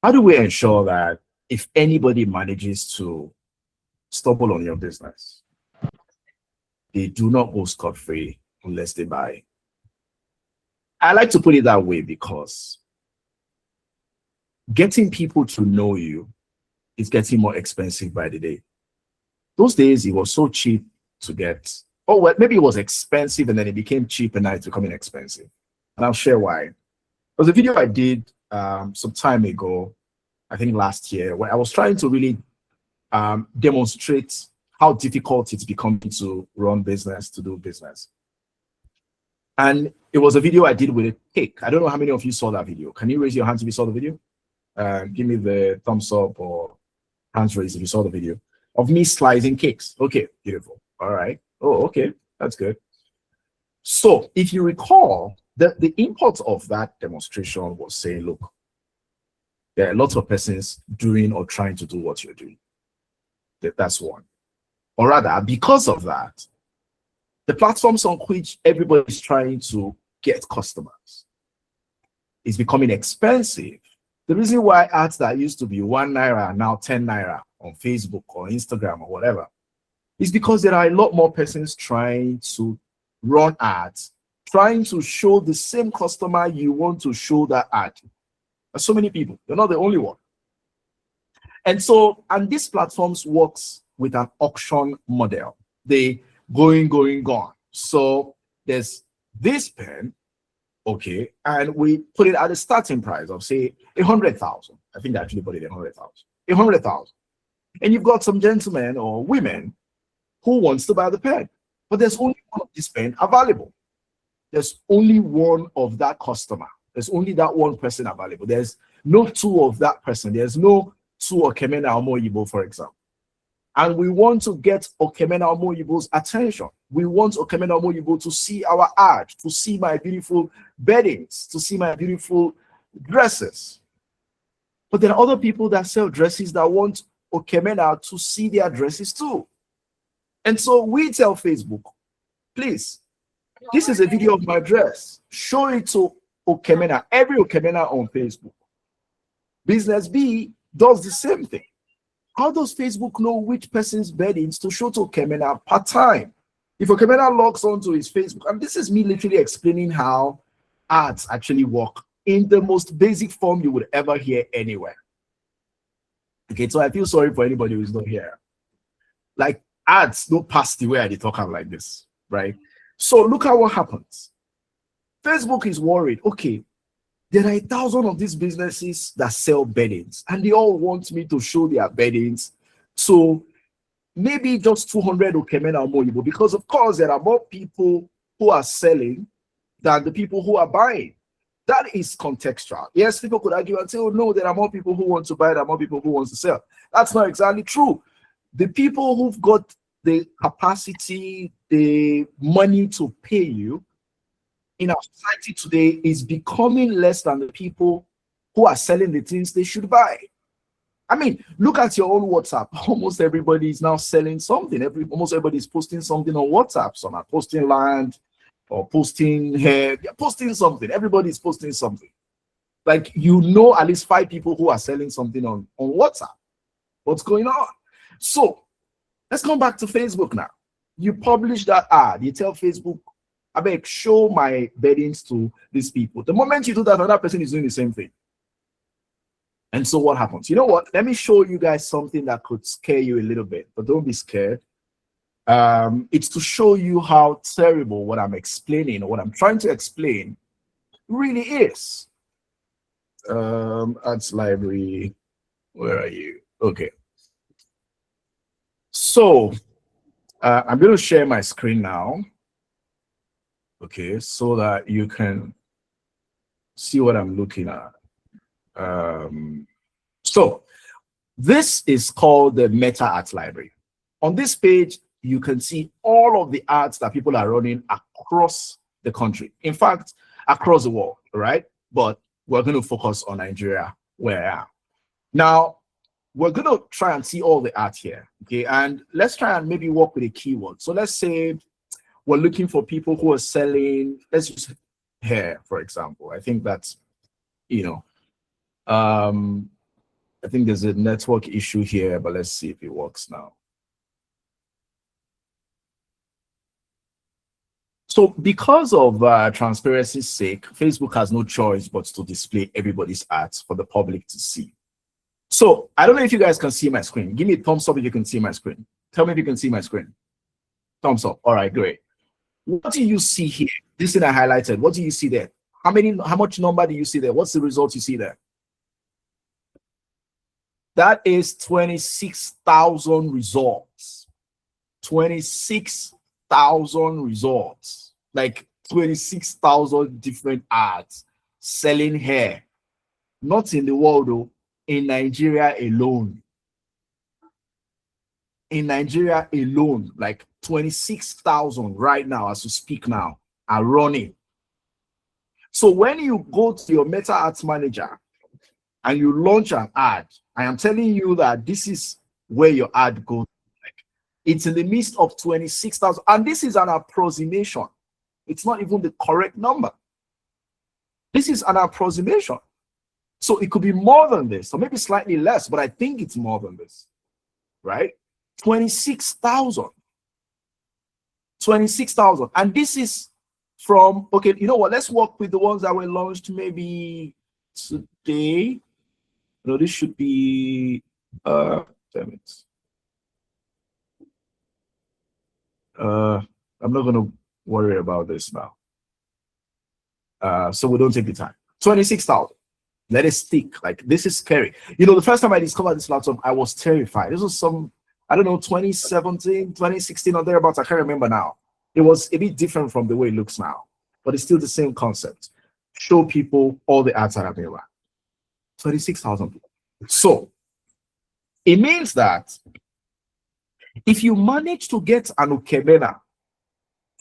How do we ensure that if anybody manages to stumble on your business, they do not go scot-free unless they buy? I like to put it that way because getting people to know you is getting more expensive by the day. Those days, it was so cheap to get. Oh, well, maybe it was expensive and then it became cheap and now it's becoming expensive. And I'll share why. There was a video I did some time ago, I think last year, where I was trying to really demonstrate how difficult it's becoming to run business, to do business. And it was a video I did with a cake. I don't know how many of you saw that video. Can you raise your hands if you saw the video? Give me the thumbs up or hands raised if you saw the video of me slicing cakes. Okay, beautiful. All right. Oh, okay, that's good. So if you recall, the import of that demonstration was saying, look, there are lots of persons doing or trying to do what you're doing. That's one. Or rather, because of that, the platforms on which everybody's trying to get customers is becoming expensive. The reason why ads that used to be 1 naira are now 10 naira on Facebook or Instagram or whatever is because there are a lot more persons trying to run ads, trying to show the same customer you want to show that ad. There's so many people. You're not the only one. And so, and these platforms works with an auction model. They going. So there's this pen, okay, and we put it at a starting price of say 100,000. I think they actually put it at 100,000. 100,000. And you've got some gentlemen or women who wants to buy the pen, but there's only one of this pen available. There's only one of that customer. There's only that one person available. There's no two of that person. There's no two Okemena Omoyibo, for example. And we want to get Okemena Omoyibo's attention. We want Okemena Omoyibo to see our ad, to see my beautiful beddings, to see my beautiful dresses. But there are other people that sell dresses that want Okemena to see their dresses too. And so we tell Facebook, please, this is a video of my dress. Show it to Okemena, every Okemena on Facebook. Business B does the same thing. How does Facebook know which person's beddings to show to Okemena per time? If Okemena logs onto his Facebook, and this is me literally explaining how ads actually work in the most basic form you would ever hear anywhere. Okay, so I feel sorry for anybody who's not here. Like, ads don't pass the way I talk out like this, right? So look at what happens. Facebook is worried, okay, there are 1,000 of these businesses that sell beddings, and they all want me to show their beddings. So maybe just 200 Okemena Omoyibo, because of course there are more people who are selling than the people who are buying. That is contextual. Yes, people could argue and say, oh no, there are more people who want to buy, there are more people who want to sell. That's not exactly true. The people who've got the capacity, the money to pay you in our society today is becoming less than the people who are selling the things they should buy. I mean, look at your own WhatsApp. Almost everybody is now selling something. Almost everybody is posting something on WhatsApp. Some are posting land or posting hair, posting something. Everybody is posting something. Like, you know, at least 5 people who are selling something on WhatsApp. What's going on? So let's come back to Facebook now. You publish that ad. You tell Facebook, I beg, show my beddings to these people. The moment you do that, another person is doing the same thing. And so what happens? You know what? Let me show you guys something that could scare you a little bit, but don't be scared. It's to show you how terrible what I'm explaining or what I'm trying to explain really is. Ads library, where are you? Okay. So I'm going to share my screen now. Okay, so that you can see what I'm looking at. So this is called the Meta Ads Library. On this page, you can see all of the ads that people are running across the country. In fact, across the world, right? But we're going to focus on Nigeria, where I am. Now, we're going to try and see all the ads here, okay? And let's try and maybe work with a keyword. So let's say we're looking for people who are selling, let's use hair, for example. I think that's, you know, I think there's a network issue here, but let's see if it works now. So because of transparency's sake, Facebook has no choice but to display everybody's ads for the public to see. So I don't know if you guys can see my screen. Give me a thumbs up if you can see my screen. Tell me if you can see my screen. Thumbs up. All right, great. What do you see here? This thing I highlighted. What do you see there? How much number do you see there? What's the result you see there? That is 26,000 results. 26,000 results. Like 26,000 different ads selling hair. Not in the world though, in Nigeria alone. In Nigeria alone, like 26,000 right now as we speak now are running. So when you go to your Meta Ads Manager and you launch an ad, I am telling you that this is where your ad goes. Like, it's in the midst of 26,000, and this is an approximation. It's not even the correct number. This is an approximation. So it could be more than this, or maybe slightly less, but I think it's more than this, right? 26,000. 26,000. And this is from, okay, you know what? Let's work with the ones that were launched maybe today. No, this should be, damn it. I'm not going to worry about this now. So we don't take the time. 26,000. Let it stick. Like, this is scary. You know, the first time I discovered this laptop, I was terrified. This was some, I don't know, 2017, 2016 or thereabouts. I can't remember now. It was a bit different from the way it looks now, but it's still the same concept. Show people all the ads that are available. 26,000 people. So it means that if you manage to get an Ukebena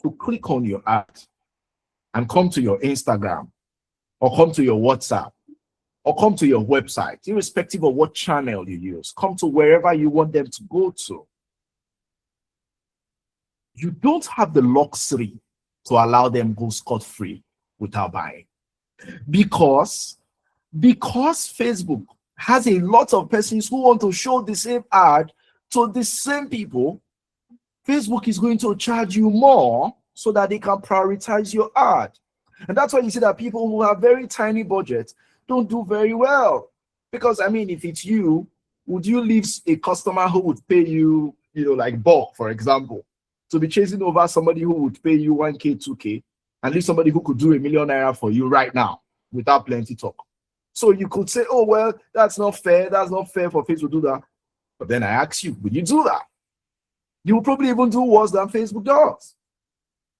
to click on your ad and come to your Instagram or come to your WhatsApp or come to your website, irrespective of what channel you use, come to wherever you want them to go to, you don't have the luxury to allow them go scot-free without buying. Because Facebook has a lot of persons who want to show the same ad to the same people, Facebook is going to charge you more so that they can prioritize your ad. And that's why you see that people who have very tiny budgets don't do very well. Because, I mean, if it's you, would you leave a customer who would pay you, you know, like bulk, for example, to be chasing over somebody who would pay you 1K, 2K, and leave somebody who could do ₦1 million for you right now without plenty talk? So you could say, oh, well, that's not fair. That's not fair for Facebook to do that. But then I ask you, would you do that? You will probably even do worse than Facebook does.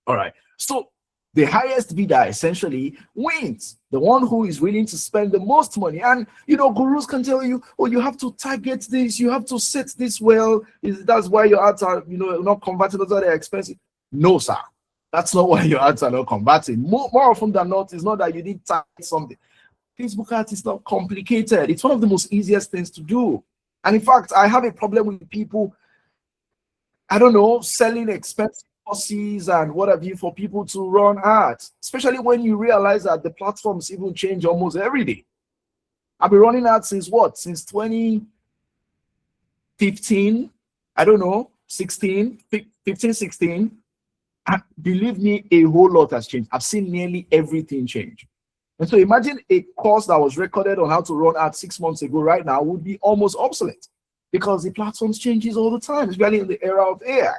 All right. So the highest bidder essentially wins, the one who is willing to spend the most money. And, you know, gurus can tell you, oh, you have to target this, you have to set this well. That's why your ads are, you know, not converting, that's why they're expensive. No, sir. That's not why your ads are not converting. More often than not, it's not that you did target something. Facebook ads is not complicated. It's one of the most easiest things to do. And in fact, I have a problem with people, I don't know, selling expensive courses and what have you for people to run ads, especially when you realize that the platforms even change almost every day. I've been running ads since what? Since 2015, I don't know, 15, 16. And believe me, a whole lot has changed. I've seen nearly everything change. And so imagine a course that was recorded on how to run ads 6 months ago right now would be almost obsolete because the platforms changes all the time, especially in the era of AI.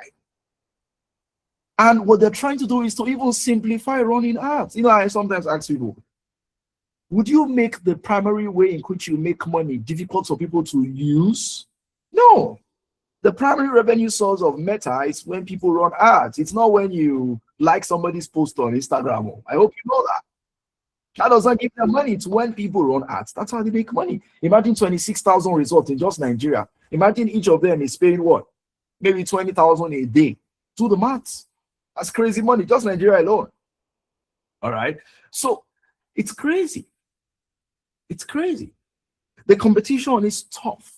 And what they're trying to do is to even simplify running ads. You know, I sometimes ask people, would you make the primary way in which you make money difficult for people to use? No. The primary revenue source of Meta is when people run ads. It's not when you like somebody's post on Instagram. I hope you know that. That doesn't give them money. It's when people run ads. That's how they make money. Imagine 26,000 results in just Nigeria. Imagine each of them is paying what? Maybe 20,000 a day. Do the maths. That's crazy money, just Nigeria alone. All right. So it's crazy. It's crazy. The competition is tough.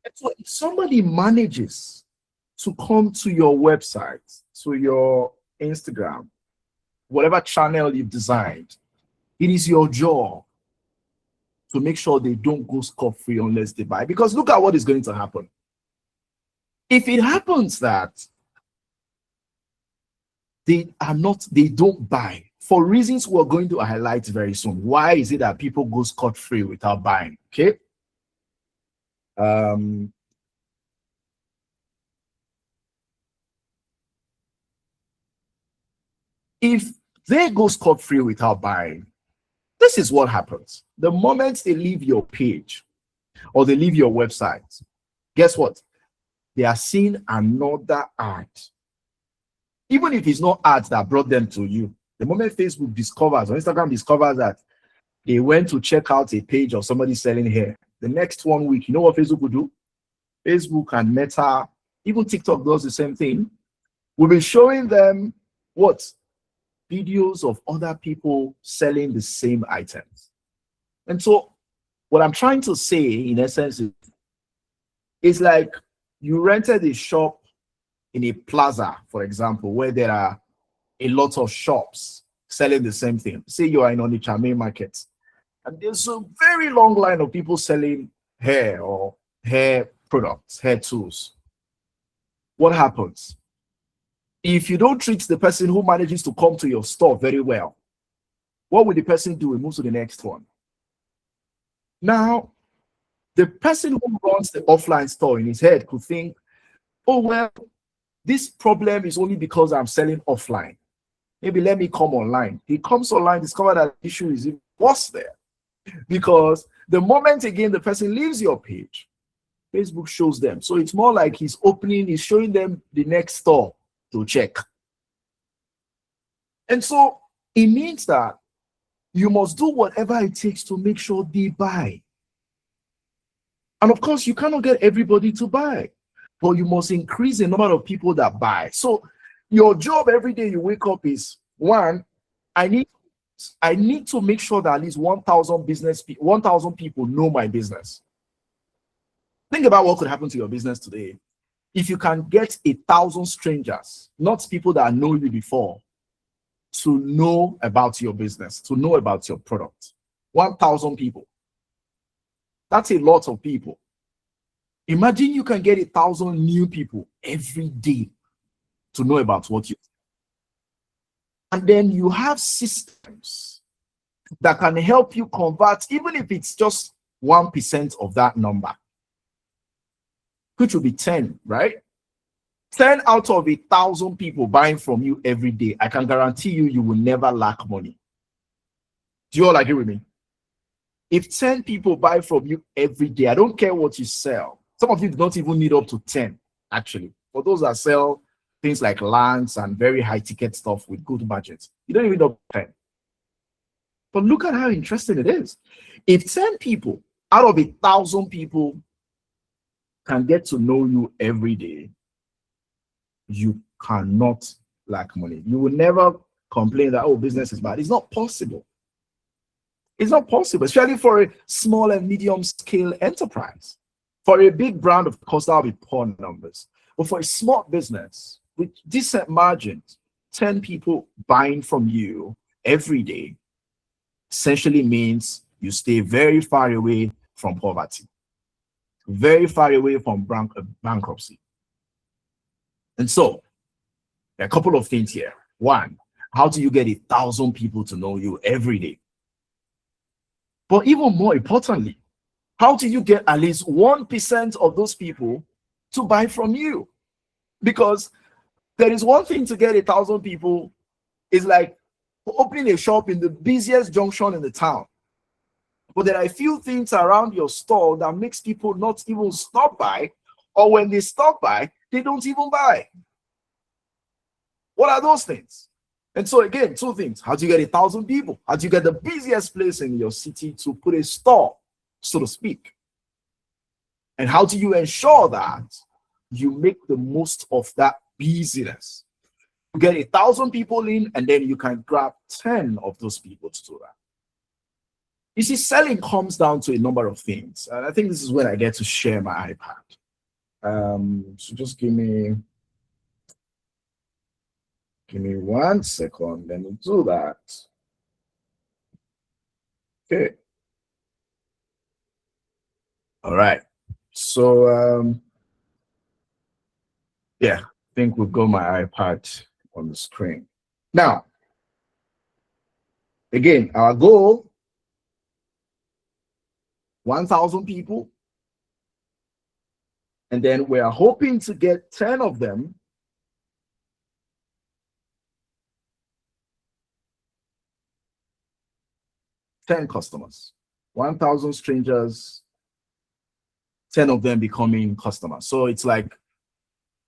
And so if somebody manages to come to your website, to your Instagram, whatever channel you've designed, it is your job to make sure they don't go scot-free unless they buy. Because look at what is going to happen. If it happens that they don't buy for reasons we're going to highlight very soon. Why is it that people go scot-free without buying? Okay. If they go scot-free without buying, this is what happens. The moment they leave your page or they leave your website, guess what? They are seeing another ad. Even if it's not ads that brought them to you, the moment Facebook discovers or Instagram discovers that they went to check out a page of somebody selling hair, the next 1 week, you know what Facebook will do? Facebook and Meta, even TikTok does the same thing. We'll be showing them what? Videos of other people selling the same items. And so what I'm trying to say in essence is like you rented a shop in a plaza, for example, where there are a lot of shops selling the same thing. Say you are in Onitsha main market, and there's a very long line of people selling hair or hair products, hair tools. What happens? If you don't treat the person who manages to come to your store very well, what will the person do? He moves to the next one. Now, the person who runs the offline store in his head could think, oh, well, this problem is only because I'm selling offline. Maybe let me come online. He comes online, discover that the issue is even worse there. Because the moment, again, the person leaves your page, Facebook shows them. So it's more like he's showing them the next store to check. And so it means that you must do whatever it takes to make sure they buy. And of course, you cannot get everybody to buy, but you must increase the number of people that buy. So your job every day you wake up is, one, I need to make sure that at least 1,000 people know my business. Think about what could happen to your business today if you can get 1,000 strangers, not people that know you before, to know about your business, to know about your product. 1,000 people. That's a lot of people. Imagine you can get 1,000 new people every day to know about what you do. And then you have systems that can help you convert, even if it's just 1% of that number, which will be 10, right? 10 out of 1,000 people buying from you every day. I can guarantee you, you will never lack money. Do you all agree with me? If 10 people buy from you every day, I don't care what you sell. Some of you do not even need up to 10, actually. For those that sell things like lands and very high ticket stuff with good budgets, you don't even need up to 10. But look at how interesting it is. If 10 people out of 1,000 people can get to know you every day, you cannot lack money. You will never complain that, oh, business is bad. It's not possible. It's not possible, especially for a small and medium scale enterprise. For a big brand, of course, that'll be poor numbers. But for a small business with decent margins, 10 people buying from you every day essentially means you stay very far away from poverty, very far away from bankruptcy. And so, there are a couple of things here. One, how do you get 1,000 people to know you every day? But even more importantly, how do you get at least 1% of those people to buy from you? Because there is one thing to get 1,000 people, is like opening a shop in the busiest junction in the town. But there are a few things around your store that makes people not even stop by, or when they stop by, they don't even buy. What are those things? And so again, two things. How do you get 1,000 people? How do you get the busiest place in your city to put a store, so to speak? And how do you ensure that you make the most of that busyness? You get 1,000 people in, and then you can grab 10 of those people to do that. You see, selling comes down to a number of things. And I think this is when I get to share my iPad. So just give me 1 second, then we'll do that. Okay. All right. So yeah, I think we've got my iPad on the screen. Now, again, our goal, 1,000 people. And then we are hoping to get 10 of them customers. 1,000 strangers, 10 of them becoming customers. So it's like,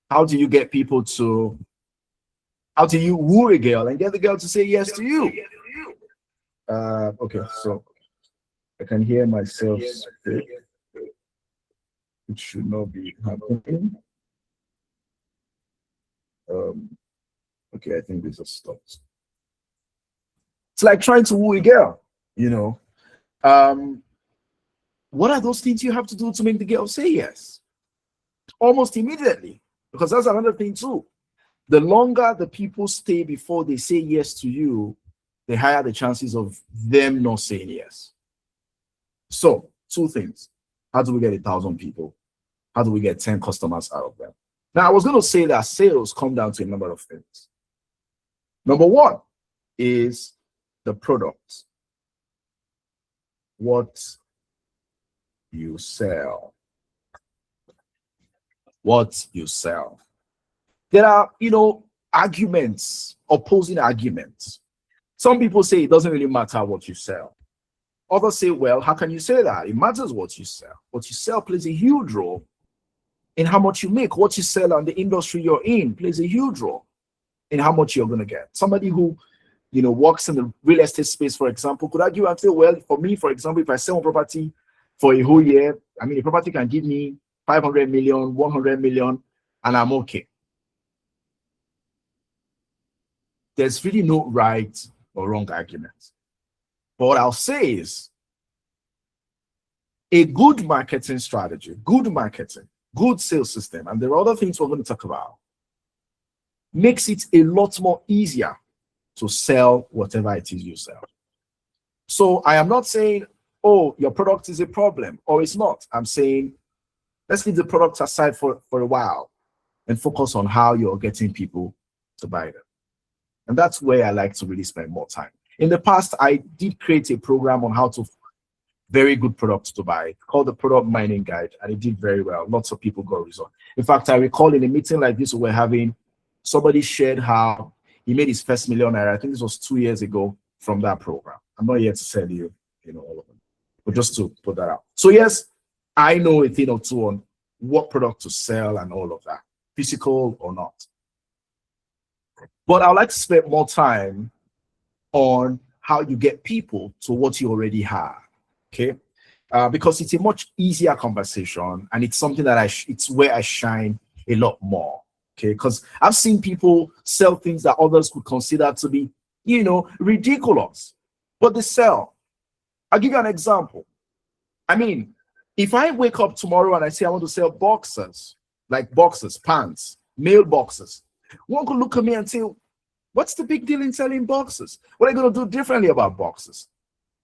how do you get people to, how do you woo a girl and get the girl to say yes to you? Okay, so I can hear myself speak. It should not be happening. Okay, I think this has stopped. It's like trying to woo a girl, you know. What are those things you have to do to make the girl say yes? Almost immediately, because that's another thing too. The longer the people stay before they say yes to you, the higher the chances of them not saying yes. So, two things. How do we get 1,000 people? How do we get 10 customers out of them? Now, I was going to say that sales come down to a number of things. Number one is the product. What you sell. What you sell. There are, arguments, opposing arguments. Some people say it doesn't really matter what you sell. Others say, well, how can you say that? It matters what you sell. What you sell plays a huge role in how much you make. What you sell and the industry you're in plays a huge role in how much you're going to get. Somebody who, works in the real estate space, for example, could argue and say, well, for me, for example, if I sell a property for a whole year, I mean, the property can give me 500 million, 100 million, and I'm okay. There's really no right or wrong argument. But what I'll say is a good marketing strategy, good marketing, good sales system, and there are other things we're going to talk about, makes it a lot more easier to sell whatever it is you sell. So I am not saying, oh, your product is a problem, or it's not. I'm saying, let's leave the product aside for a while and focus on how you're getting people to buy them. And that's where I like to really spend more time. In the past, I did create a program on how to very good products to buy called the Product Mining Guide, and it did very well. Lots of people got results. In fact, I recall in a meeting like this we're having, somebody shared how he made his first millionaire. I think this was 2 years ago from that program. I'm not here to sell you, all of them, but just to put that out. So yes, I know a thing or two on what product to sell and all of that, physical or not. But I'd like to spend more time on how you get people to what you already have, okay? Because it's a much easier conversation, and it's something that it's where I shine a lot more, okay? Because I've seen people sell things that others would consider to be, ridiculous, but they sell. I'll give you an example. I mean, if I wake up tomorrow and I say I want to sell boxers, like boxers, pants, male boxers, one could look at me and say, what's the big deal in selling boxes? What are you going to do differently about boxes?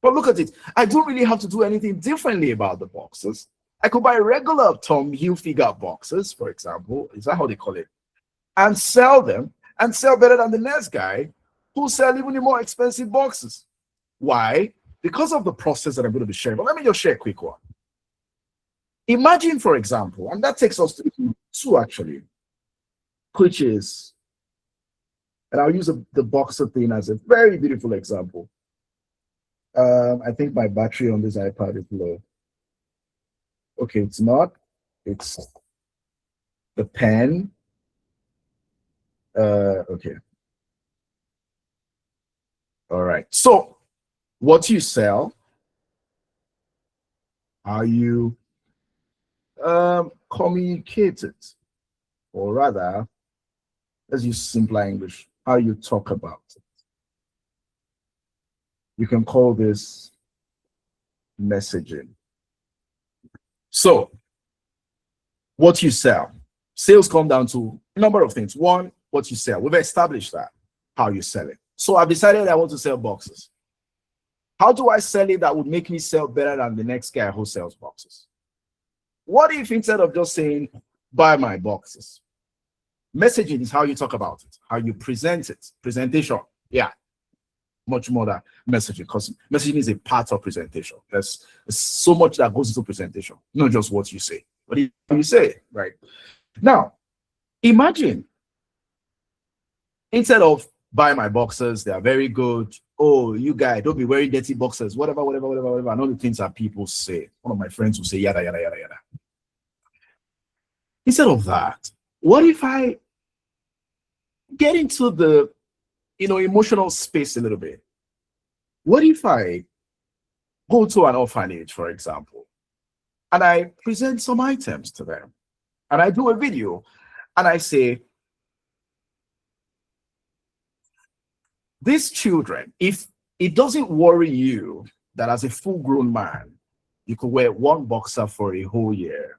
But look at it. I don't really have to do anything differently about the boxes. I could buy regular Tom Hilfiger boxes, for example. Is that how they call it? And sell them and sell better than the next guy who sell even the more expensive boxes. Why? Because of the process that I'm going to be sharing. But let me just share a quick one. Imagine, for example, and that takes us to two actually, which is, and I'll use the boxer thing as a very beautiful example. I think my battery on this iPad is low. Okay, it's not. It's the pen. Okay. All right. So, what you sell, how you communicate it, or rather, let's use simpler English, how you talk about it. You can call this messaging. So, what you sell. Sales come down to a number of things. One, what you sell. We've established that, how you sell it. So I've decided I want to sell boxes. How do I sell it that would make me sell better than the next guy who sells boxes? What if instead of just saying, buy my boxes, messaging is how you talk about it, how you present it, presentation. Yeah, much more than messaging, because messaging is a part of presentation. There's so much that goes into presentation, not just what you say, but you say, right? Now, imagine instead of buy my boxers, they are very good. Oh, you guys, don't be wearing dirty boxers, whatever. And all the things that people say. One of my friends will say, yada, yada, yada, yada. Instead of that, what if I get into the emotional space a little bit? What if I go to an orphanage, for example, and I present some items to them, and I do a video, and I say, these children, if it doesn't worry you that as a full-grown man, you could wear one boxer for a whole year,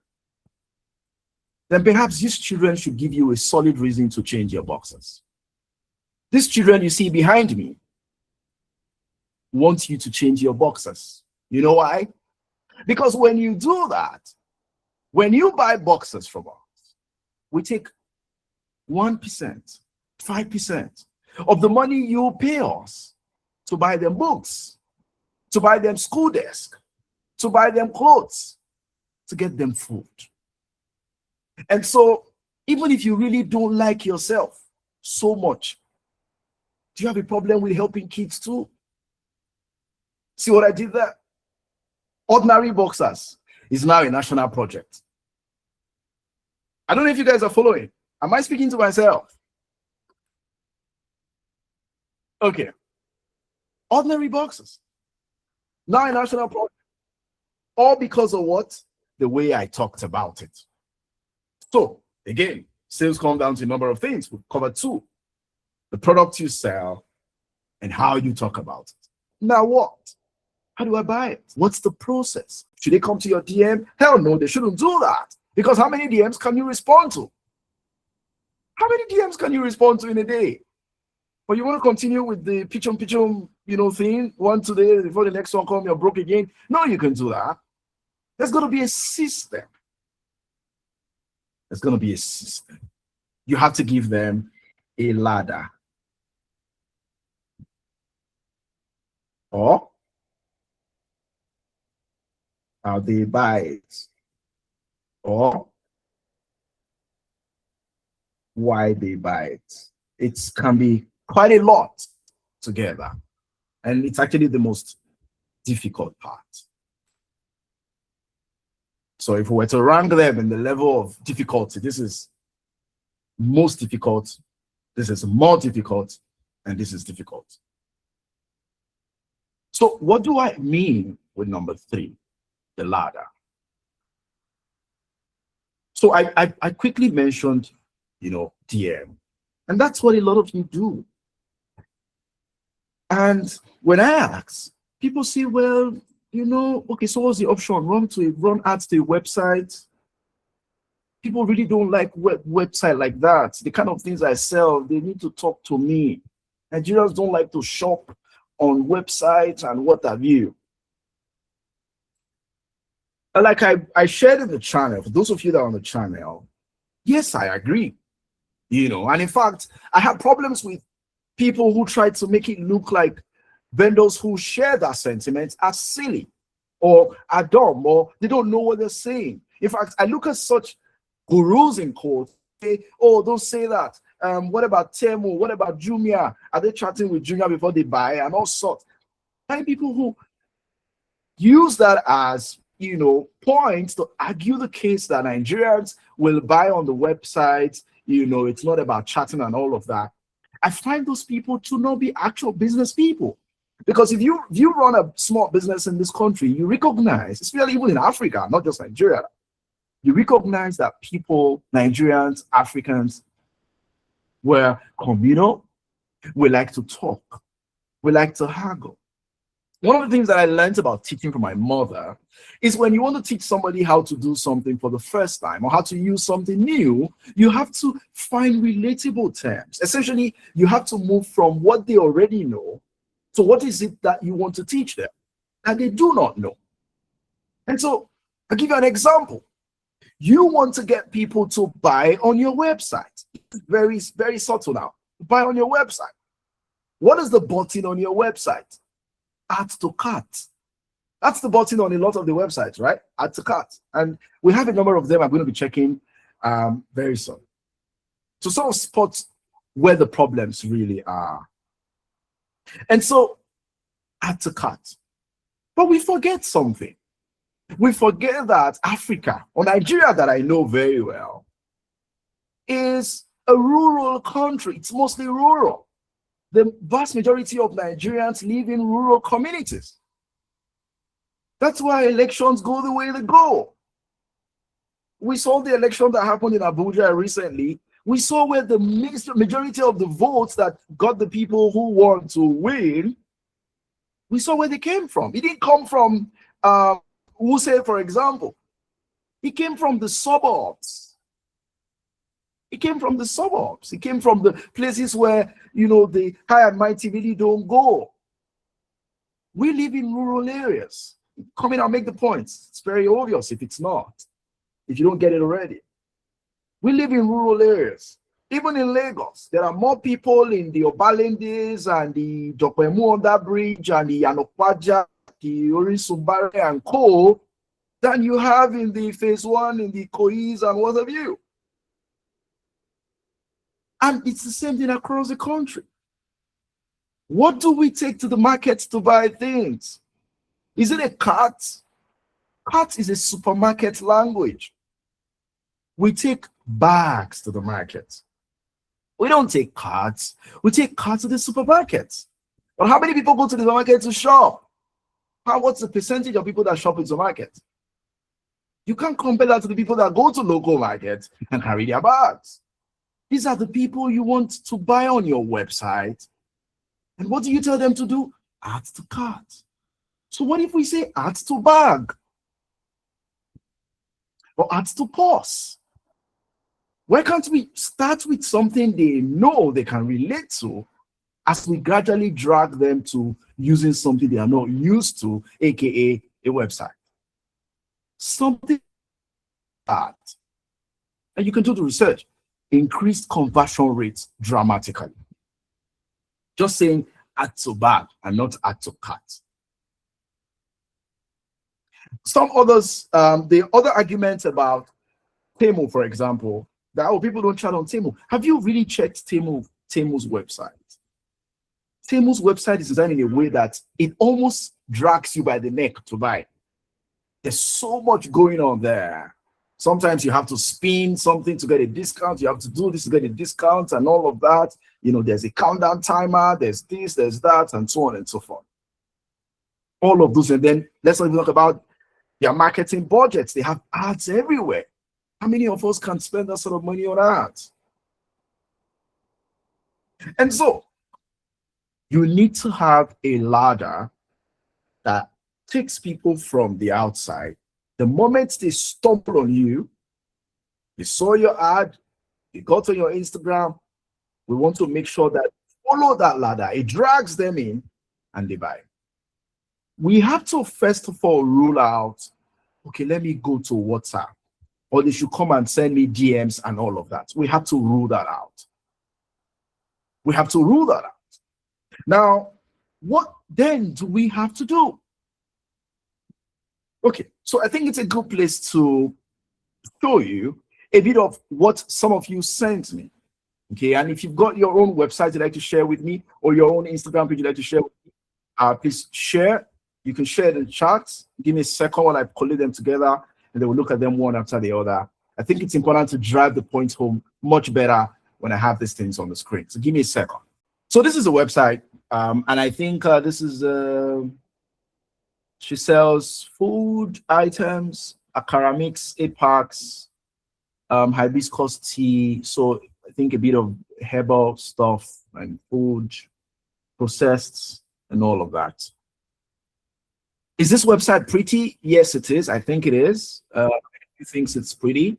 then perhaps these children should give you a solid reason to change your boxers. These children you see behind me want you to change your boxers. You know why? Because when you do that, when you buy boxers from us, we take 1%, 5% of the money you pay us to buy them books, to buy them school desk, to buy them clothes, to get them food. And so, even if you really don't like yourself so much, do you have a problem with helping kids too? See what I did there? Ordinary boxers is now a national project. I don't know if you guys are following. Am I speaking to myself? Okay. Ordinary boxers. Now a national project. All because of what? The way I talked about it. So, again, sales come down to a number of things. We've covered two. The product you sell and how you talk about it. Now what? How do I buy it? What's the process? Should they come to your DM? Hell no, they shouldn't do that. Because how many DMs can you respond to? How many DMs can you respond to in a day? But you want to continue with the pichum, thing, one today, before the next one comes, you're broke again. No, you can do that. There's going to be a system. There's going to be a system. You have to give them a ladder. Or how they buy it. Or why they buy it. It can be quite a lot together. And it's actually the most difficult part. So if we were to rank them in the level of difficulty, this is most difficult, this is more difficult, and this is difficult. So what do I mean with number 3, the ladder? So I quickly mentioned, DM, and that's what a lot of you do. And when I ask, people say, well, okay, so what's the option? Run ads to a website. People really don't like website like that. The kind of things I sell, they need to talk to me. Nigerians don't like to shop on websites and what have you. Like I shared in the channel, for those of you that are on the channel, yes, I agree. And in fact, I have problems with people who try to make it look like vendors who share that sentiment are silly or are dumb or they don't know what they're saying. In fact, I look at such gurus in quotes, say, oh, don't say that. What about Temu? What about Jumia? Are they chatting with Jumia before they buy? And all sorts. Many people who use that as, points to argue the case that Nigerians will buy on the website. It's not about chatting and all of that. I find those people to not be actual business people. Because if you run a small business in this country, you recognize, especially even in Africa, not just Nigeria, you recognize that people, Nigerians, Africans, we're communal, we like to talk, we like to haggle. One of the things that I learned about teaching from my mother is when you want to teach somebody how to do something for the first time or how to use something new, you have to find relatable terms. Essentially, you have to move from what they already know to what is it that you want to teach them that they do not know. And so I'll give you an example. You want to get people to buy on your website. It's very, very subtle now. Buy on your website. What is the button on your website? Add to cart. That's the button on a lot of the websites, right? Add to cart. And we have a number of them I'm going to be checking very soon. To sort of spot where the problems really are. And so, add to cart. But we forget something. We forget that Africa, or Nigeria that I know very well, is a rural country. It's mostly rural. The vast majority of Nigerians live in rural communities. That's why elections go the way they go. We saw the election that happened in Abuja recently. We saw where the majority of the votes that got the people who want to win, we saw where they came from. It didn't come from Wuse, for example. It came from the suburbs. It came from the suburbs. It came from the places where, the high and mighty really don't go. We live in rural areas. Come in and make the points. It's very obvious if it's not, if you don't get it already. We live in rural areas. Even in Lagos, there are more people in the Obalendes and the Jopemu under bridge and the Yanokwaja, the Orisumbare and Co. than you have in the phase one, in the Kois and what have you. And it's the same thing across the country. What do we take to the markets to buy things? Is it a cart? Cart is a supermarket language. We take bags to the market. We don't take carts. We take carts to the supermarkets. But how many people go to the market to shop? What's the percentage of people that shop in the market? You can't compare that to the people that go to local markets and carry their bags. These are the people you want to buy on your website. And what do you tell them to do? Add to cart. So what if we say add to bag? Or add to purse? Why can't we start with something they know they can relate to as we gradually drag them to using something they are not used to, aka a website? Something that, and you can do the research, increased conversion rates dramatically. Just saying add to bag and not add to cart. Some others, the other arguments about Temu, for example, that people don't chat on Temu. Have you really checked Temu's website? Temu's website is designed in a way that it almost drags you by the neck to buy. There's so much going on there. Sometimes you have to spin something to get a discount. You have to do this to get a discount and all of that. There's a countdown timer. There's this, there's that, and so on and so forth. All of those. And then let's not even talk about their marketing budgets. They have ads everywhere. How many of us can spend that sort of money on ads? And so you need to have a ladder that takes people from the outside. The moment they stumble on you, they saw your ad, they got on your Instagram, we want to make sure that follow that ladder. It drags them in and they buy. We have to first of all rule out, okay, let me go to WhatsApp, or they should come and send me DMs and all of that. We have to rule that out. We have to rule that out. Now, what then do we have to do? Okay, so I think it's a good place to show you a bit of what some of you sent me. Okay, and if you've got your own website you'd like to share with me, or your own Instagram page you'd like to share with me, please share. You can share the charts. Give me a second while I collate them together, and then we'll look at them one after the other. I think it's important to drive the point home much better when I have these things on the screen. So give me a second. So this is a website, and I think this is she sells food items, akara mix, apaks, hibiscus tea. So I think a bit of herbal stuff and food, processed, and all of that. Is this website pretty? Yes, it is. I think it is. He thinks it's pretty.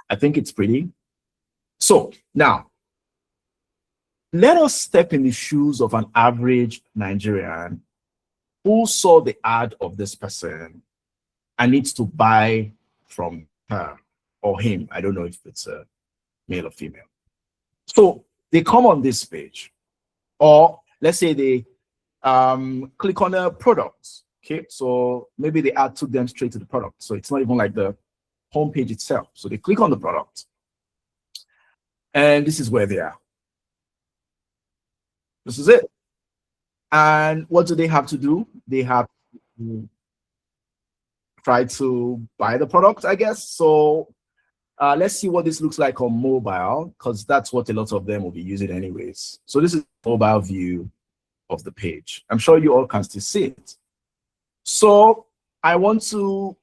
I think it's pretty. So now, let us step in the shoes of an average Nigerian who saw the ad of this person and needs to buy from her or him. I don't know if it's a male or female. So they come on this page, or let's say they click on a product. Okay, so maybe the ad took them straight to the product. So it's not even like the homepage itself. So they click on the product, and this is where they are. This is it. And what do they have to do? They have to try to buy the product, I guess. So let's see what this looks like on mobile, because that's what a lot of them will be using anyways. So this is the mobile view of the page. I'm sure you all can still see it. So I want to,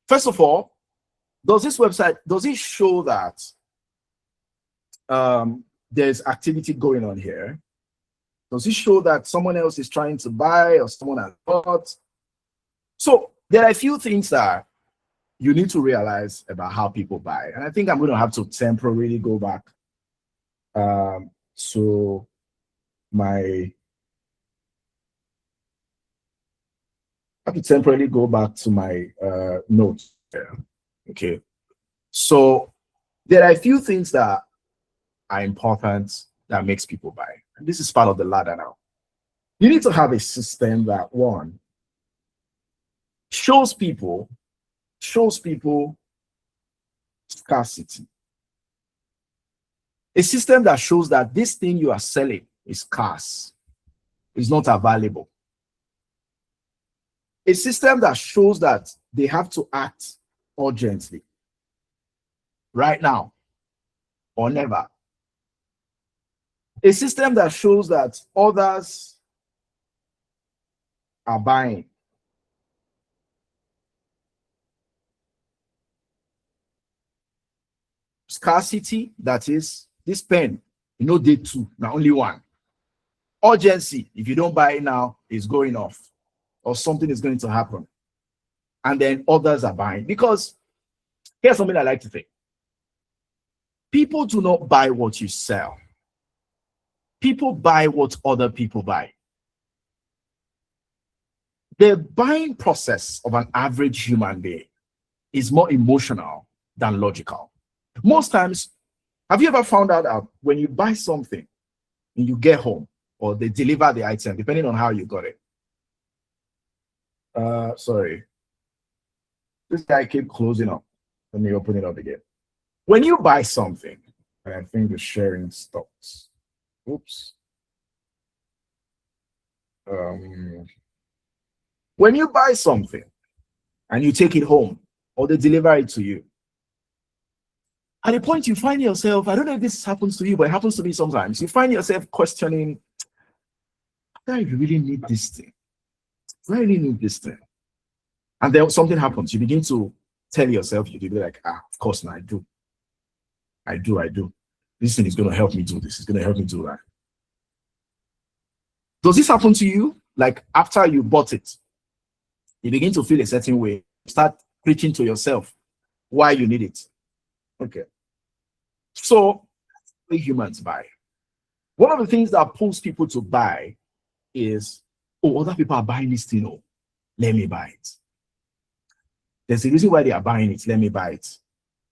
first of all, does this website, does it show that there's activity going on here? Does it show that someone else is trying to buy or someone has bought? So there are a few things that you need to realize about how people buy. And I think I'm going to have to temporarily go back to my, I have to temporarily go back to my notes there. Okay. So there are a few things that are important that makes people buy. And this is part of the ladder now. You need to have a system that, one, shows people scarcity. A system that shows that this thing you are selling is scarce, is not available. A system that shows that they have to act urgently, right now or never. A system that shows that others are buying. Scarcity, that is, this pen, day two, now only one. Urgency, if you don't buy it now, it's going off, or something is going to happen. And then others are buying. Because here's something I like to think. People do not buy what you sell. People buy what other people buy. The buying process of an average human being is more emotional than logical. Most times, have you ever found out that when you buy something and you get home, or they deliver the item, depending on how you got it? Sorry. This guy keep closing up. Let me open it up again. When you buy something, and I think the sharing stops. Oops. When you buy something and you take it home, or they deliver it to you, at a point you find yourself, I don't know if this happens to you, but it happens to me sometimes. You find yourself questioning, do I really need this thing? Do I really need this thing? And then something happens. You begin to tell yourself, you be like, of course, no, I do. I do. This thing is going to help me do this. It's going to help me do that. Does this happen to you? Like after you bought it, you begin to feel a certain way. Start preaching to yourself why you need it. Okay. So, we humans buy. One of the things that pulls people to buy is, oh, other people are buying this thing. Oh, let me buy it. There's a reason why they are buying it. Let me buy it.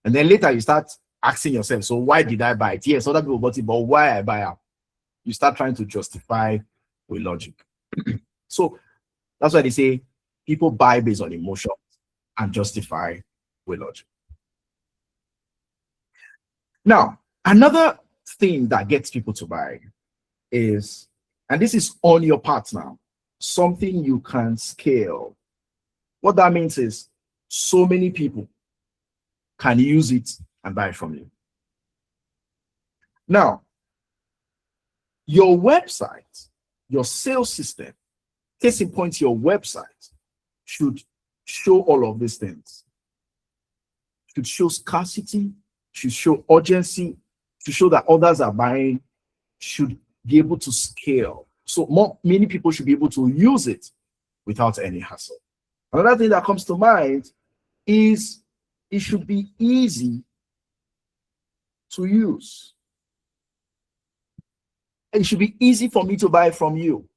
And then later you start asking yourself, so why did I buy it? Yes, other people bought it, but why I buy it? You start trying to justify with logic. So that's why they say people buy based on emotion and justify with logic. Now, another thing that gets people to buy is, and this is on your part now, something you can scale. What that means is so many people can use it and buy from you. Now, your website, your sales system, case in point, your website should show all of these things. Should show scarcity, should show urgency, to show that others are buying, should be able to scale. So many people should be able to use it without any hassle. Another thing that comes to mind is it should be easy to use. It should be easy for me to buy from you.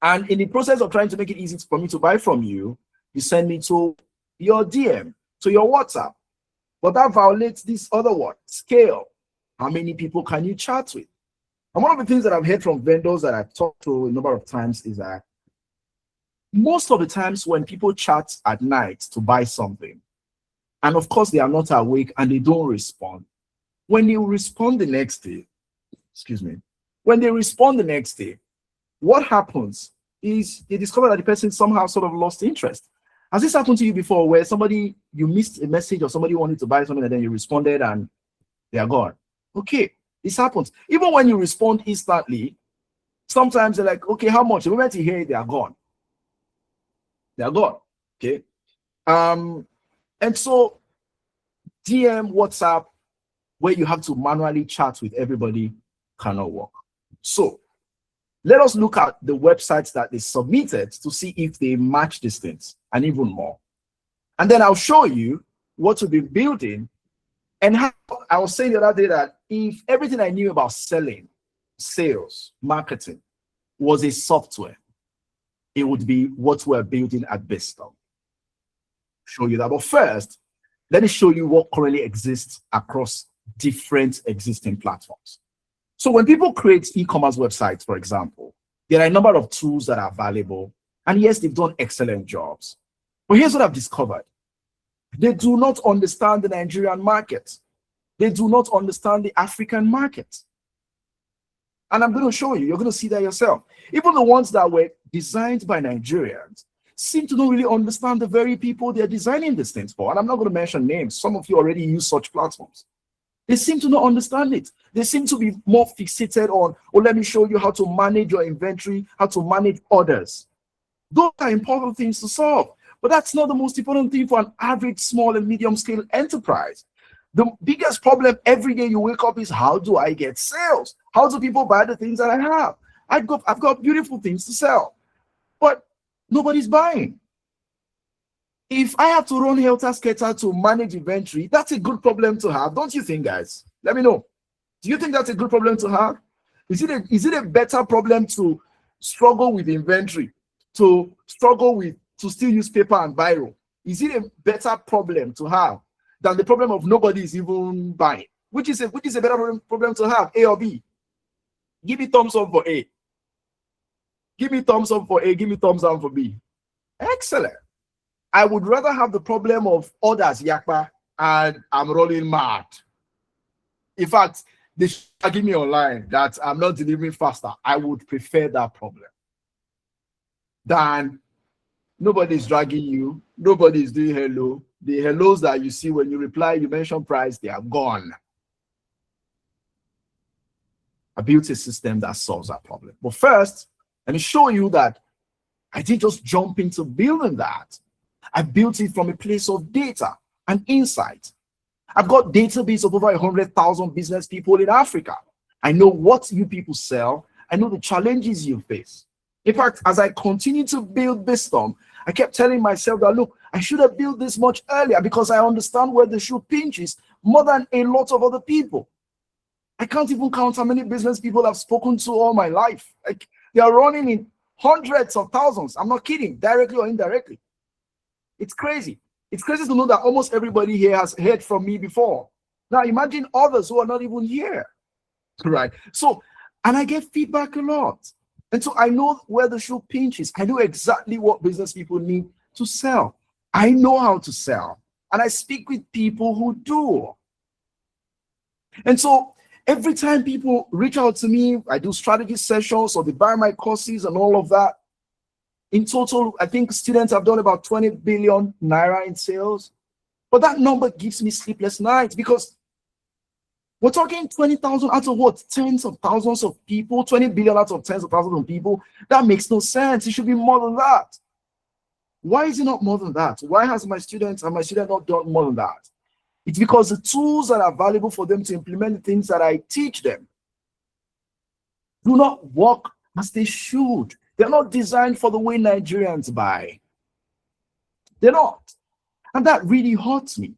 And in the process of trying to make it easy for me to buy from you, you send me to your DM. to your WhatsApp. But that violates this other one, scale. How many people can you chat with? And one of the things that I've heard from vendors that I've talked to a number of times is that most of the times when people chat at night to buy something, and of course they are not awake and they don't respond, when they respond the next day, when they respond the next day, what happens is they discover that the person somehow sort of lost interest. Has this happened to you before, where you missed a message or somebody wanted to buy something and then you responded and they are gone? Okay, this happens. Even when you respond instantly, sometimes they're like, okay, how much? The moment you hear it, they are gone. They are gone. Okay. And so DM, WhatsApp, where you have to manually chat with everybody, cannot work. So let us look at the websites that they submitted to see if they match these things and even more. And then I'll show you what to be building. And how I was saying the other day that if everything I knew about selling, sales, marketing was a software, it would be what we're building at Bizthom. Show you that. But first, let me show you what currently exists across different existing platforms. So when people create e-commerce websites, for example, there are a number of tools that are valuable. And yes, they've done excellent jobs. But here's what I've discovered. They do not understand the Nigerian market. They do not understand the African market. And I'm going to show you. You're going to see that yourself. Even the ones that were designed by Nigerians seem to not really understand the very people they're designing these things for. And I'm not going to mention names. Some of you already use such platforms. They seem to not understand it. They seem to be more fixated on, oh, let me show you how to manage your inventory, how to manage orders. Those are important things to solve. But that's not the most important thing for an average small and medium scale enterprise. The biggest problem every day you wake up is, how do I get sales? How do people buy the things that I have? I've got beautiful things to sell, but nobody's buying. If I have to run helter-skelter to manage inventory, that's a good problem to have, don't you think, guys? Let me know. Do you think that's a good problem to have? Is it a better problem to struggle with inventory, to still use paper and biro? Is it a better problem to have than the problem of nobody is even buying? Which is a better problem to have, A or B? Give me thumbs up for A. Give me thumbs up for A. Give me thumbs down for B. Excellent. I would rather have the problem of orders, yakpa, and I'm rolling mad. In fact, they should give me online that I'm not delivering faster. I would prefer that problem than nobody's dragging you, nobody's doing hello. The hellos that you see when you reply, you mention price, they are gone. I built a system that solves that problem. But first, let me show you that I didn't just jump into building that. I built it from a place of data and insight. I've got a database of over 100,000 business people in Africa. I know what you people sell. I know the challenges you face. In fact, as I continue to build Bizthom, I kept telling myself that, look, I should have built this much earlier because I understand where the shoe pinches more than a lot of other people. I can't even count how many business people I've spoken to all my life. Like, they are running in hundreds of thousands. I'm not kidding, directly or indirectly. It's crazy. It's crazy to know that almost everybody here has heard from me before. Now imagine others who are not even here, right? So, and I get feedback a lot. And so I know where the shoe pinches. I know exactly what business people need to sell. I know how to sell. And I speak with people who do. And so every time people reach out to me, I do strategy sessions or they buy my courses and all of that. In total, I think students have done about 20 billion naira in sales. But that number gives me sleepless nights because we're talking 20,000 out of what? Tens of thousands of people, 20 billion out of tens of thousands of people. That makes no sense. It should be more than that. Why is it not more than that? Why have my students not done more than that? It's because the tools that are valuable for them to implement the things that I teach them do not work as they should. They're not designed for the way Nigerians buy. They're not. And that really hurts me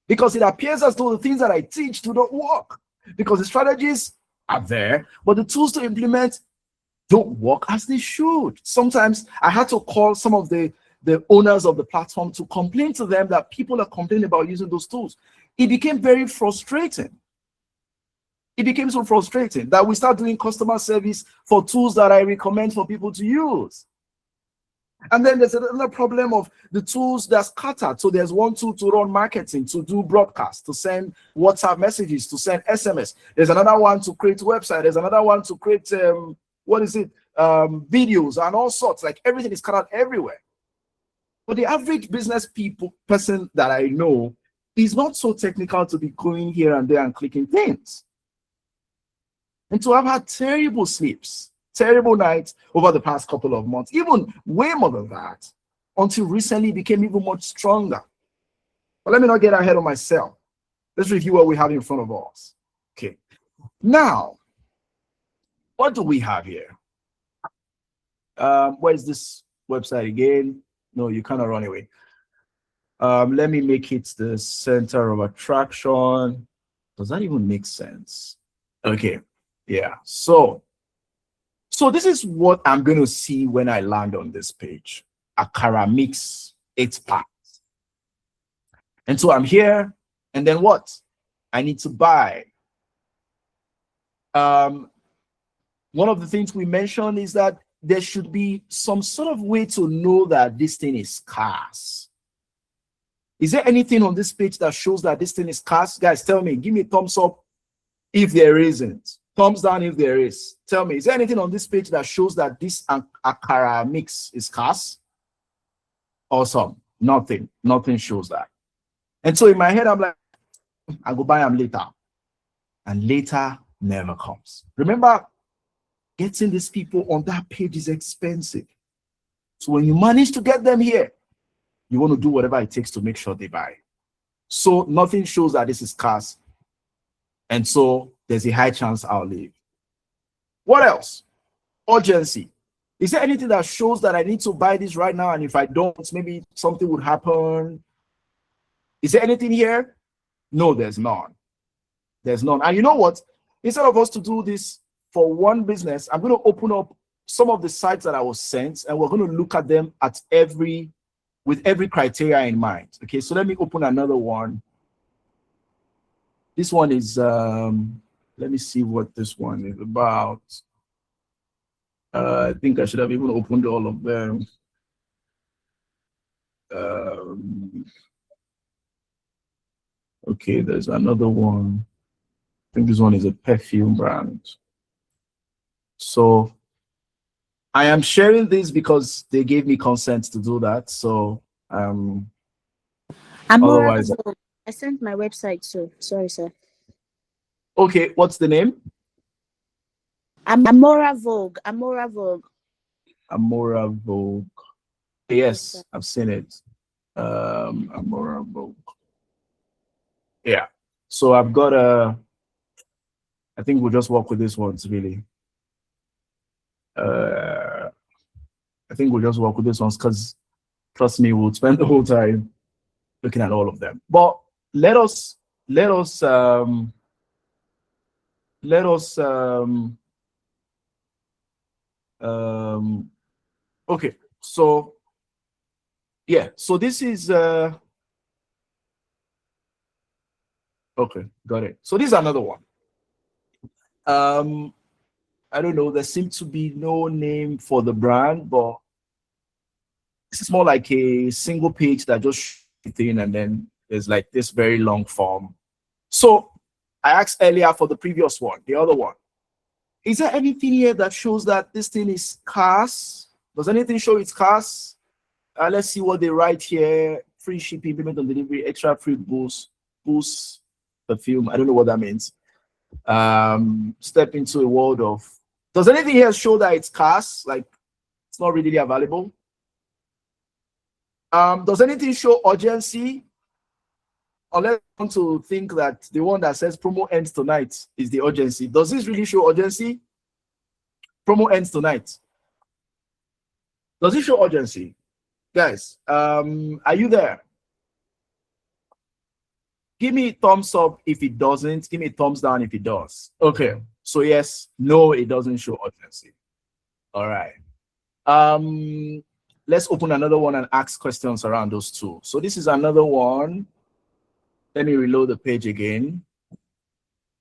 because it appears as though the things that I teach do not work because the strategies are there, but the tools to implement don't work as they should. Sometimes I had to call some of the the owners of the platform to complain to them that people are complaining about using those tools. It became very frustrating. It became so frustrating that we start doing customer service for tools that I recommend for people to use. And then there's another problem of the tools that's scattered. So there's one tool to run marketing, to do broadcasts, to send WhatsApp messages, to send SMS. There's another one to create website. There's another one to create, videos and all sorts. Like everything is scattered everywhere. But the average business person that I know is not so technical to be going here and there and clicking things. And so I've had terrible sleeps, terrible nights over the past couple of months, even way more than that, until recently it became even much stronger. But let me not get ahead of myself. Let's review what we have in front of us. Okay. Now, what do we have here? Where's this website again? No, you cannot run away. Let me make it the center of attraction. Does that even make sense? Okay. Yeah. So this is what I'm going to see when I land on this page. Akara mix 8 parts. And so I'm here, and then what? I need to buy. One of the things we mentioned is that there should be some sort of way to know that this thing is scarce. Is there anything on this page that shows that this thing is scarce? Guys, tell me. Give me a thumbs up if there isn't. Thumbs down if there is. Tell me, is there anything on this page that shows that this Akara mix is scarce? Awesome. Nothing. Nothing shows that. And so in my head, I'm like, I go buy them later. And later never comes. Remember, getting these people on that page is expensive. So when you manage to get them here, you want to do whatever it takes to make sure they buy. So nothing shows that this is scarce. And so there's a high chance I'll leave. What else? Urgency. Is there anything that shows that I need to buy this right now? And if I don't, maybe something would happen. Is there anything here? No, there's none. There's none. And you know what? Instead of us to do this for one business, I'm going to open up some of the sites that I was sent, and we're going to look at them with every criteria in mind. Okay, so let me open another one. This one is, let me see what this one is about. I think I should have even opened all of them. Okay, there's another one. I think this one is a perfume brand. So I am sharing this because they gave me consent to do that. So otherwise, I sent my website too. Sorry, sir. Okay, what's the name? Amora Vogue. Amora Vogue. Amora Vogue. Yes, I've seen it. Amora Vogue. Yeah. So I've got I think we'll just work with this one really. I think we'll just work with this one because trust me, we'll spend the whole time looking at all of them. But let us okay, so yeah, so this is okay, got it. So this is another one. I don't know, there seems to be no name for the brand, but this is more like a single page that just thing, and then there's like this very long form. So I asked earlier for the previous one, the other one. Is there anything here that shows that this thing is scarce? Does anything show it's scarce? Let's see what they write here. Free shipping, payment on delivery, extra free boost perfume. I don't know what that means. Step into a world of. Does anything here show that it's scarce? Like it's not readily available? Does anything show urgency? Unless I want to think that the one that says promo ends tonight is the urgency. Does this really show urgency? Promo ends tonight. Does it show urgency? Guys, are you there? Give me a thumbs up if it doesn't. Give me a thumbs down if it does. Okay. So yes, no, it doesn't show urgency. All right. let's open another one and ask questions around those two. So this is another one. Let me reload the page again.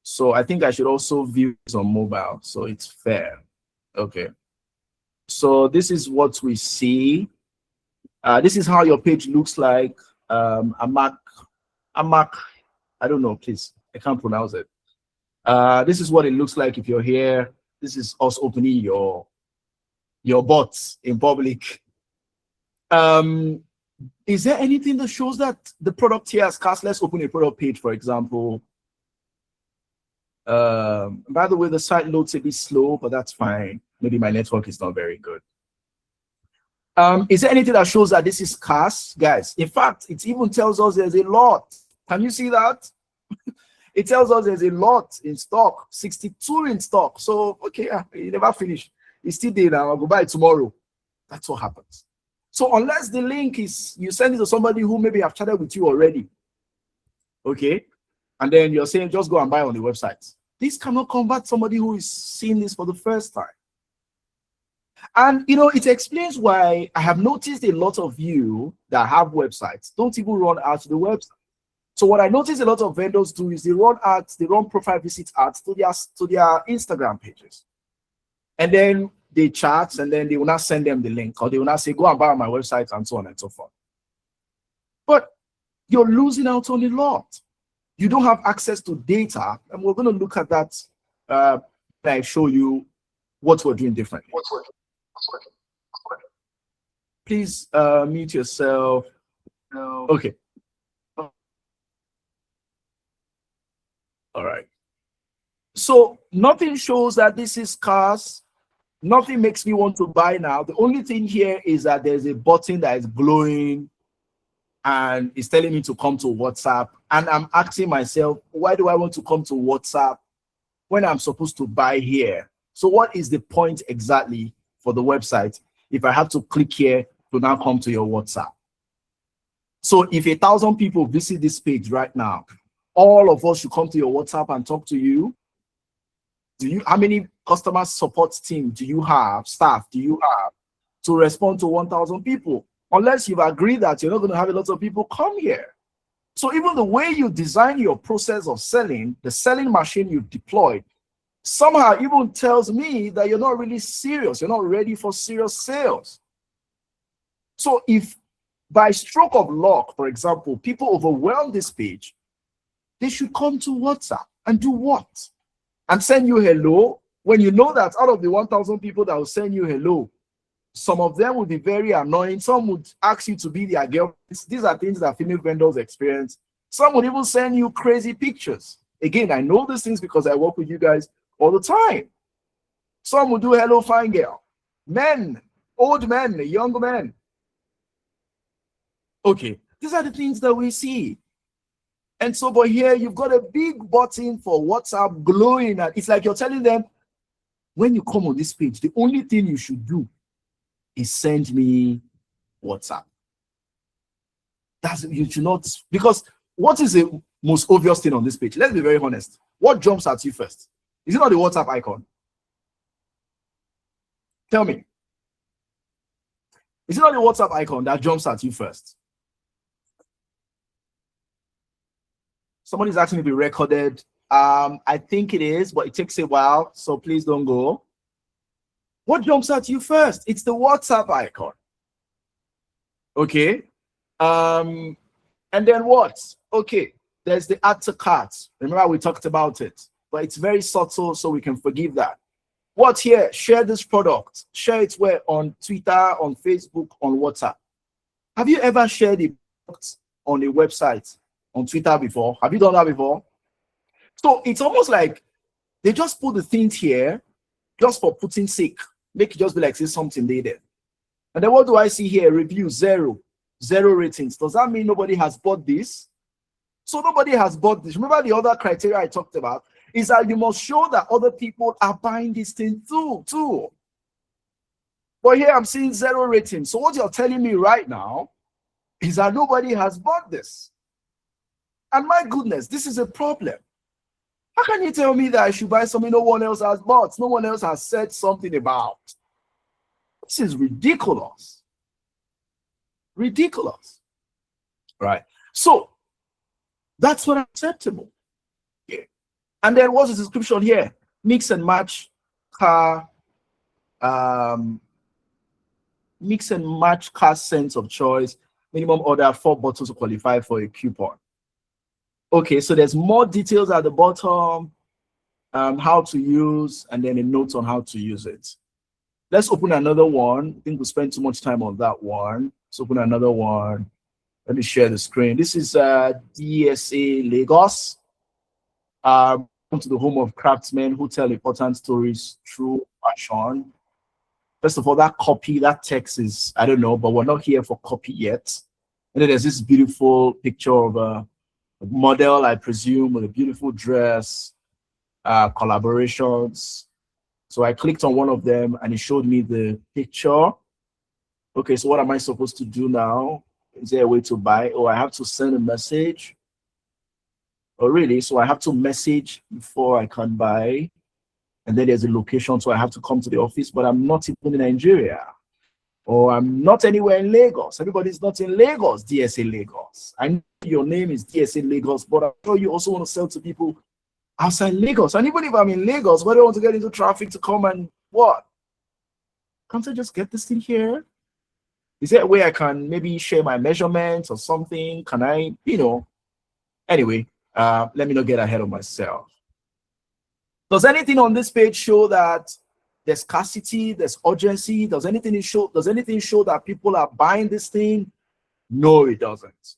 So I think I should also view this on mobile, so it's fair. Okay. So this is what we see. This is how your page looks like. Amak, I don't know, please. I can't pronounce it. This is what it looks like if you're here. This is us opening your bots in public. Is there anything that shows that the product here has cast? Let's open a product page, for example. By the way, the site loads a bit slow, but that's fine. Maybe my network is not very good. Is there anything that shows that this is cast, guys? In fact, it even tells us there's a lot. Can you see that? It tells us there's a lot in stock, 62 in stock. So, okay, you never finished. It's still there now. I'll go buy it tomorrow. That's what happens. So unless the link is, you send it to somebody who maybe have chatted with you already, okay, and then you're saying just go and buy on the website. This cannot convert somebody who is seeing this for the first time. And you know, it explains why I have noticed a lot of you that have websites don't even run ads to the website. So what I notice a lot of vendors do is they run ads, they run profile visit ads to their Instagram pages. And then they chat, and then they will not send them the link, or they will not say, go and buy on my website, and so on and so forth. But you're losing out on a lot. You don't have access to data, and we're going to look at that when I show you what we're doing differently. Please mute yourself. Okay. All right. So nothing shows that this is scarce. Nothing makes me want to buy now. The only thing here is that there's a button that is glowing and it's telling me to come to WhatsApp. And I'm asking myself, why do I want to come to WhatsApp when I'm supposed to buy here? So what is the point exactly for the website if I have to click here to now come to your WhatsApp? So if 1,000 people visit this page right now, all of us should come to your WhatsApp and talk to you. How many customer support team do you have, staff do you have to respond to 1,000 people? Unless you've agreed that you're not going to have a lot of people come here. So even the way you design your process of selling, the selling machine you've deployed, somehow even tells me that you're not really serious. You're not ready for serious sales. So if by stroke of luck, for example, people overwhelm this page, they should come to WhatsApp and do what? And send you hello, when you know that out of the 1,000 people that will send you hello, some of them will be very annoying. Some would ask you to be their girlfriends. These are things that female vendors experience. Some would even send you crazy pictures. Again, I know these things because I work with you guys all the time. Some will do hello, fine girl. Men, old men, young men. Okay, these are the things that we see. And so, but here you've got a big button for WhatsApp glowing, and it's like you're telling them, when you come on this page, the only thing you should do is send me WhatsApp. You should not, because what is the most obvious thing on this page? Let's be very honest. What jumps at you first? Is it not the WhatsApp icon? Tell me. Is it not the WhatsApp icon that jumps at you first? Somebody's asking me to be recorded. I think it is, but it takes a while, so please don't go. What jumps at you first? It's the WhatsApp icon. Okay. And then what? Okay, there's the add to cart. Remember we talked about it, but it's very subtle, so we can forgive that. What here? Share this product. Share it where? On Twitter, on Facebook, on WhatsApp. Have you ever shared a product on a website, on Twitter before? Have you done that before? So it's almost like they just put the things here just for putting sake. Make it just be like, say something there. And then what do I see here? Review 0 ratings. Does that mean nobody has bought this? So nobody has bought this. Remember the other criteria I talked about is that you must show that other people are buying this thing too. But here I'm seeing 0 ratings. So what you're telling me right now is that nobody has bought this. And my goodness, this is a problem. How can you tell me that I should buy something no one else has bought? No one else has said something about. This is ridiculous. Ridiculous. Right? So that's not acceptable. Okay. And then what's the description here? Mix and match car, mix and match car scents of choice. Minimum order 4 bottles to qualify for a coupon. Okay, so there's more details at the bottom, how to use, and then a note on how to use it. Let's open another one. I think we spent too much time on that one. Let's open another one. Let me share the screen. This is DSA Lagos. To the home of craftsmen who tell important stories through fashion. First of all, that copy, that text is, I don't know, but we're not here for copy yet. And then there's this beautiful picture of a model, I presume, with a beautiful dress, collaborations. So I clicked on one of them and it showed me the picture. Okay, so what am I supposed to do now? Is there a way to buy? Oh, I have to send a message. Oh, really? So I have to message before I can buy. And then there's a location, so I have to come to the office, but I'm not even in Nigeria. Or I'm not anywhere in Lagos. Everybody's not in Lagos, DSA Lagos. I know your name is DSA Lagos, but I'm sure you also want to sell to people outside Lagos. And even if I'm in Lagos, why do I want to get into traffic to come and what? Can't I just get this thing here? Is there a way I can maybe share my measurements or something? Can I, anyway, let me not get ahead of myself. Does anything on this page show that there's scarcity, there's urgency? Does anything show that people are buying this thing? No, it doesn't.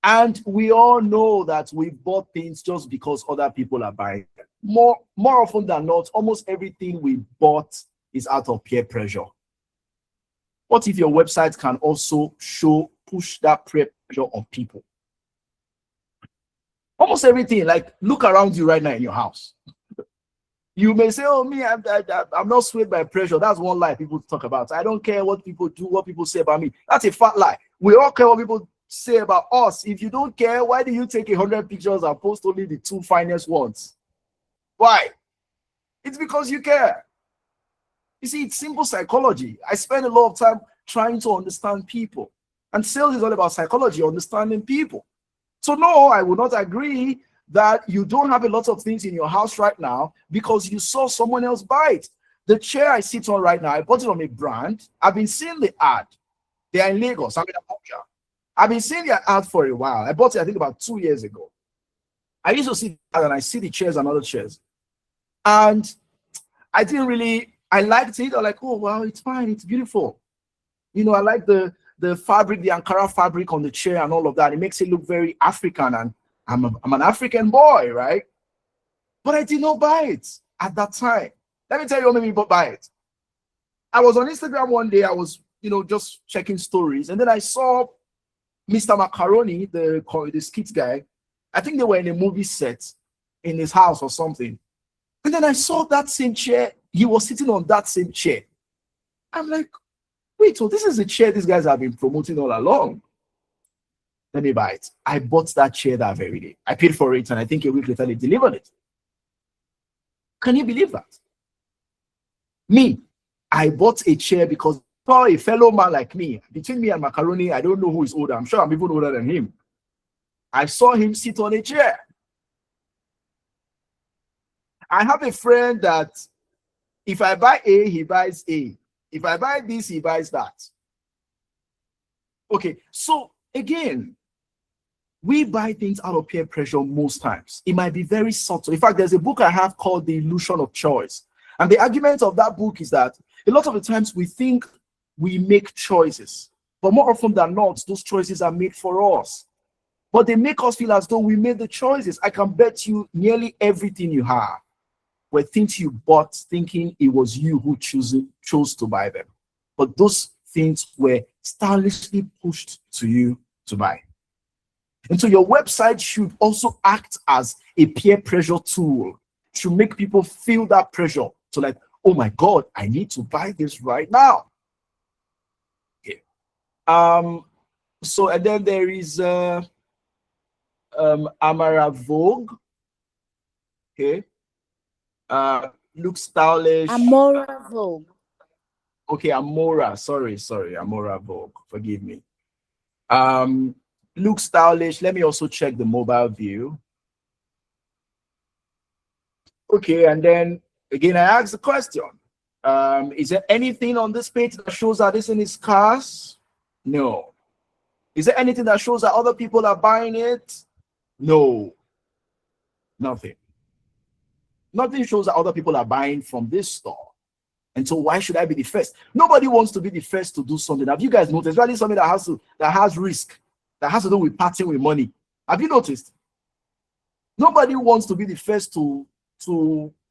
And we all know that we bought things just because other people are buying them. More often than not, almost everything we bought is out of peer pressure. What if your website can also push that peer pressure on people? Almost everything, like look around you right now in your house. You may say, oh, me, I'm not swayed by pressure. That's one lie people talk about. I don't care what people do, what people say about me. That's a fat lie. We all care what people say about us. If you don't care, why do you take 100 pictures and post only the 2 finest ones? Why? It's because you care. You see, it's simple psychology. I spend a lot of time trying to understand people. And sales is all about psychology, understanding people. So no, I would not agree that you don't have a lot of things in your house right now because you saw someone else buy it. The chair I sit on right now, I bought it on a brand. I've been seeing the ad. They are in Lagos. I'm in Abuja. I've been seeing their ad for a while. I bought it, I think, about 2 years ago. I used to see that and I see the chairs and other chairs. And I didn't really, I liked it. I'm like, oh, well, it's fine. It's beautiful. I like the fabric, the Ankara fabric on the chair and all of that. It makes it look very African, and I'm an African boy, right? But I did not buy it at that time. Let me tell you what made me buy it. I was on Instagram one day. I was, just checking stories, and then I saw Mr. Macaroni, the skit guy. I think they were in a movie set in his house or something. And then I saw that same chair. He was sitting on that same chair. I'm like, wait, so this is the chair these guys have been promoting all along. Let me buy it. I bought that chair that very day. I paid for it, and I think a week later they delivered it. Can you believe that? Me, I bought a chair because for a fellow man like me, between me and Macaroni, I don't know who is older. I'm sure I'm even older than him. I saw him sit on a chair. I have a friend that if I buy A, he buys A. If I buy this, he buys that. Okay, so again, we buy things out of peer pressure most times. It might be very subtle. In fact, there's a book I have called The Illusion of Choice. And the argument of that book is that a lot of the times we think we make choices, but more often than not, those choices are made for us. But they make us feel as though we made the choices. I can bet you nearly everything you have were things you bought thinking it was you who chose to buy them. But those things were stylishly pushed to you to buy. And so your website should also act as a peer pressure tool to make people feel that pressure to like, oh my God, I need to buy this right now. Okay. So, and then there is Amara Vogue. Okay. Looks stylish. Amora Vogue. Okay, Amora. Sorry, Amora Vogue. Forgive me. Look stylish. Let me also check the mobile view. Okay, and then again, I asked the question. Is there anything on this page that shows that this thing is scarce? No. Is there anything that shows that other people are buying it? No. Nothing. Nothing shows that other people are buying from this store. And so why should I be the first? Nobody wants to be the first to do something. Have you guys noticed? Really something that has risk, that has to do with parting with money. Have you noticed? Nobody wants to be the first to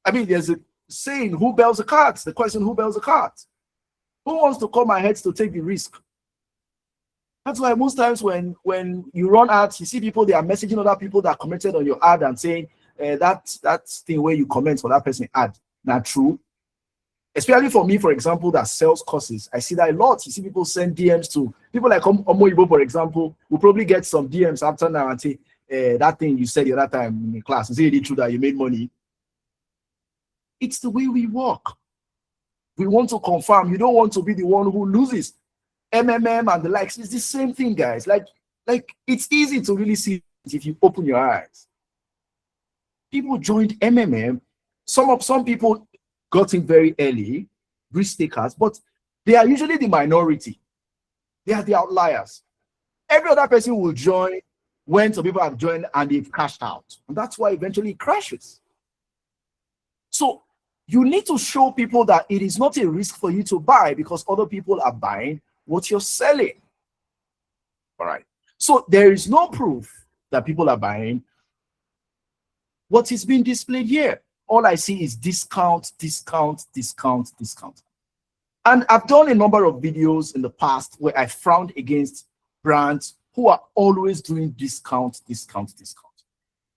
I mean, there's a saying, who bells the cards? The question, who bells the cards? Who wants to come ahead to take the risk? That's why most times when you run ads, you see people, they are messaging other people that commented on your ad and saying, that thing where you comment for that person ad, not true. Especially for me, for example, that sells courses. I see that a lot. You see people send DMs to people like Omoibo, for example, will probably get some DMs after now and say, that thing you said the other time in the class, is it really true that you made money? It's the way we work. We want to confirm. You don't want to be the one who loses. MMM and the likes. It's the same thing, guys. Like it's easy to really see if you open your eyes. People joined MMM. Some people got in very early, risk takers, but they are usually the minority. They are the outliers. Every other person will join when some people have joined and they've cashed out. And that's why eventually it crashes. So you need to show people that it is not a risk for you to buy because other people are buying what you're selling. All right. So there is no proof that people are buying what is being displayed here. All I see is discount, discount, discount, discount. And I've done a number of videos in the past where I frowned against brands who are always doing discount, discount, discount.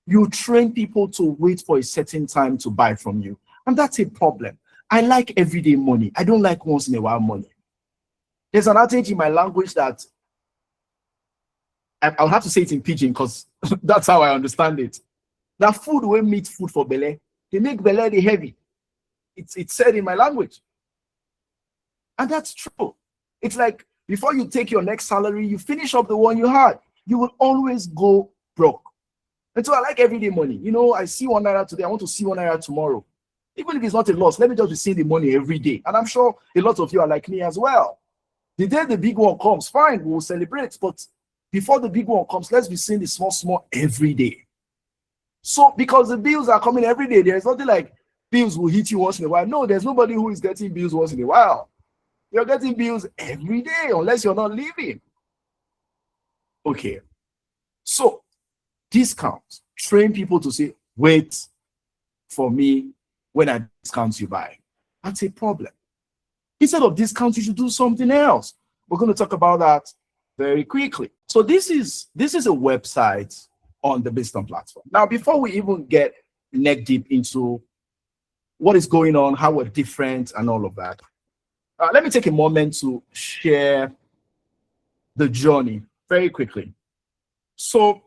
You train people to wait for a certain time to buy from you. And that's a problem. I like everyday money. I don't like once in a while money. There's an adage in my language that I'll have to say it in pidgin because that's how I understand it. That food will meet food for belly. They make belly heavy. It's said in my language. And that's true. It's like before you take your next salary, you finish up the one you had. You will always go broke. And so I like everyday money. You know, I see 1 naira today. I want to see 1 naira tomorrow. Even if it's not a loss, let me just be seeing the money every day. And I'm sure a lot of you are like me as well. The day the big one comes, fine, we'll celebrate. But before the big one comes, let's be seeing the small every day. So because the bills are coming every day, there's nothing like bills will hit you once in a while. No, there's nobody who is getting bills once in a while. You're getting bills every day unless you're not leaving. Okay. So discounts. Train people to say, wait for me when I discount you buy. That's a problem. Instead of discounts, you should do something else. We're going to talk about that very quickly. So this is a website on the Bizthom platform. Now, before we even get neck deep into what is going on, how we're different and all of that, let me take a moment to share the journey very quickly. So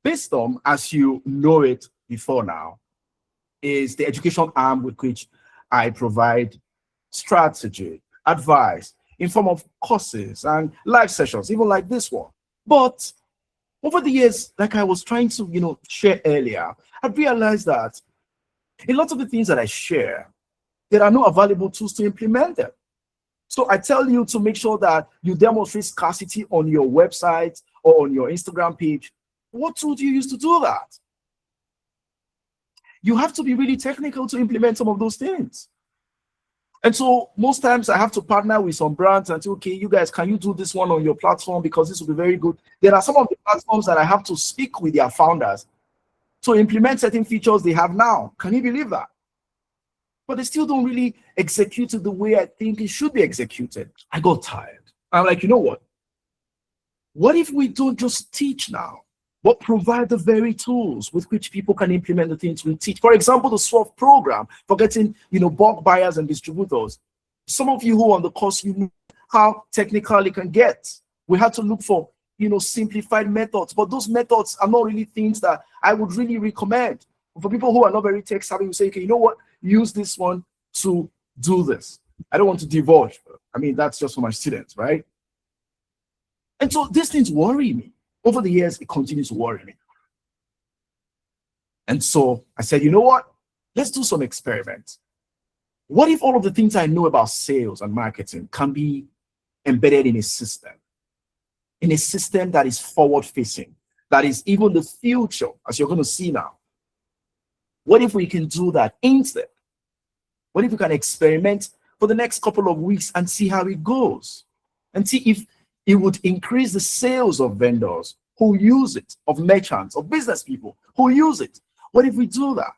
Bizthom, as you know it before now, is the education arm with which I provide strategy, advice in form of courses and live sessions, even like this one. But over the years, like I was trying to, share earlier, I've realized that a lot of the things that I share, there are no available tools to implement them. So I tell you to make sure that you demonstrate scarcity on your website or on your Instagram page. What tool do you use to do that? You have to be really technical to implement some of those things. And so most times I have to partner with some brands and say, okay, you guys, can you do this one on your platform? Because this will be very good. There are some of the platforms that I have to speak with their founders to implement certain features they have now. Can you believe that? But they still don't really execute it the way I think it should be executed. I got tired. I'm like, you know what? What if we don't just teach now, but provide the very tools with which people can implement the things we teach? For example, the SWOT program for getting, bulk buyers and distributors. Some of you who are on the course, you know how technical it can get. We had to look for, simplified methods, but those methods are not really things that I would really recommend. For people who are not very tech savvy, we say, okay, you know what? Use this one to do this. I don't want to divulge. I mean, that's just for my students, right? And so these things worry me. Over the years, it continues to worry me. And so I said, you know what? Let's do some experiments. What if all of the things I know about sales and marketing can be embedded in a system that is forward-facing, that is even the future, as you're going to see now? What if we can do that instead? What if we can experiment for the next couple of weeks and see how it goes? And see if it would increase the sales of vendors who use it, of merchants, of business people who use it. What if we do that?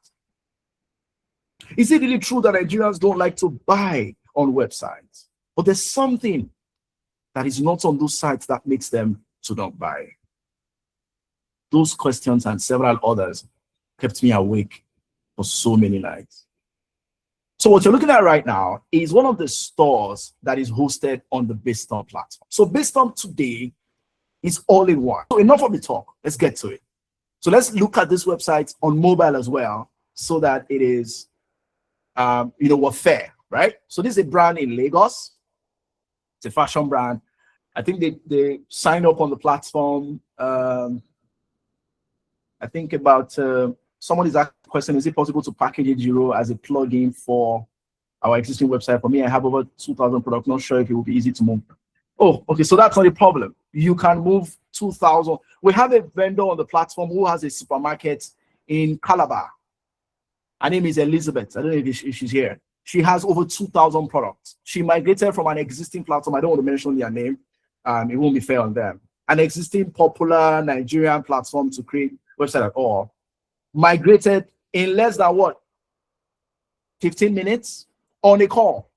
Is it really true that Nigerians don't like to buy on websites? But there's something that is not on those sites that makes them to not buy. Those questions and several others kept me awake for so many nights. So what you're looking at right now is one of the stores that is hosted on the Bizthom platform. So Bizthom today is all in one. So enough of the talk. Let's get to it. So let's look at this website on mobile as well, so that it is, we're fair, right? So this is a brand in Lagos. It's a fashion brand. I think they signed up on the platform. I think about someone is asking a question: is it possible to package Ejiro as a plugin for our existing website? For me, I have over 2,000 products. Not sure if it will be easy to move. Oh, okay. So that's not a problem. You can move 2,000. We have a vendor on the platform who has a supermarket in Calabar. Her name is Elizabeth. I don't know if she's here. She has over 2,000 products. She migrated from an existing platform. I don't want to mention their name. It won't be fair on them. An existing popular Nigerian platform to create website at all. Migrated in less than what? 15 minutes on a call.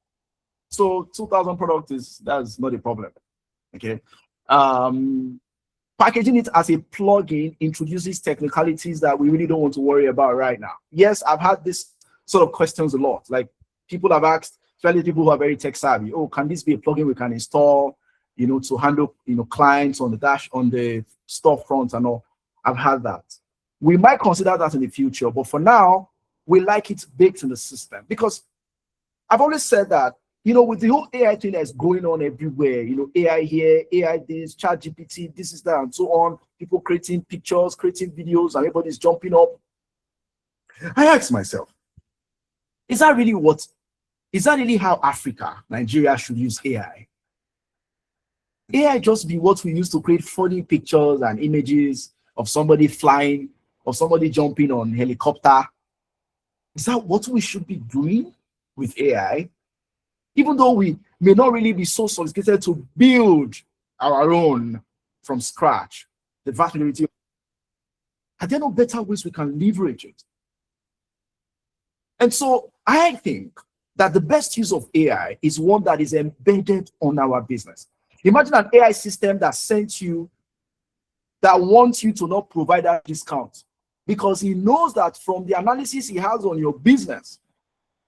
So 2,000 products that's not a problem. Okay. Packaging it as a plugin introduces technicalities that we really don't want to worry about right now. Yes, I've had this sort of questions a lot. Like people have asked, especially people who are very tech savvy, oh, can this be a plugin we can install, to handle, clients on the storefront and all? I've had that. We might consider that in the future, but for now, we like it baked in the system, because I've always said that, with the whole AI thing that's going on everywhere, AI here, AI this, ChatGPT, this is that, and so on, people creating pictures, creating videos, and everybody's jumping up. I ask myself, is that really how Africa, Nigeria should use AI? AI just be what we use to create funny pictures and images of somebody flying, of somebody jumping on helicopter? Is that what we should be doing with AI? Even though we may not really be so sophisticated to build our own from scratch, the vast majority, are there no better ways we can leverage it? And so I think that the best use of AI is one that is embedded on our business. Imagine an AI system that wants you to not provide that discount, because he knows that from the analysis he has on your business,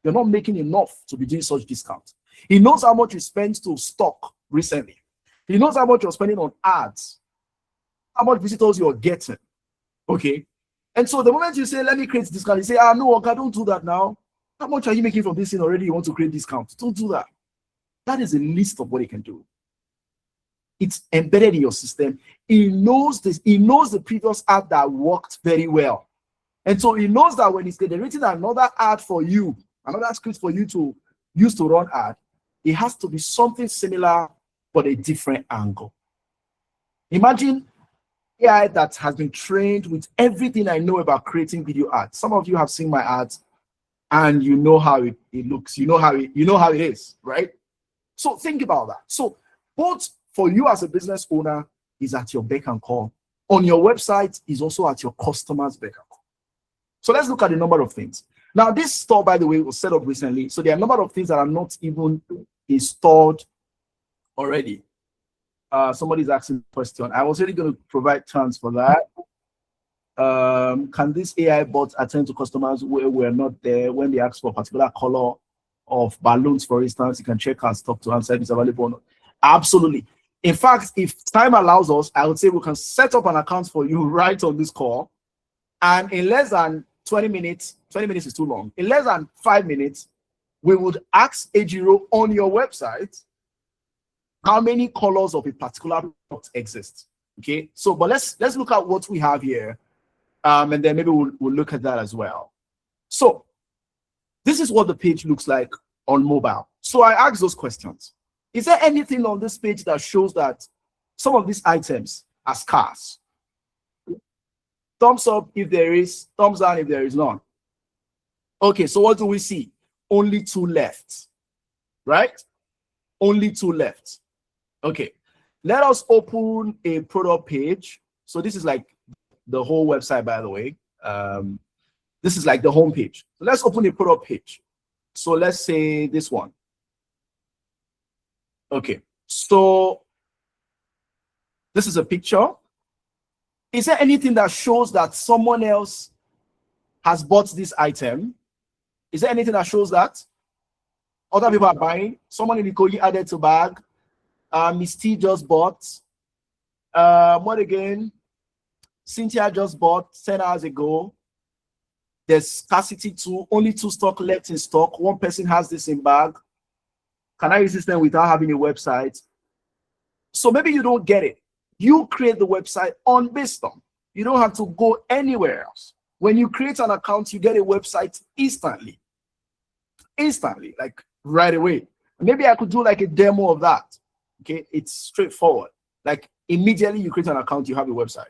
you're not making enough to be doing such discounts. He knows how much you spent to stock recently. He knows how much you're spending on ads, how much visitors you're getting. Okay. And so the moment you say, let me create discount, you say, no, okay, don't do that now. How much are you making from this thing already? You want to create discounts? Don't do that. That is a list of what he can do. It's embedded in your system. He knows this. He knows the previous ad that worked very well. And so he knows that when he's generating another ad for you, another script for you to use to run ad, it has to be something similar, but a different angle. Imagine AI that has been trained with everything I know about creating video ads. Some of you have seen my ads and you know how it looks. You know how it is, right? So think about that. So both for you as a business owner is at your beck and call. On your website is also at your customer's beck and call. So let's look at a number of things. Now, this store, by the way, was set up recently. So there are a number of things that are not even installed already. Somebody's asking a question. I was really going to provide terms for that. Can this AI bot attend to customers where we're not there when they ask for a particular color of balloons, for instance? You can check our stock to answer if it's available or not. Absolutely. In fact, if time allows us, I would say we can set up an account for you right on this call. And in less than 20 minutes is too long. In less than 5 minutes, we would ask Ejiro on your website how many colors of a particular product exist. Okay, so but let's look at what we have here, and then maybe we'll look at that as well. So this is what the page looks like on mobile. So I asked those questions. Is there anything on this page that shows that some of these items are scarce? Thumbs up if there is, thumbs down if there is none. Okay, so what do we see? Only 2 left, right? Only 2 left. Okay, let us open a product page. So this is like the whole website, by the way. This is like the home page. So let's open a product page. So let's say this one. Okay, so this is a picture. Is there anything that shows that someone else has bought this item? Is there anything that shows that other people are buying? Someone in Ikoyi added to bag. Miss T just bought. What again? Cynthia just bought 10 hours ago. There's scarcity too. Only 2 stock left in stock. One person has this in bag. Can I use this then without having a website? So maybe you don't get it. You create the website on Bizthom. You don't have to go anywhere else. When you create an account, you get a website instantly. Instantly, like right away. Maybe I could do like a demo of that. Okay, it's straightforward. Like immediately you create an account, you have a website.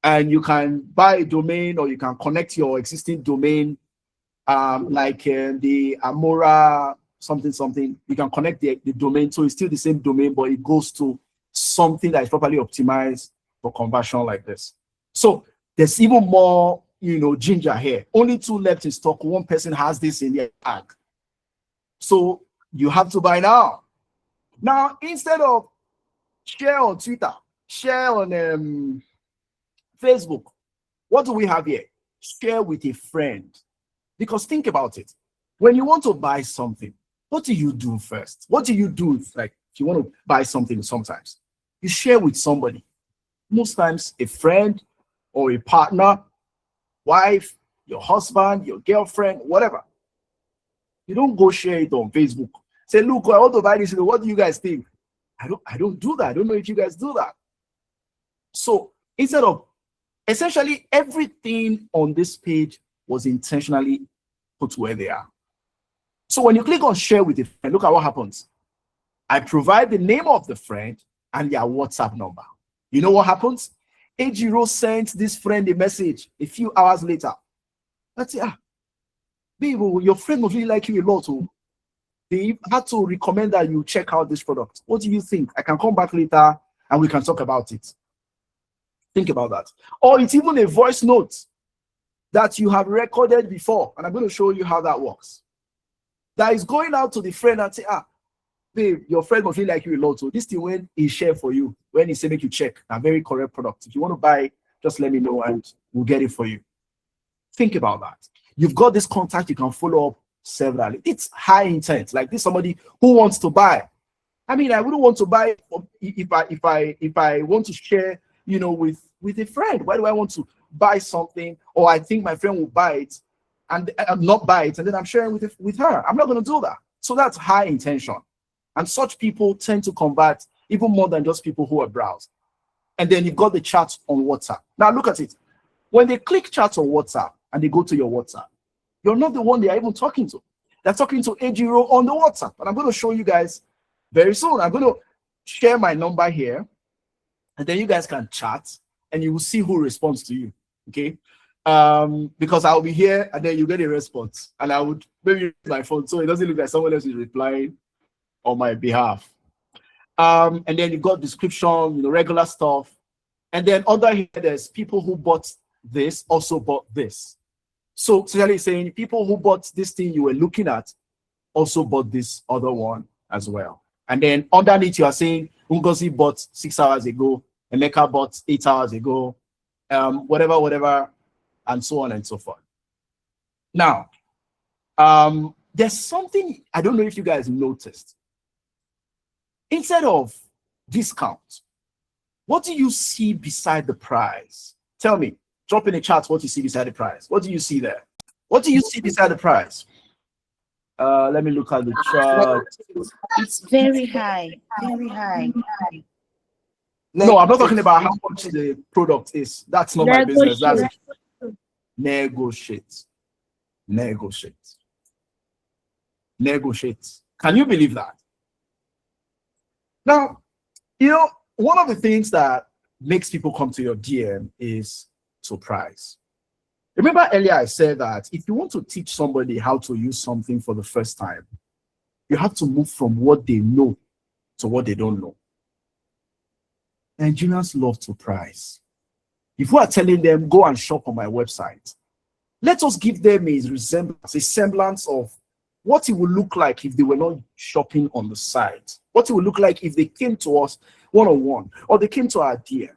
And you can buy a domain or you can connect your existing domain, like the Amora something. You can connect the domain, so it's still the same domain, but it goes to something that is properly optimized for conversion like this. So there's even more, ginger here. Only 2 left in stock. One person has this in their bag. So you have to buy now. Now, instead of share on Twitter, share on Facebook, what do we have here? Share with a friend. Because think about it. When you want to buy something, what do you do first? What do you do if you want to buy something sometimes? You share with somebody. Most times a friend or a partner, wife, your husband, your girlfriend, whatever. You don't go share it on Facebook. Say, look, I want to buy this. What do you guys think? I don't do that. I don't know if you guys do that. So instead of essentially everything on this page was intentionally put where they are. So when you click on share with a friend, look at what happens. I provide the name of the friend and their WhatsApp number. You know what happens? Ejiro sent this friend a message a few hours later. Let's say, babe, your friend must really like you a lot. Oh. They had to recommend that you check out this product. What do you think? I can come back later and we can talk about it. Think about that. Or it's even a voice note that you have recorded before. And I'm going to show you how that works. That is going out to the friend and say, babe, your friend must feel like you a lot. So this thing when he share for you, when he say make you check, a very correct product. If you want to buy, just let me know and we'll get it for you. Think about that. You've got this contact you can follow up severally. It's high intent. Like this somebody who wants to buy. I mean, I wouldn't want to buy if I want to share, with a friend. Why do I want to buy something or I think my friend will buy it and not buy it and then I'm sharing with her? I'm not going to do that. So that's high intention. And such people tend to convert even more than just people who are browsed. And then you've got the chat on WhatsApp. Now look at it. When they click chat on WhatsApp and they go to your WhatsApp, you're not the one they are even talking to. They're talking to Ejiro on the WhatsApp. And I'm going to show you guys very soon. I'm going to share my number here. And then you guys can chat and you will see who responds to you. Okay? Because I'll be here and then you get a response. And I would maybe use my phone so it doesn't look like someone else is replying on my behalf. And then you've got description, regular stuff. And then under here, there's people who bought this, also bought this. So essentially saying people who bought this thing you were looking at also bought this other one as well. And then underneath you are saying Ngozi bought 6 hours ago, Emeka bought 8 hours ago, whatever, and so on and so forth. Now, there's something, I don't know if you guys noticed. Instead of discount, what do you see beside the price? Tell me, drop in the chat what you see beside the price. What do you see there? What do you see beside the price? Let me look at the chart. It's very high. Very high. No, I'm not talking about how much the product is. That's not my business. That's negotiate. Negotiate. Negotiate. Can you believe that? Now, one of the things that makes people come to your DM is surprise. Remember earlier I said that if you want to teach somebody how to use something for the first time, you have to move from what they know to what they don't know. Nigerians love surprise. If we are telling them, go and shop on my website, let us give them a semblance of what it would look like if they were not shopping on the site, what it would look like if they came to us one-on-one, or they came to our DM.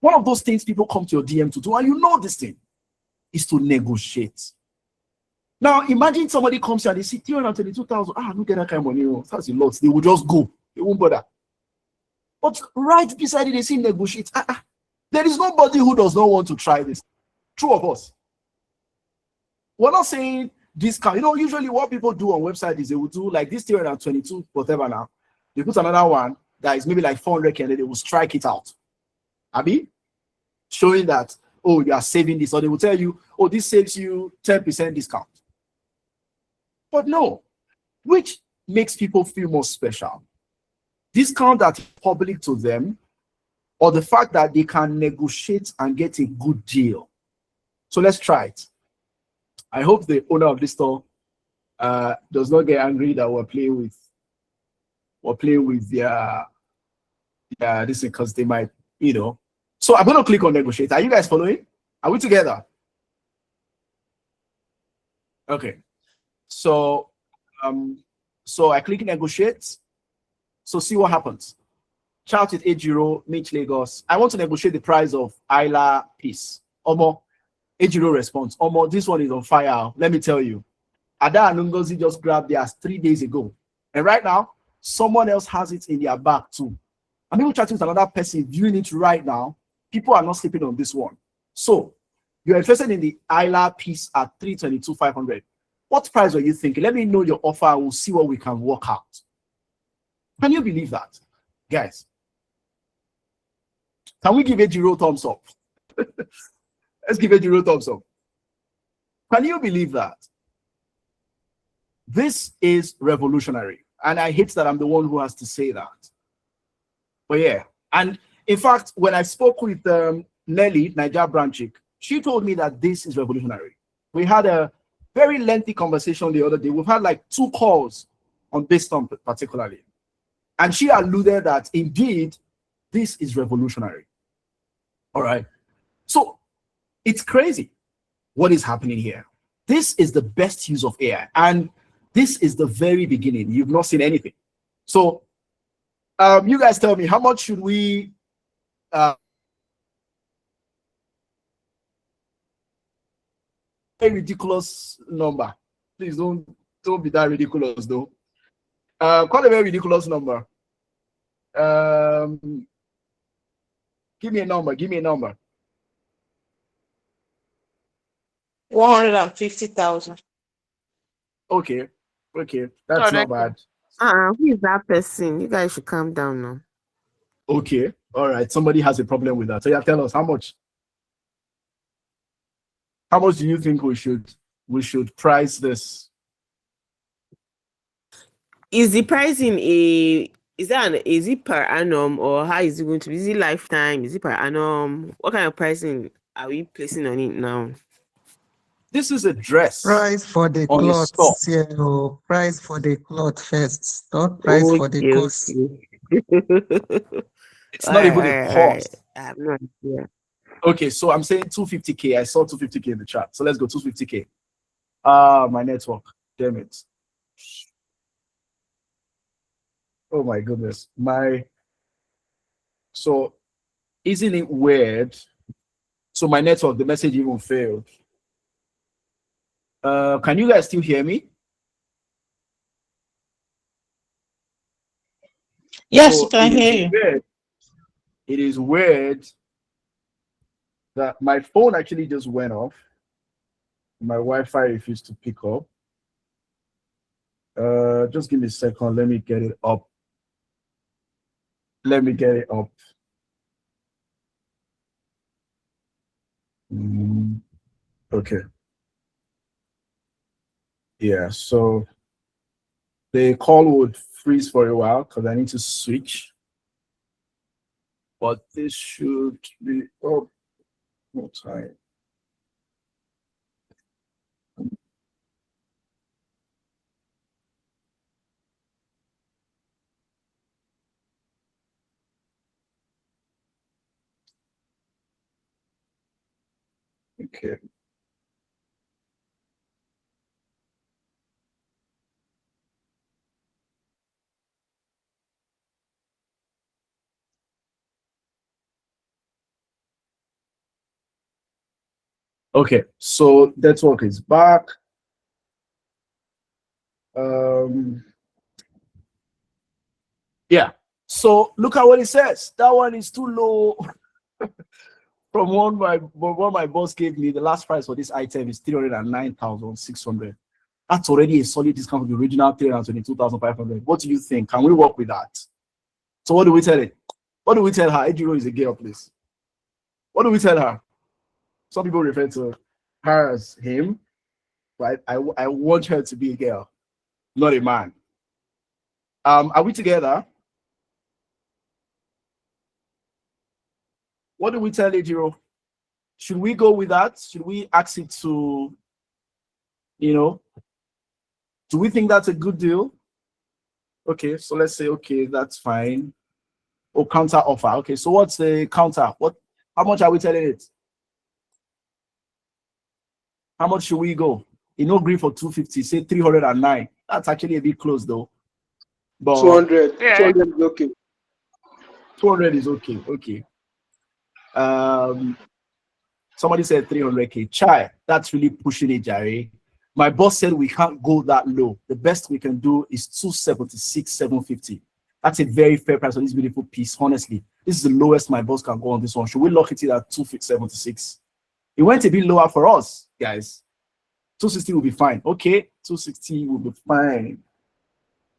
One of those things people come to your DM to do, and you know this thing, is to negotiate. Now, imagine somebody comes here and they see 322,000. Look at that kind of money. That's a lot. They will just go. They won't bother. But right beside it, they see negotiate. There is nobody who does not want to try this. True of us. We're not saying discount. Usually what people do on website is they will do like this 322, whatever now. They put another one that is maybe like 400 and then they will strike it out. Abi? Showing that, oh, you are saving this. Or they will tell you, oh, this saves you 10% discount. But no, which makes people feel more special? Discount that is public to them, or the fact that they can negotiate and get a good deal. So let's try it. I hope the owner of this store does not get angry that we're playing with their this because they might, So I'm going to click on negotiate. Are you guys following? Are we together? Okay. So I click negotiate. So see what happens. Chat with 80, Mitch Lagos. I want to negotiate the price of Isla piece. Omo, 80 response. Omo, this one is on fire. Let me tell you. Ada and Ngozi just grabbed theirs 3 days ago. And right now, someone else has it in their bag too. I'm even chatting with another person viewing it right now. People are not sleeping on this one. So you're interested in the Isla piece at 322,500. What price are you thinking? Let me know your offer and we'll see what we can work out. Can you believe that? Guys, can we give a 0 thumbs up? Let's give a 0 thumbs up. Can you believe that? This is revolutionary. And I hate that I'm the one who has to say that. But yeah. And in fact, when I spoke with Nelly, Niger branch chick, she told me that this is revolutionary. We had a very lengthy conversation the other day. We've had like 2 calls on Bizthom particularly. And she alluded that indeed, this is revolutionary. All right. So it's crazy what is happening here. This is the best use of AI. And this is the very beginning. You've not seen anything. So you guys tell me, how much should we a ridiculous number? Please don't be that ridiculous though. Quite a very ridiculous number. Give me a number. 150,000. Okay, that's not bad. Who is that person? You guys should calm down now. Okay, all right. Somebody has a problem with that. So yeah, tell us how much. How much do you think we should price this? Is the pricing is it per annum, or how is it going to be? Is it lifetime? Is it per annum? What kind of pricing are we placing on it now? This is a dress. Price for the cloth. Price for the cloth first. Not price for the cost. It's not even a cost. I have no idea. Okay, so I'm saying 250K. I saw 250K in the chat. So let's go 250K. My network. Damn it. Oh my goodness. So isn't it weird? So my network, the message even failed. Can you guys still hear me? Yes, so I can hear you. Weird. It is weird that my phone actually just went off. My Wi-Fi refused to pick up. Just give me a second. Let me get it up. Let me get it up. Okay. Yeah, so the call would freeze for a while because I need to switch. But this should be up. No time. Okay. Okay, so network is back. Yeah, so look at what it says. That one is too low. From what my boss gave me, the last price for this item is 309,600. That's already a solid discount from the original 322,500. What do you think? Can we work with that? So what do we tell it? What do we tell her? Ejiro is a girl, please. What do we tell her? Some people refer to her as him, but I want her to be a girl, not a man. Are we together? What do we tell Ejiro? Should we go with that? Should we ask it to, do we think that's a good deal? Okay, so let's say, okay, that's fine. Or counter offer. Okay, so what's the counter? How much are we telling it? How much should we go? Agree for 250, say 309. That's actually a bit close though. But 200. Yeah. 200 is okay. 200 is okay. Okay. Somebody said 300K. Chai, that's really pushing it, Jerry. My boss said we can't go that low. The best we can do is 276,750. That's a very fair price on this beautiful piece. Honestly, this is the lowest my boss can go on this one. Should we lock it in at 276? It went a bit lower for us, guys. 260 will be fine. Okay, 260 will be fine.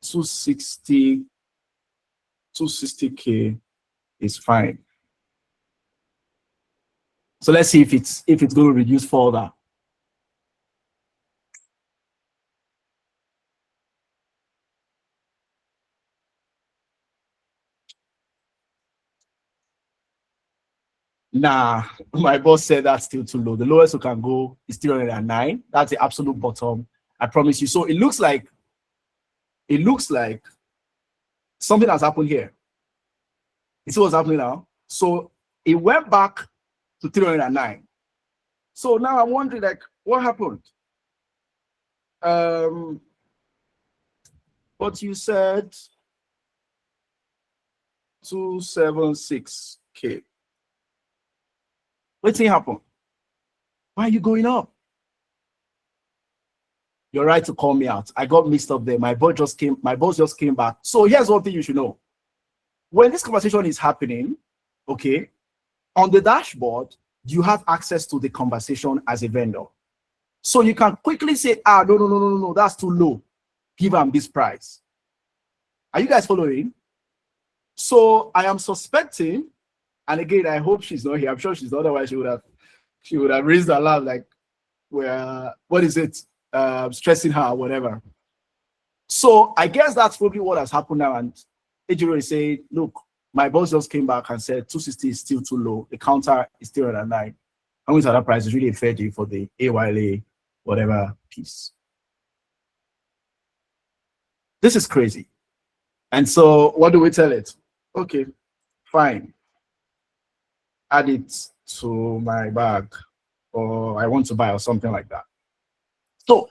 260K is fine. So let's see if it's going to reduce further. Nah, my boss said that's still too low. The lowest we can go is 309. That's the absolute bottom. I promise you. So it looks like something has happened here. You see what's happening now? So it went back to 309. So now I'm wondering, like, what happened? What you said, 276K. What's happened? Why are you going up? You're right to call me out. I got mixed up there. My boss just came back. So here's one thing you should know. When this conversation is happening, okay, on the dashboard, you have access to the conversation as a vendor. So you can quickly say, no, that's too low. Give them this price. Are you guys following? So I am suspecting, and again, I hope she's not here. I'm sure she's not, otherwise she would have raised her alarm, like, what is it? Stressing her or whatever. So I guess that's probably what has happened now. And Ejiro is saying, look, my boss just came back and said 260 is still too low. The counter is still at 9. And with that price is really a fair deal for the AYLA, whatever piece. This is crazy. And so what do we tell it? Okay, fine. Add it to my bag, or I want to buy, or something like that. So,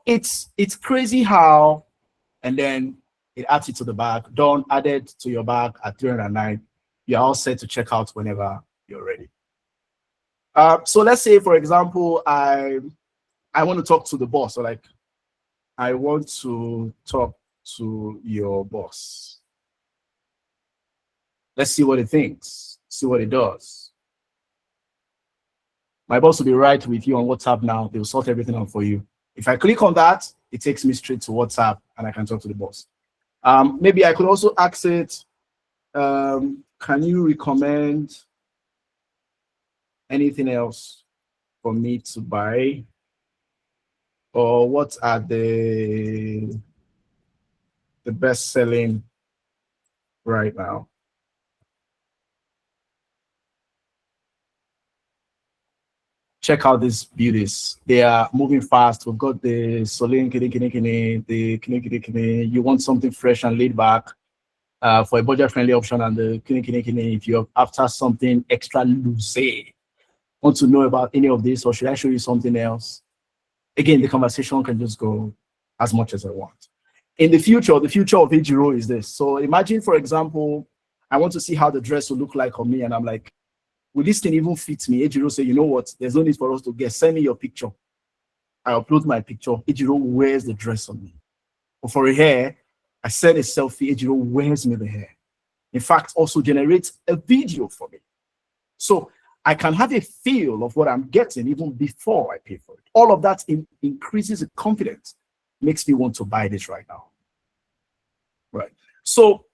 it's crazy how, and then it adds it to the bag. Don't add it to your bag at 309. You're all set to check out whenever you're ready. So let's say, for example, I want to talk to the boss, or like, I want to talk to your boss. Let's see what it thinks, see what it does. My boss will be right with you on WhatsApp now. They'll sort everything out for you. If I click on that, it takes me straight to WhatsApp and I can talk to the boss. Maybe I could also ask it, can you recommend anything else for me to buy? Or what are the best selling right now? Check out these beauties. They are moving fast. We've got the Solin the Kine. You want something fresh and laid back for a budget-friendly option, and the Kine. If you're after something extra loose, want to know about any of this, or should I show you something else? Again, the conversation can just go as much as I want. In the future of Ejiro is this. So imagine, for example, I want to see how the dress will look like on me, and I'm like, will this thing even fit me? Ejiro say, you know what? There's no need for us to guess. Send me your picture. I upload my picture. Ejiro wears the dress on me. Or for a hair, I send a selfie. Ejiro wears me the hair. In fact, also generates a video for me. So I can have a feel of what I'm getting even before I pay for it. All of that increases the confidence, makes me want to buy this right now. Right. So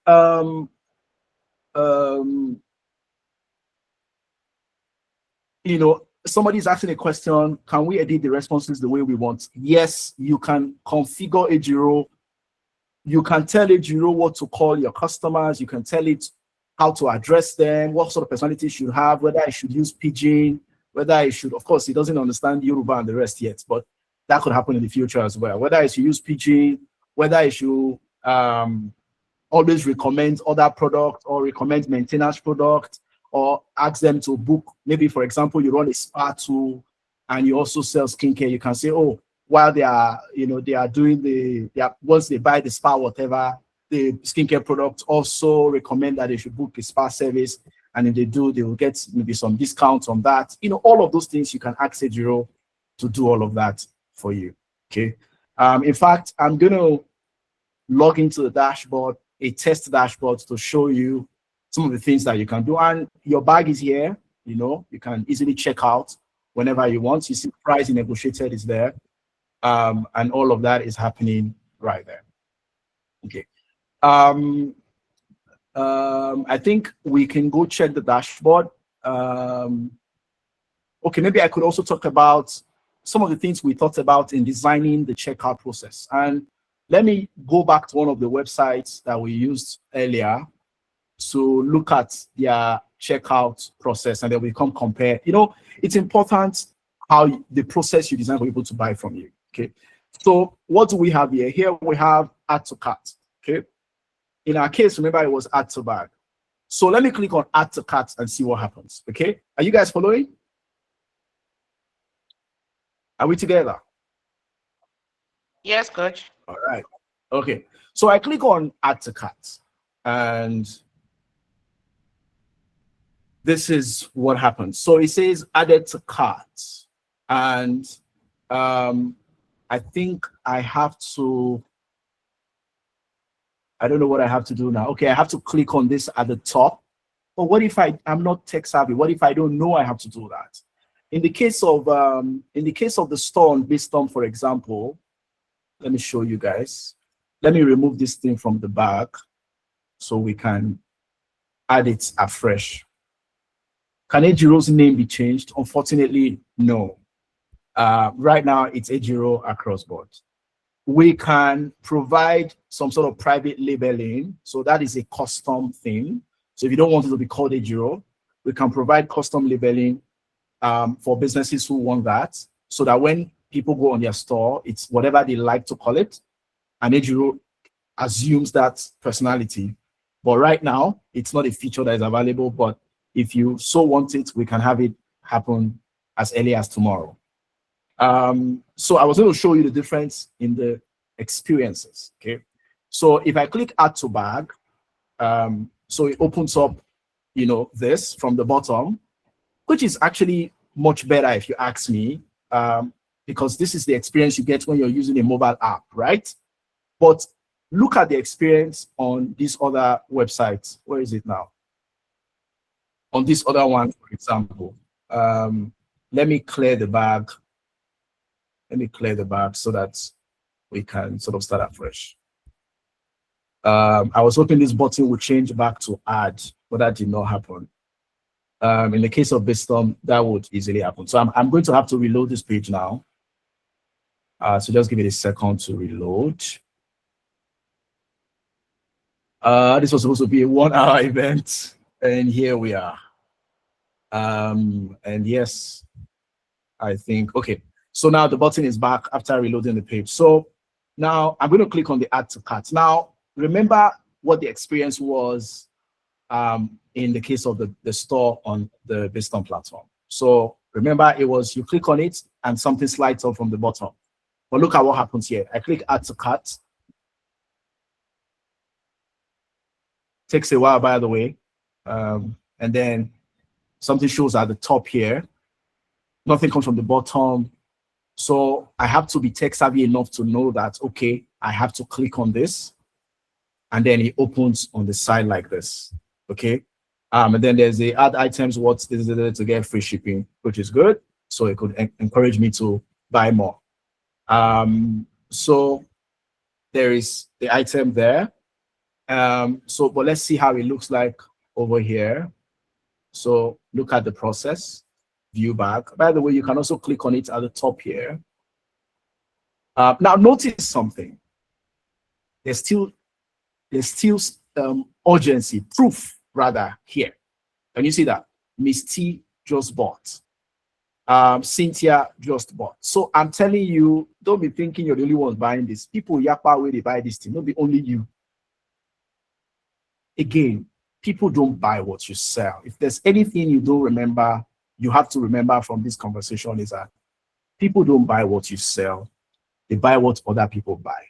you know, somebody's asking a question, can we edit the responses the way we want? Yes, you can configure Ejiro. You can tell Ejiro what to call your customers. You can tell it how to address them, what sort of personality it should have, whether I should use pidgin, whether I should, of course, he doesn't understand Yoruba and the rest yet, but that could happen in the future as well. Whether I should use pidgin, whether I should always recommend other products or recommend maintenance product, or ask them to book. Maybe, for example, you run a spa tool and you also sell skincare. You can say, oh, while they are, you know, they are doing once they buy the spa, whatever, the skincare product, also recommend that they should book a spa service. And if they do, they will get maybe some discounts on that. You know, all of those things, you can ask Ejiro to do all of that for you. Okay. In fact, I'm going to log into the dashboard, a test dashboard, to show you some of the things that you can do. And your bag is here. You know, you can easily check out whenever you want. You see price negotiated is there. And all of that is happening right there. Okay. I think we can go check the dashboard. Okay, maybe I could also talk about some of the things we talked about in designing the checkout process. And let me go back to one of the websites that we used earlier to look at their checkout process, and then we can compare. You know, it's important how the process you design for people to buy from you. Okay, so what do we have here? Here we have add to cart. Okay, in our case, remember it was add to bag. So let me click on add to cart and see what happens. Okay, are you guys following? Are we together? Yes, coach. All right. Okay, so I click on add to cart, and this is what happens. So it says added to cart, and I think I have to, I don't know what I have to do now. Okay, I have to click on this at the top. But what if I'm not tech savvy? What if I don't know I have to do that? In the case of the store on Bizthom, for example, let me show you guys. Let me remove this thing from the bag so we can add it afresh. Can Ejiro's name be changed? Unfortunately, no. Right now, it's Ejiro across board. We can provide some sort of private labeling. So that is a custom thing. So if you don't want it to be called Ejiro, we can provide custom labeling for businesses who want that, so that when people go on their store, it's whatever they like to call it. And Ejiro assumes that personality. But right now, it's not a feature that is available. But if you so want it, we can have it happen as early as tomorrow. So I was going to show you the difference in the experiences. Okay, so if I click add to bag, so it opens up, you know, this from the bottom, which is actually much better if you ask me, because this is the experience you get when you're using a mobile app, right? But look at the experience on these other websites. Where is it now? On this other one, for example, let me clear the bag. Let me clear the bag so that we can sort of start afresh. I was hoping this button would change back to add, but that did not happen. In the case of Bizthom, that would easily happen. So I'm going to have to reload this page now. So just give it a second to reload. This was supposed to be a 1 hour event, and here we are. And yes, I think, okay. So now the button is back after reloading the page. So now I'm going to click on the add to cart. Now, remember what the experience was in the case of the store on the Bizthom platform. So remember, it was you click on it and something slides up from the bottom. But look at what happens here. I click add to cart. Takes a while, by the way. And then something shows at the top here. Nothing comes from the bottom. So I have to be tech savvy enough to know that, okay, I have to click on this. And then it opens on the side like this. Okay. And then there's the add items, what's this to get free shipping, which is good. So it could encourage me to buy more. So there is the item there. But let's see how it looks like over here. So look at the process, view back. By the way, you can also click on it at the top here. Now notice something. There's still urgency, proof rather here. Can you see that? Miss T just bought. Cynthia just bought. So I'm telling you, don't be thinking you're the only one buying this. People yapa where they buy this thing, not be only you. Again, people don't buy what you sell. If there's anything you don't remember, you have to remember from this conversation is that people don't buy what you sell. They buy what other people buy.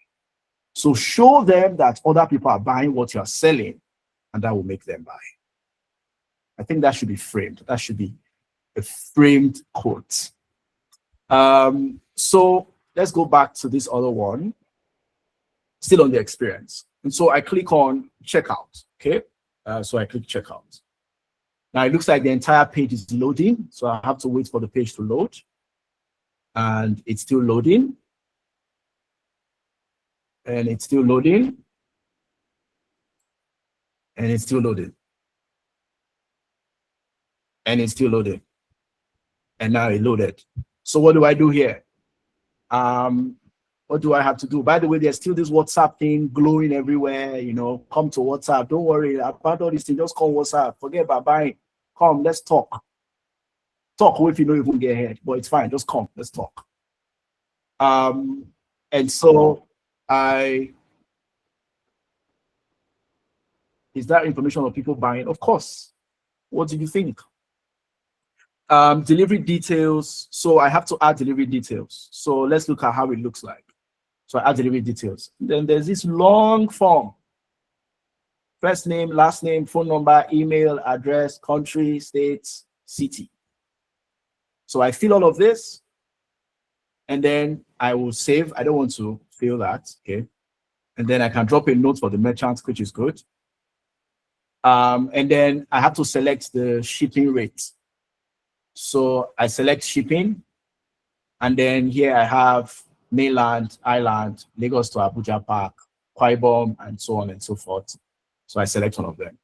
So show them that other people are buying what you're selling, and that will make them buy. I think that should be framed. That should be a framed quote. So let's go back to this other one, still on the experience. And so I click on checkout, okay? So I click checkout. Now it looks like the entire page is loading, so I have to wait for the page to load. And it's still loading. And it's still loading. And it's still loading. And it's still loading. And now it loaded. So what do I do here? What do I have to do? By the way, there's still this WhatsApp thing glowing everywhere. You know, come to WhatsApp. Don't worry about all this thing. Just call WhatsApp. Forget about buying. Come, let's talk. Talk if you don't even get ahead, but it's fine. Just come, let's talk. And so is that information of people buying? Of course. What do you think? Delivery details. So I have to add delivery details. So let's look at how it looks like. So I add delivery details. Then there's this long form. First name, last name, phone number, email, address, country, state, city. So I fill all of this, and then I will save. I don't want to fill that, okay? And then I can drop a note for the merchant, which is good. And then I have to select the shipping rate. So I select shipping, and then here I have mainland, island, Lagos to Abuja Park, Kwaibom, and so on and so forth. So I select one of them.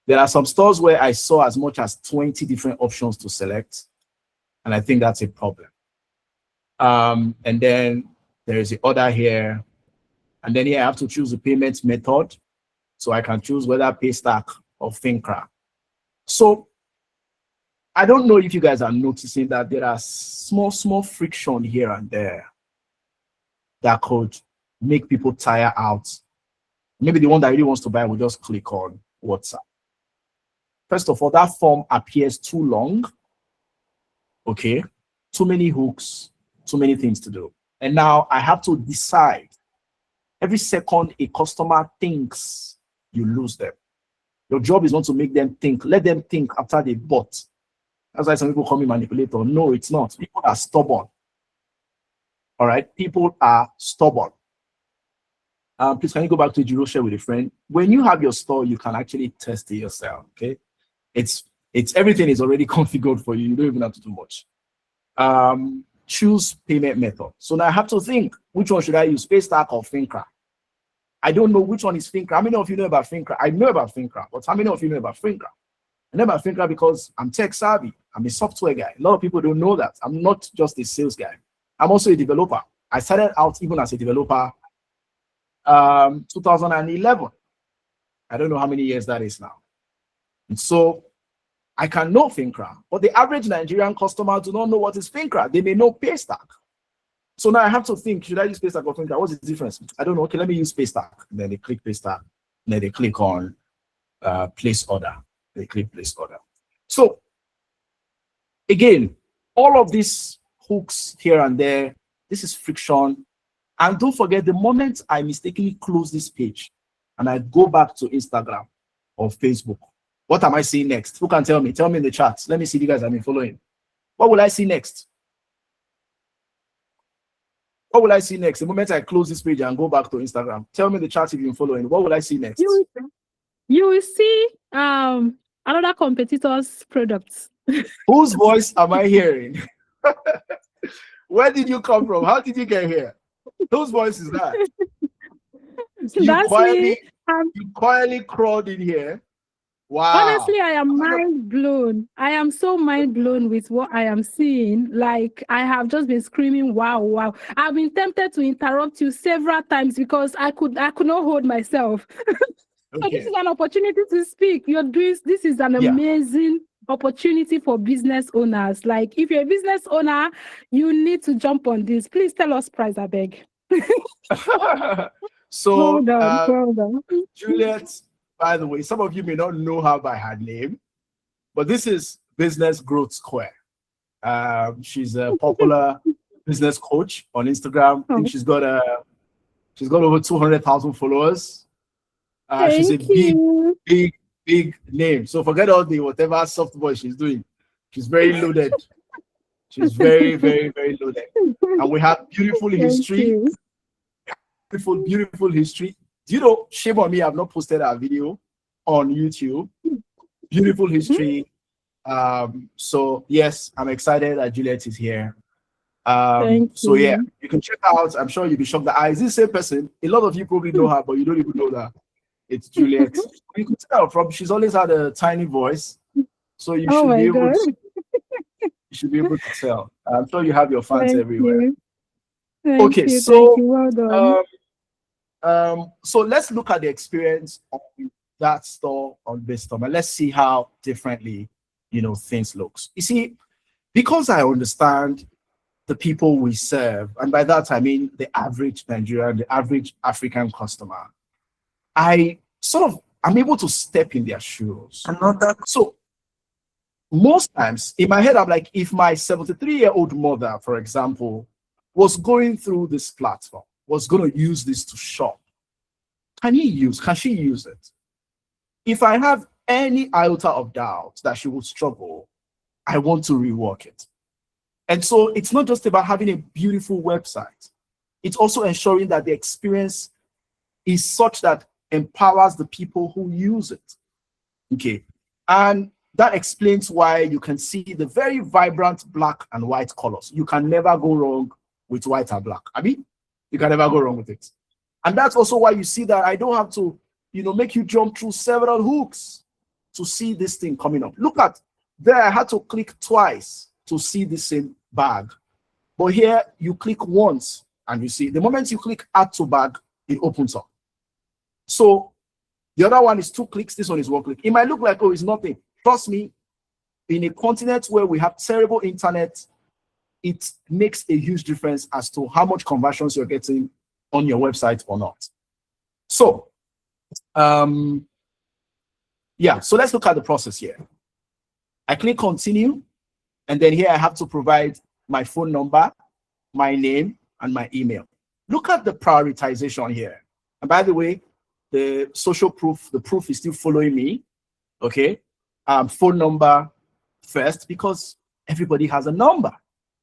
There are some stores where I saw as much as 20 different options to select, and I think that's a problem. And then there is the order here, and then here I have to choose the payment method, so I can choose whether Paystack or Fincra. So I don't know if you guys are noticing that there are small friction here and there that could make people tire out. Maybe the one that really wants to buy will just click on WhatsApp. First of all, that form appears too long. Okay, too many hooks, too many things to do. And now I have to decide. Every second a customer thinks, you lose them. Your job is not to make them think. Let them think after they bought. That's why some people call me manipulator. No, it's not. People are stubborn. All right, people are stubborn. Please, can you go back to Jiro share with a friend? When you have your store, you can actually test it yourself. Okay, it's everything is already configured for you. You don't even have to do much. choose payment method. So now I have to think, which one should I use, Paystack or Fincra? I don't know which one is Fincra. How many of you know about Fincra? I know about Fincra, but how many of you know about Fincra? I know about Fincra because I'm tech savvy. I'm a software guy. A lot of people don't know that. I'm not just a sales guy. I'm also a developer. I started out even as a developer 2011. I don't know how many years that is now. And so I can know Fincra, but the average Nigerian customer do not know what is Fincra. They may know Paystack. So now I have to think, should I use Paystack or Fincra? What's the difference? I don't know. Okay, let me use Paystack. Then they click Paystack. Then they click on place order. They click place order. So again, all of these hooks here and there, this is friction. And don't forget, the moment I mistakenly close this page and I go back to Instagram or Facebook, what am I seeing next? Who can tell me? Tell me in the chat. Let me see if you guys have been following. What will I see next? What will I see next? The moment I close this page and go back to Instagram, tell me in the chat if you've been following. What will I see next? You will see another competitor's products. Whose voice am I hearing? Where did you come from? How did you get here? Whose voice is that? That's me. You quietly crawled in here. Wow. Honestly, I am mind blown. I am so mind blown with what I am seeing. Like, I have just been screaming, wow, wow. I've been tempted to interrupt you several times because I could not hold myself. So this is an opportunity to speak. This is an amazing opportunity for business owners. Like, if you're a business owner, you need to jump on this. Please tell us price, I beg. So, well done. Juliet, by the way, some of you may not know her by her name, but this is Business Growth Square. She's a popular business coach on Instagram. I think she's got over 200,000 followers. She's a big name. So forget all the whatever soft voice she's doing. She's very loaded. She's very, very, very loaded. And we have beautiful history. Beautiful history. Do you know, shame on me, I've not posted our video on YouTube. Beautiful history. So yes, I'm excited that Juliet is here. So yeah, you can check out. I'm sure you'll be shocked that is this the same person? A lot of you probably know her, but you don't even know that it's Juliet. You can tell from she's always had a tiny voice, so you should be able to tell. I'm sure you have your fans everywhere. Okay, so well done. So let's look at the experience of that store on Bizthom and let's see how differently things looks. You see, because I understand the people we serve, and by that I mean the average Nigerian, the average African customer, I'm able to step in their shoes. So most times in my head, I'm like, if my 73-year-old mother, for example, was going through this platform, was going to use this to shop, can she use it? If I have any iota of doubt that she would struggle, I want to rework it. And so it's not just about having a beautiful website. It's also ensuring that the experience is such that empowers the people who use it. Okay. And that explains why you can see the very vibrant black and white colors. You can never go wrong with white and black. I mean, you can never go wrong with it. And that's also why you see that I don't have to, make you jump through several hooks to see this thing coming up. Look at there, I had to click twice to see the same bag. But here you click once and you see the moment you click add to bag, it opens up. So the other one is 2 clicks, this one is 1 click. It might look like, oh, it's nothing. Trust me, in a continent where we have terrible internet, it makes a huge difference as to how much conversions you're getting on your website or not. So, so let's look at the process here. I click continue, and then here I have to provide my phone number, my name, and my email. Look at the prioritization here. And by the way, the social proof, the proof is still following me. Okay. Phone number first because everybody has a number.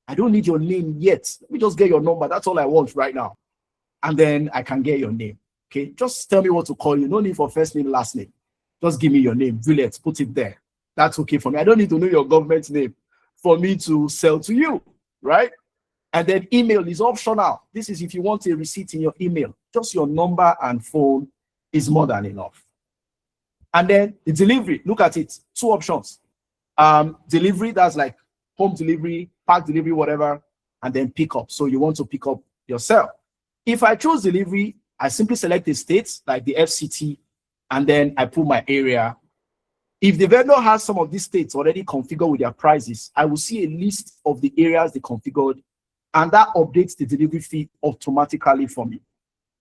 I don't need your name yet. Let me just get your number. That's all I want right now. And then I can get your name. Okay. Just tell me what to call you. No need for first name, last name. Just give me your name. Juliet, put it there. That's okay for me. I don't need to know your government name for me to sell to you. Right? And then email is optional. This is if you want a receipt in your email. Just your number and phone is more than enough. And then the delivery, look at it, 2 options. Delivery, that's like home delivery, park delivery, whatever, and then pick up. So you want to pick up yourself. If I choose delivery, I simply select a state like the FCT, and then I put my area. If the vendor has some of these states already configured with their prices, I will see a list of the areas they configured, and that updates the delivery fee automatically for me.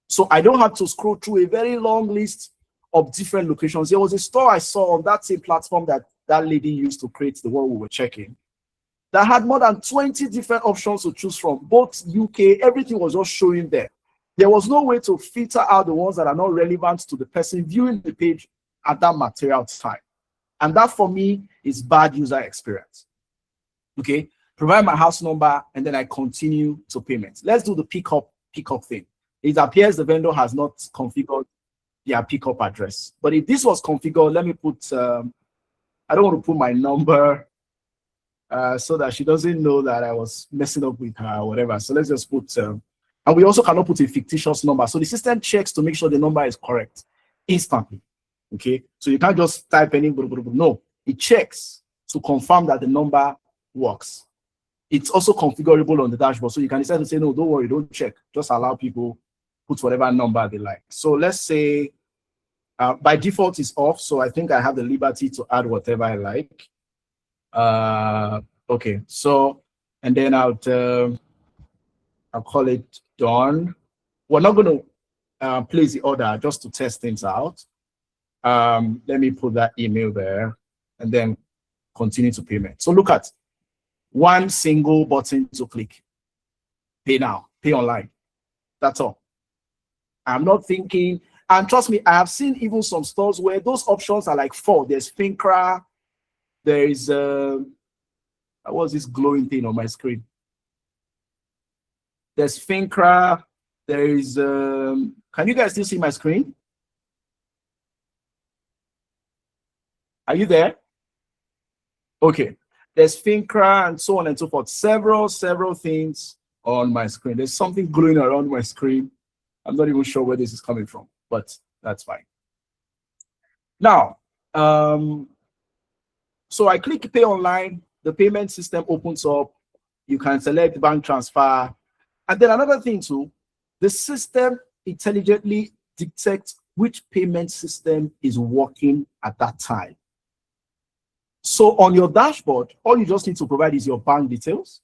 So I don't have to scroll through a very long list of different locations. There was a store I saw on that same platform that that lady used to create the one we were checking that had more than 20 different options to choose from, both UK, everything was just showing there. There was no way to filter out the ones that are not relevant to the person viewing the page at that material time. And that for me is bad user experience. Okay, provide my house number and then I continue to payment. Let's do the pickup thing. It appears the vendor has not configured their pickup address. But if this was configured, let me put, I don't want to put my number so that she doesn't know that I was messing up with her or whatever. So let's just put, and we also cannot put a fictitious number. So the system checks to make sure the number is correct instantly. Okay, so you can't just type any, no, it checks to confirm that the number works. It's also configurable on the dashboard. So you can decide to say, no, don't worry, don't check. Just allow people put whatever number they like. So let's say by default it's off. So I think I have the liberty to add whatever I like. Okay, so, and then I'll call it done. We're not going to place the order just to test things out. Let me put that email there and then continue to payment. So look at one single button to click. Pay now, pay online. That's all. I'm not thinking, and trust me, I have seen even some stores where those options are like 4. There's Fincra, there is what's this glowing thing on my screen? There's Fincra, there is can you guys still see my screen? Are you there? Okay. There's Fincra and so on and so forth. Several things on my screen. There's something glowing around my screen. I'm not even sure where this is coming from, but that's fine. Now, so I click pay online. The payment system opens up. You can select bank transfer. And then another thing too, the system intelligently detects which payment system is working at that time. So on your dashboard, all you just need to provide is your bank details.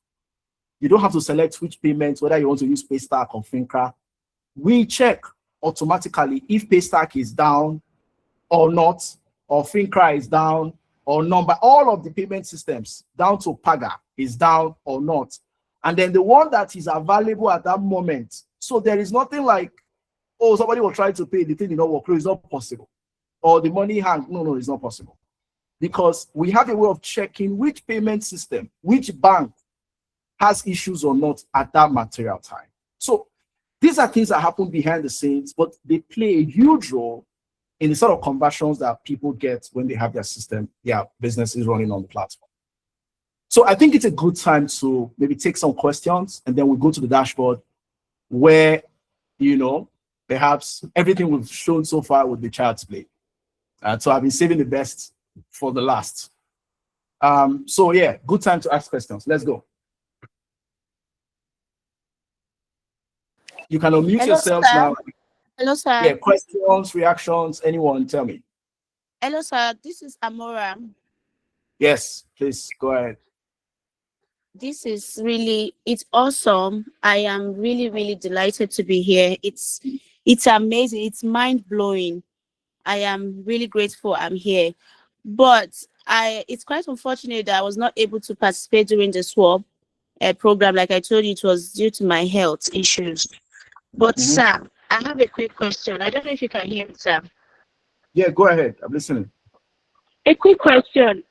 You don't have to select which payments, whether you want to use Paystack or Fincra. We check automatically if Paystack is down or not, or Fincra is down or number. All of the payment systems down to Paga is down or not. And then the one that is available at that moment. So there is nothing like, oh, somebody will try to pay, the thing did not work. It's not possible. Or the money hang. No, it's not possible. Because we have a way of checking which payment system, which bank has issues or not at that material time. So these are things that happen behind the scenes, but they play a huge role in the sort of conversions that people get when they have their system, their businesses running on the platform. So I think it's a good time to maybe take some questions and then we'll go to the dashboard where, you know, perhaps everything we've shown so far would be child's play. So I've been saving the best for the last. So yeah, good time to ask questions. Let's go. You can unmute yourselves now. Hello, sir. Yeah, questions, reactions, anyone, tell me. Hello, sir. This is Amora. Yes, please go ahead. This is really, it's awesome. I am really delighted to be here. It's amazing. It's mind-blowing. I am really grateful I'm here. But it's quite unfortunate that I was not able to participate during the swap program. Like I told you, it was due to my health issues. But sir, I have a quick question. I don't know if you can hear me, sir. Yeah, go ahead. I'm listening. A quick question.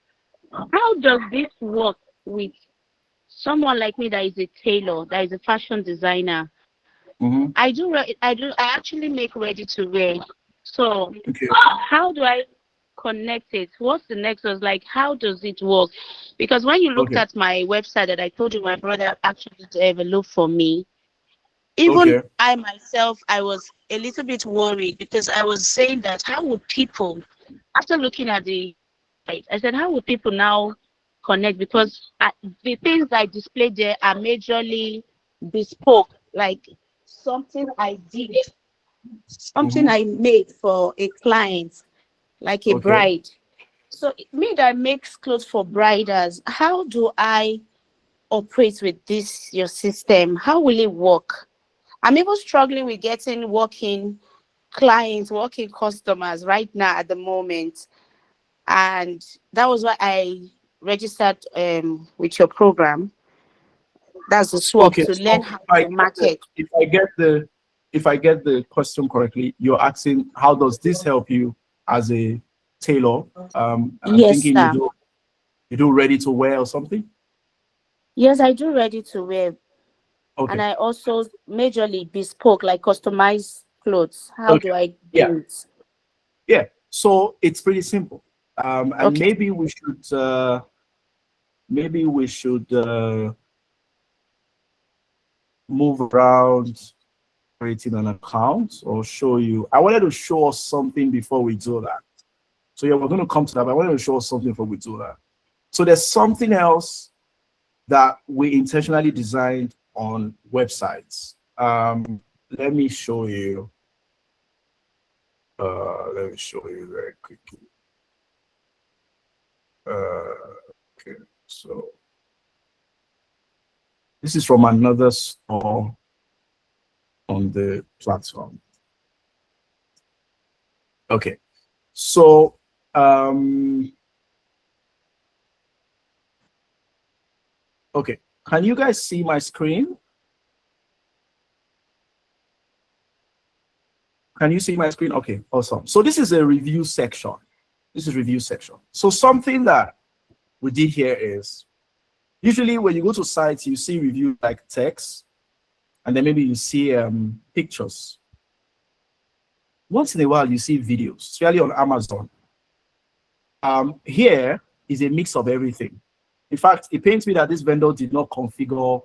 How does this work with someone like me that is a tailor, that is a fashion designer? I actually make ready to wear. So okay. how do I connect it? What's the next? Was like, how does it work? Because when you looked Okay. at my website that I told you my brother actually developed for me, even Okay. I myself, I was a little bit worried because I was saying that how would people, after looking at the site, I said, how would people now connect? Because the things I displayed there are majorly bespoke, like something I did, something Mhm. I made for a client, like a Okay. bride. So me that makes clothes for briders, how do I operate with this your system? How will it work? I'm even struggling with getting working clients, working customers right now at the moment. And that was why I registered with your program. That's the swap Okay. to learn So how to market. if I get the question correctly, you're asking how does this help you as a tailor? I'm Yes, thinking sir. you do ready to wear or something. Yes, I do ready to wear. And Okay. I also majorly bespoke, like customized clothes. How Okay. do I Yeah. do it? Yeah. So it's pretty simple. And Okay. maybe we should move around creating an account or show you. I wanted to show us something before we do that. So yeah, we're going to come to that, but I wanted to show us something before we do that. So there's something else that we intentionally designed on websites. Let me show you. Let me show you very quickly. Okay, so this is from another store on the platform. Okay, so okay, can you guys see my screen? Can you see my screen? Okay, awesome. So this is a review section. This is review section. So something that we did here is usually when you go to sites, you see review like text, and then maybe you see pictures. Once in a while, you see videos, especially on Amazon. Here is a mix of everything. In fact, it pains me that this vendor did not configure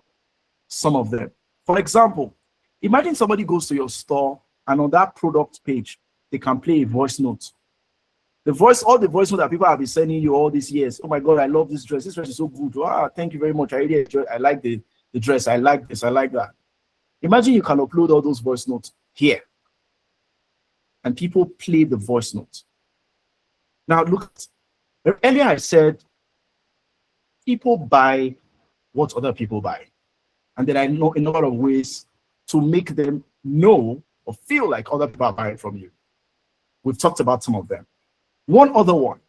some of them. For example, imagine somebody goes to your store and on that product page, they can play a voice note. All the voice notes that people have been sending you all these years. Oh my God, I love this dress. This dress is so good. Ah, thank you very much. I really enjoy it. I like the dress. I like this. I like that. Imagine you can upload all those voice notes here and people play the voice notes. Now, look, earlier I said people buy what other people buy. And then I know a number of ways to make them know or feel like other people are buying from you. We've talked about some of them. One other one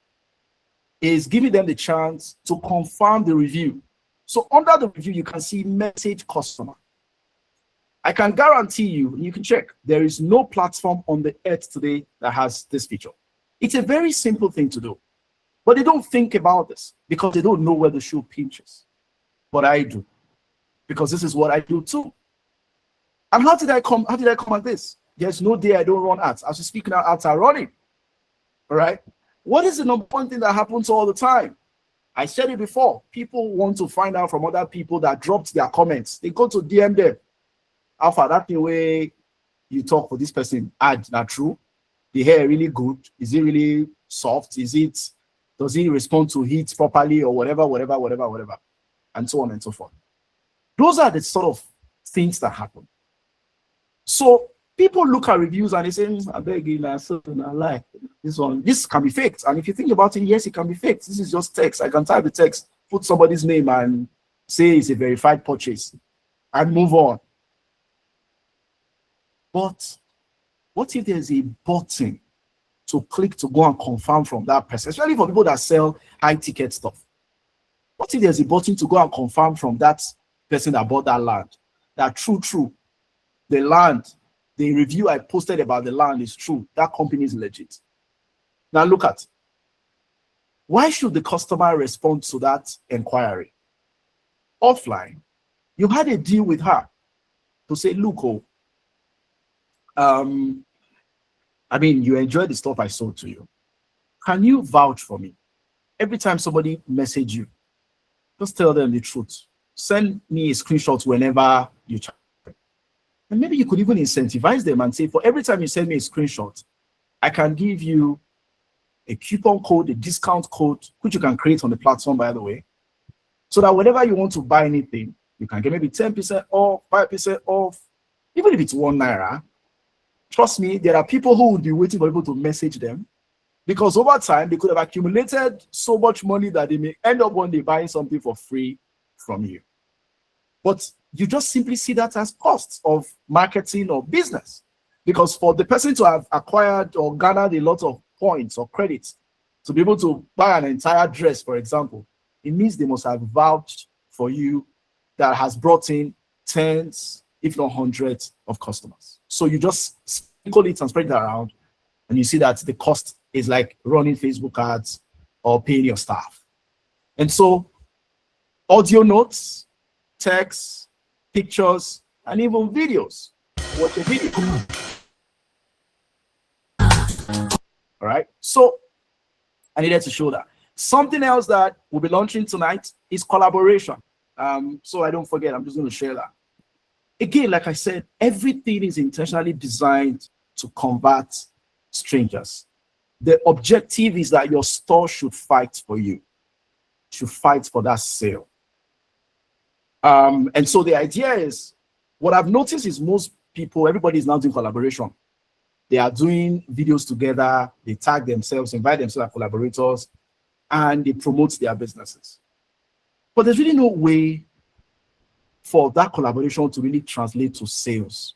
is giving them the chance to confirm the review. So under the review, you can see message customer. I can guarantee you can check, there is no platform on the earth today that has this feature. It's a very simple thing to do, but they don't think about this because they don't know where the shoe pinches. But I do, because this is what I do too. And how did I come at this? There's no day I don't run ads. As we speak now, ads are running. All right. What is the number one thing that happens all the time? I said it before. People want to find out from other people that dropped their comments. They go to DM them. Alpha, that the way you talk for this person, ad, not true. The hair really good. Is it really soft? Does he respond to heat properly or whatever, and so on and so forth. Those are the sort of things that happen. So people look at reviews and they say, I beg you, I like this can be faked. And if you think about it, yes, it can be faked. This is just text. I can type the text, put somebody's name and say it's a verified purchase and move on. But what if there's a button to click to go and confirm from that person, especially for people that sell high ticket stuff? What if there's a button to go and confirm from that person that bought that land, that true, the land, the review I posted about the land is true, that company is legit. Now look at, why should the customer respond to that inquiry? Offline, you had a deal with her to say, look, I mean, you enjoyed the stuff I sold to you. can you vouch for me? Every time somebody message you, just tell them the truth. Send me a screenshot whenever you chat. And maybe you could even incentivize them and say, for every time you send me a screenshot, I can give you a coupon code, a discount code, which you can create on the platform, by the way, so that whenever you want to buy anything, you can get maybe 10% off, 5% off, even if it's ₦1. Trust me, there are people who would be waiting for people to message them, because over time, they could have accumulated so much money that they may end up one day buying something for free from you. But you just simply see that as costs of marketing or business. Because for the person to have acquired or garnered a lot of points or credits to be able to buy an entire dress, for example, it means they must have vouched for you that has brought in tens, if not hundreds of customers. So you just sprinkle it and spread it around, and you see that the cost is like running Facebook ads or paying your staff. And so audio notes, text, pictures, and even videos. Watch a video. All right. So I needed to show that. Something else that we'll be launching tonight is collaboration. So I don't forget, I'm just going to share that. Again, like I said, everything is intentionally designed to convert strangers. The objective is that your store should fight for you, should fight for that sale. And so the idea is, what I've noticed is most people, everybody is now doing collaboration. They are doing videos together, they tag themselves, invite themselves as collaborators, and they promote their businesses. But there's really no way for that collaboration to really translate to sales.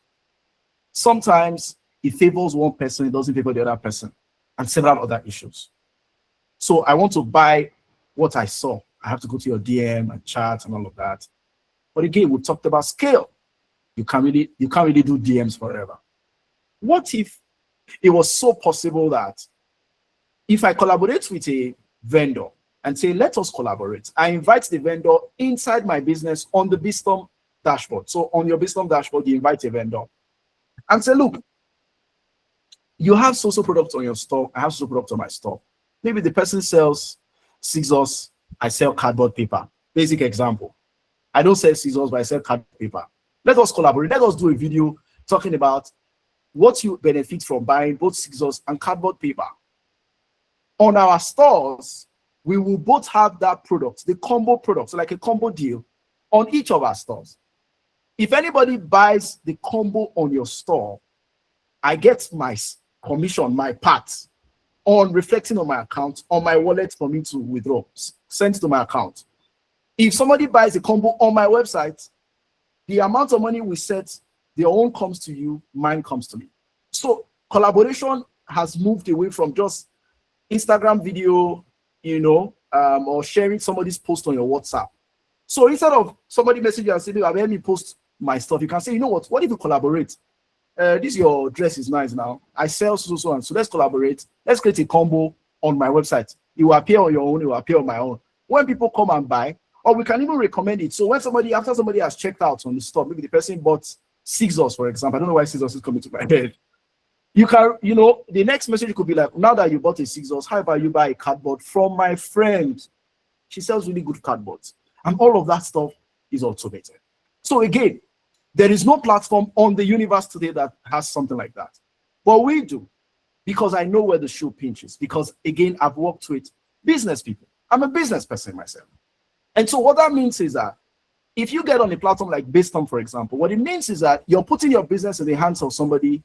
Sometimes it favors one person, it doesn't favor the other person, and several other issues. So I want to buy what I saw. I have to go to your DM and chat and all of that. But again, we talked about scale. You can't really do DMs forever. What if it was so possible that if I collaborate with a vendor and say, let us collaborate, I invite the vendor inside my business on the Bizthom dashboard. So on your Bizthom dashboard, you invite a vendor and say, look, you have social products on your store. I have social products on my store. Maybe the person sells scissors. I sell cardboard paper. Basic example. I don't sell scissors, but I sell cardboard paper. Let us collaborate. Let us do a video talking about what you benefit from buying both scissors and cardboard paper. On our stores, we will both have that product, the combo product, so like a combo deal on each of our stores. If anybody buys the combo on your store, I get my commission, my part, on reflecting on my account, on my wallet for me to withdraw, sent to my account. If somebody buys a combo on my website, the amount of money we set, their own comes to you, mine comes to me. So collaboration has moved away from just Instagram video, or sharing somebody's post on your WhatsApp. So instead of somebody messaging you and saying, let me post my stuff, you can say, you know what if you collaborate? This your dress is nice now. I sell so and so. Let's collaborate. Let's create a combo on my website. It will appear on your own, it will appear on my own. When people come and buy, or we can even recommend it. So when after somebody has checked out on the store, maybe the person bought scissors, for example. I don't know why scissors is coming to my head. You can, the next message could be like, now that you bought a scissors, how about you buy a cardboard from my friend? She sells really good cardboards. And all of that stuff is automated. So again, there is no platform on the universe today that has something like that. But we do, because I know where the shoe pinches. Because again, I've worked with business people. I'm a business person myself. And so what that means is that if you get on a platform like Bizthom, for example, what it means is that you're putting your business in the hands of somebody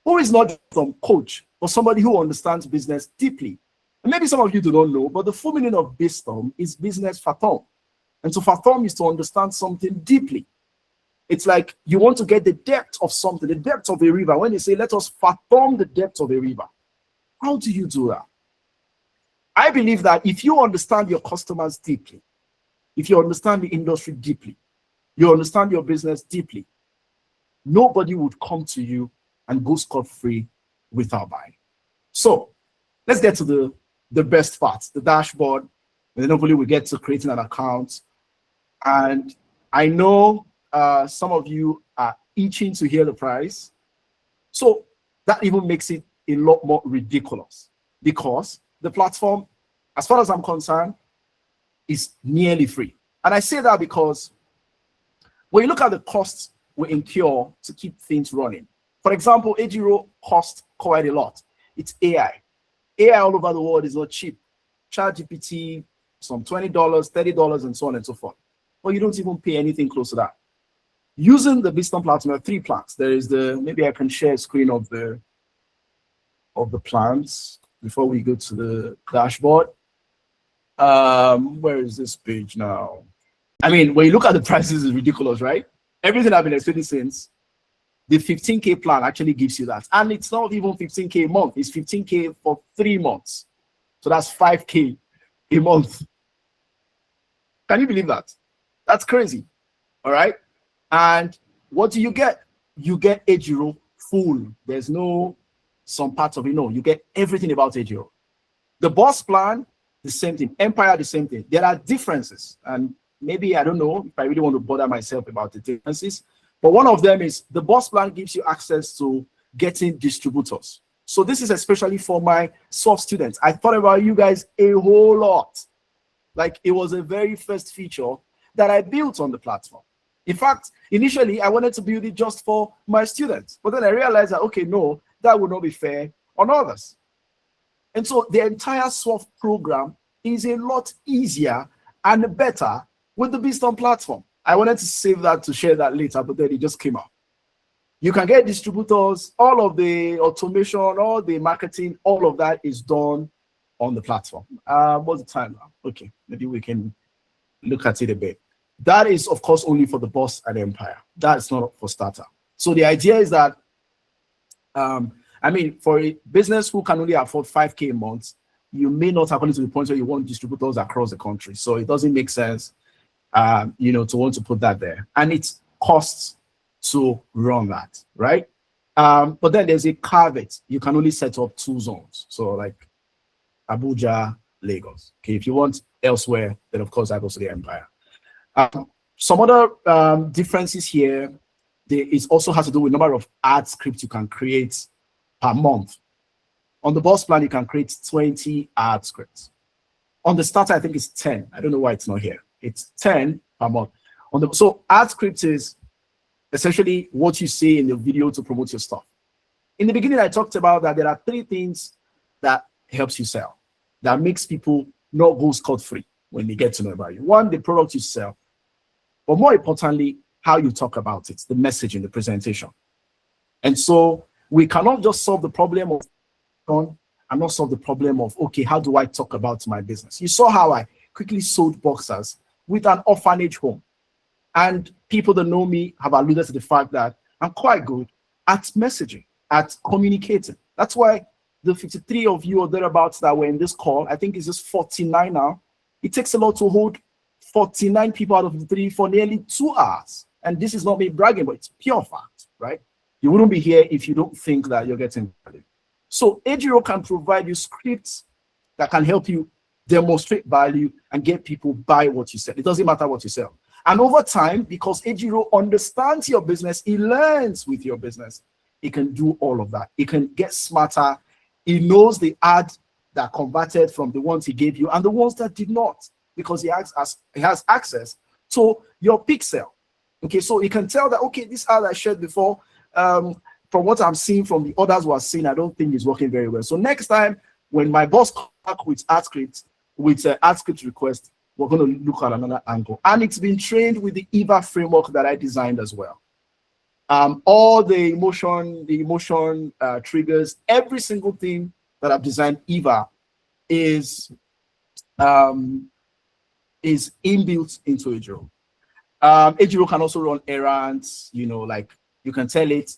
who is not some coach, but somebody who understands business deeply. And maybe some of you do not know, but the full meaning of Bizthom is business fathom. And so fathom is to understand something deeply. It's like you want to get the depth of something, the depth of a river. When they say, let us fathom the depth of a river, how do you do that? I believe that if you understand your customers deeply, if you understand the industry deeply, you understand your business deeply, nobody would come to you and go scot-free without buying. So let's get to the best part, the dashboard, and then hopefully we get to creating an account. And I know some of you are itching to hear the price. So that even makes it a lot more ridiculous, because the platform, as far as I'm concerned, is nearly free. And I say that because when you look at the costs we incur to keep things running, for example, Ejiro costs quite a lot. It's AI. AI all over the world is not cheap. ChatGPT, some $20, $30, and so on and so forth. But you don't even pay anything close to that. Using the Bizthom platform, there are 3 plans. There is maybe I can share a screen of the plans before we go to the dashboard. Where is this page now? I mean, when you look at the prices, it's ridiculous, right? Everything I've been explaining since, the 15K plan actually gives you that. And it's not even 15K a month, it's 15K for 3 months. So that's 5K a month. Can you believe that? That's crazy. All right. And what do you get? You get Ejiro full. There's no some parts of it. No, you get everything about Ejiro. The boss plan, the same thing. Empire, the same thing. There are differences. And maybe I don't know if I really want to bother myself about the differences. But one of them is the boss plan gives you access to getting distributors. So this is especially for my soft students. I thought about you guys a whole lot. Like it was a very first feature that I built on the platform. In fact, initially I wanted to build it just for my students, but then I realized that, okay, no, that would not be fair on others. And so the entire soft program is a lot easier and better with the Bizthom platform. I wanted to save that to share that later, but then it just came out. You can get distributors, all of the automation, all the marketing, all of that is done on the platform. What's the time now? Okay, maybe we can look at it a bit. That is, of course, only for the boss and empire. That's not for starter. So the idea is that, I mean, for a business who can only afford 5K a month, you may not have gotten to the point where you want distributors across the country. So it doesn't make sense, you know, to want to put that there. And it costs to run that, right? But then there's a caveat. You can only set up 2 zones. So like Abuja, Lagos. Okay, if you want elsewhere, then of course that goes to the empire. Some other differences here, it also has to do with number of ad scripts you can create per month. On the boss plan, you can create 20 ad scripts. On the starter, I think it's 10. I don't know why it's not here. It's 10 per month. So ad script is essentially what you say in the video to promote your stuff. In the beginning, I talked about that there are 3 things that helps you sell, that makes people not go scot-free when they get to know about you. 1, the product you sell, but more importantly, how you talk about it, the message in the presentation. And so we cannot just solve the problem of, and not solve the problem of, okay, how do I talk about my business? You saw how I quickly sold boxers with an orphanage home. And people that know me have alluded to the fact that I'm quite good at messaging, at communicating. That's why the 53 of you or thereabouts that were in this call, I think it's just 49 now. It takes a lot to hold 49 people out of the 3 for nearly 2 hours. And this is not me bragging, but it's pure fact, right? You wouldn't be here if you don't think that you're getting value. So Ejiro can provide you scripts that can help you demonstrate value and get people buy what you sell. It doesn't matter what you sell. And over time, because Ejiro understands your business, he learns with your business, he can do all of that. He can get smarter. He knows the ad that converted from the ones he gave you and the ones that did not, because he has access to your pixel. Okay, so he can tell that, okay, this ad I shared before, from what I'm seeing from the others who are seeing, I don't think it's working very well. So next time, when my boss comes back with ad script request, we're going to look at another angle. And it's been trained with the EVA framework that I designed as well. All the emotion triggers, every single thing that I've designed EVA is inbuilt into Ejiro. Ejiro can also run errands, you know, like you can tell it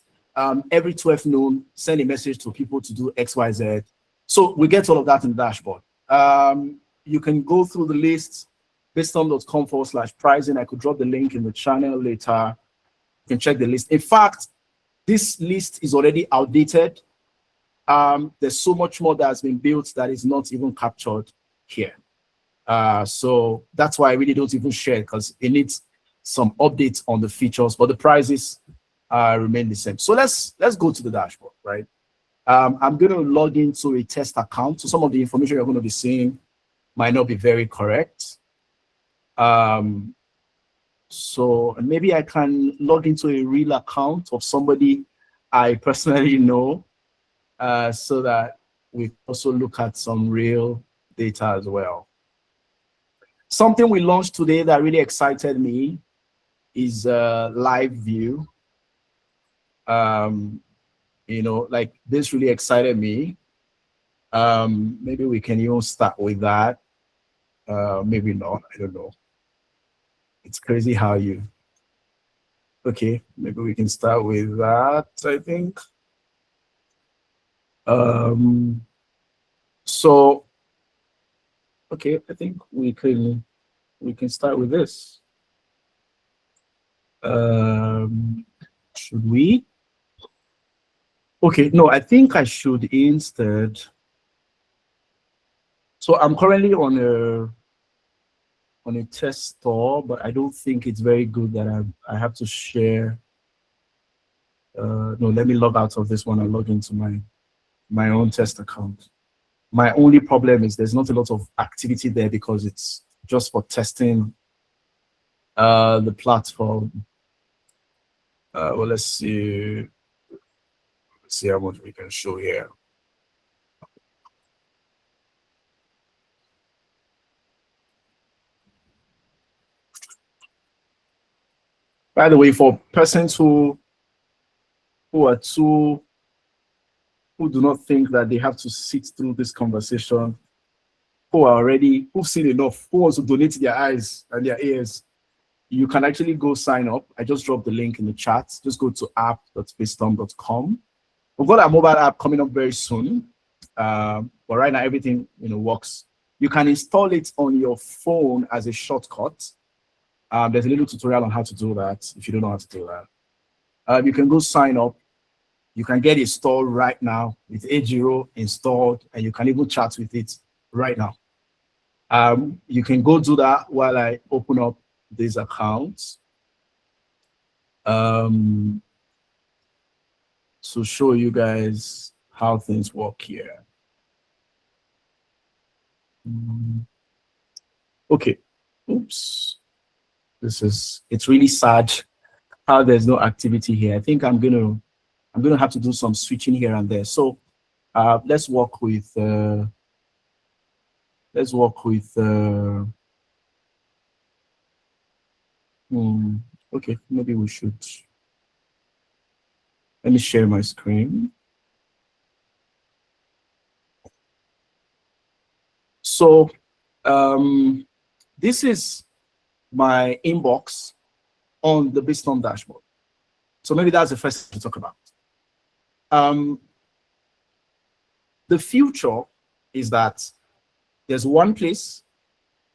every 12 noon, send a message to people to do XYZ. So we get all of that in the dashboard. You can go through the list, bizthom.com/pricing. I could drop the link in the channel later. You can check the list. In fact, this list is already outdated. There's so much more that has been built that is not even captured here. So that's why I really don't even share, because it needs some updates on the features, but the prices remain the same. So let's go to the dashboard, right? I'm going to log into a test account. So some of the information you're going to be seeing might not be very correct. So maybe I can log into a real account of somebody I personally know, so that we also look at some real data as well. Something we launched today that really excited me is live view. You know, like this really excited me. Maybe we can even start with that. Maybe not, I don't know. It's crazy how you, okay, maybe we can start with that, I think. So, okay, I think we can start with this. Should we? Okay, no, I think I should instead. So I'm currently on a test store, but I don't think it's very good that I have to share. No, let me log out of this one and log into my own test account. My only problem is there's not a lot of activity there because it's just for testing the platform. Well, let's see how much we can show here. By the way, for persons who do not think that they have to sit through this conversation, who've seen enough, who wants to donate their eyes and their ears, you can actually go sign up. I just dropped the link in the chat. Just go to app.bizthom.com. We've got a mobile app coming up very soon, but right now everything works. You can install it on your phone as a shortcut. There's a little tutorial on how to do that if you don't know how to do that. You can go sign up. You can get it installed right now with A0 installed, and you can even chat with it right now. You can go do that while I open up these accounts to show you guys how things work here. Okay, oops. It's really sad how there's no activity here. I think I'm gonna have to do some switching here and there. So let's work with okay, maybe we should, let me share my screen. So this is my inbox on the Bizthom dashboard. So maybe that's the first thing to talk about. The future is that there's one place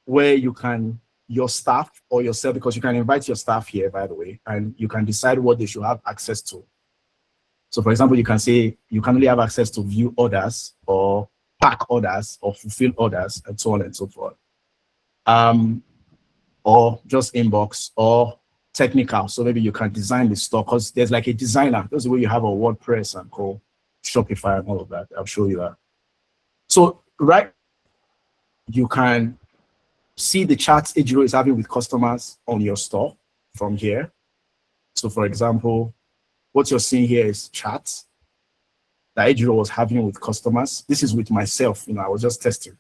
where you can, your staff or yourself, because you can invite your staff here, by the way, and you can decide what they should have access to. So for example, you can say you can only have access to view orders or pack orders or fulfill orders and so on and so forth. Or just inbox or technical. So maybe you can design the store because there's like a designer. That's the way you have a WordPress and call Shopify and all of that. I'll show you that. So right, you can see the chats A0 is having with customers on your store from here. So for example, what you're seeing here is chats that A0 was having with customers. This is with myself, I was just testing.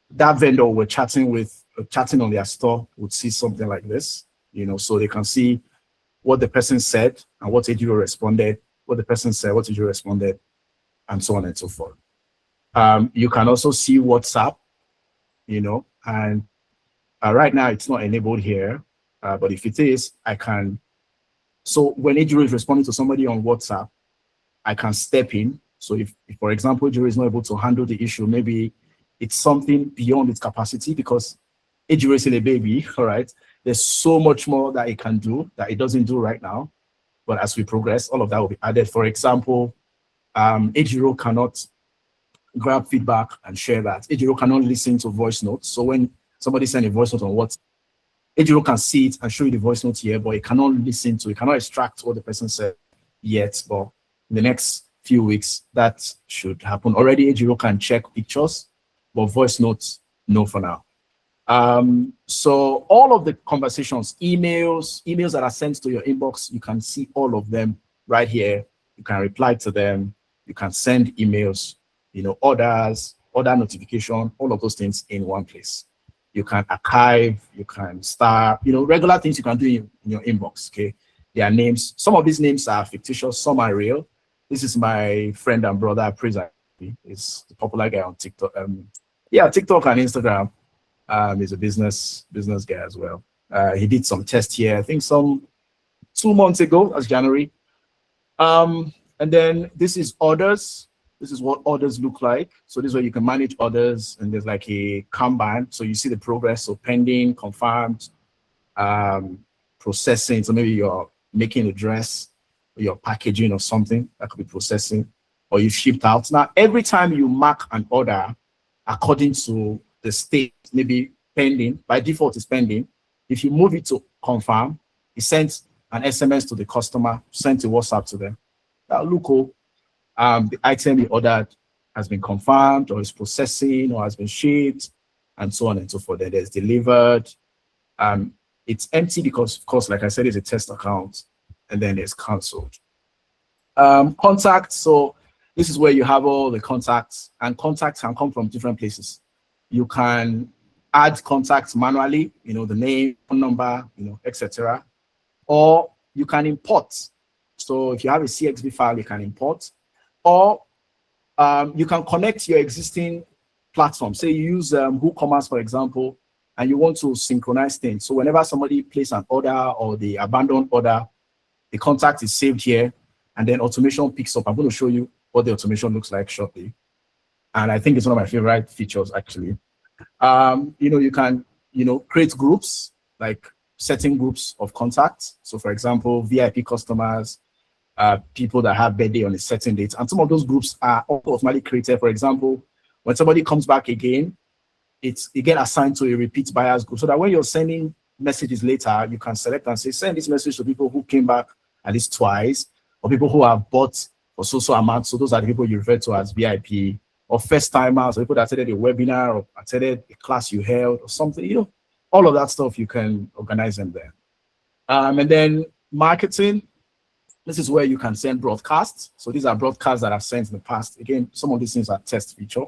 That vendor we're chatting with, chatting on their store would see something like this, so they can see what the person said and what A0 responded, what the person said, what A0 responded, and so on and so forth. You can also see WhatsApp, and right now it's not enabled here, but if it is, I can. So when A0 is responding to somebody on WhatsApp, I can step in. So if for example, A0 is not able to handle the issue, maybe it's something beyond its capacity because A0 is still a baby, all right? There's so much more that it can do that it doesn't do right now. But as we progress, all of that will be added. For example, A0 cannot grab feedback and share that. A0 cannot listen to voice notes. So when somebody sends a voice note on WhatsApp, A0 can see it and show you the voice note here, but it cannot listen to it, cannot extract what the person said yet. But in the next few weeks, that should happen. Already, Ejiro can check pictures, but voice notes, no for now. So all of the conversations, emails that are sent to your inbox, you can see all of them right here. You can reply to them. You can send emails, orders, order notification, all of those things in one place. You can archive, you can start, regular things you can do in your inbox, okay? Their names, some of these names are fictitious, some are real. This is my friend and brother, Prison. He's the popular guy on TikTok. TikTok and Instagram. He's a business guy as well. He did some tests here, I think some 2 months ago, that's January. And then this is orders. This is what orders look like. So this is where you can manage orders, and there's like a Kanban. So you see the progress, so pending, confirmed, processing. So maybe you're making a dress, or you're packaging or something, that could be processing, or you shipped out. Now, every time you mark an order according to the state, maybe pending, by default it's pending. If you move it to confirm, it sends an SMS to the customer, sends a WhatsApp to them. Look, the item you ordered has been confirmed, or is processing, or has been shipped, and so on and so forth. Then there's delivered. It's empty because, of course, like I said, it's a test account, and then it's cancelled. Contacts. So this is where you have all the contacts, and contacts can come from different places. You can add contacts manually, the name, phone number, etc. Or you can import. So if you have a CXV file, you can import. Or you can connect your existing platform. Say you use WooCommerce, for example, and you want to synchronize things. So whenever somebody places an order or the abandoned order, the contact is saved here, and then automation picks up. I'm going to show you what the automation looks like shortly. And I think it's one of my favorite features, actually. You can, create groups, like setting groups of contacts. So for example, VIP customers, people that have birthday on a certain date. And some of those groups are automatically created. For example, when somebody comes back again, you get assigned to a repeat buyers group, so that when you're sending messages later, you can select and say, send this message to people who came back at least twice, or people who have bought for so amount. So those are the people you refer to as VIP, or first timers, or people that attended a webinar or attended a class you held or something. All of that stuff, you can organize them there. And then marketing. This is where you can send broadcasts. So these are broadcasts that I've sent in the past. Again, some of these things are test feature.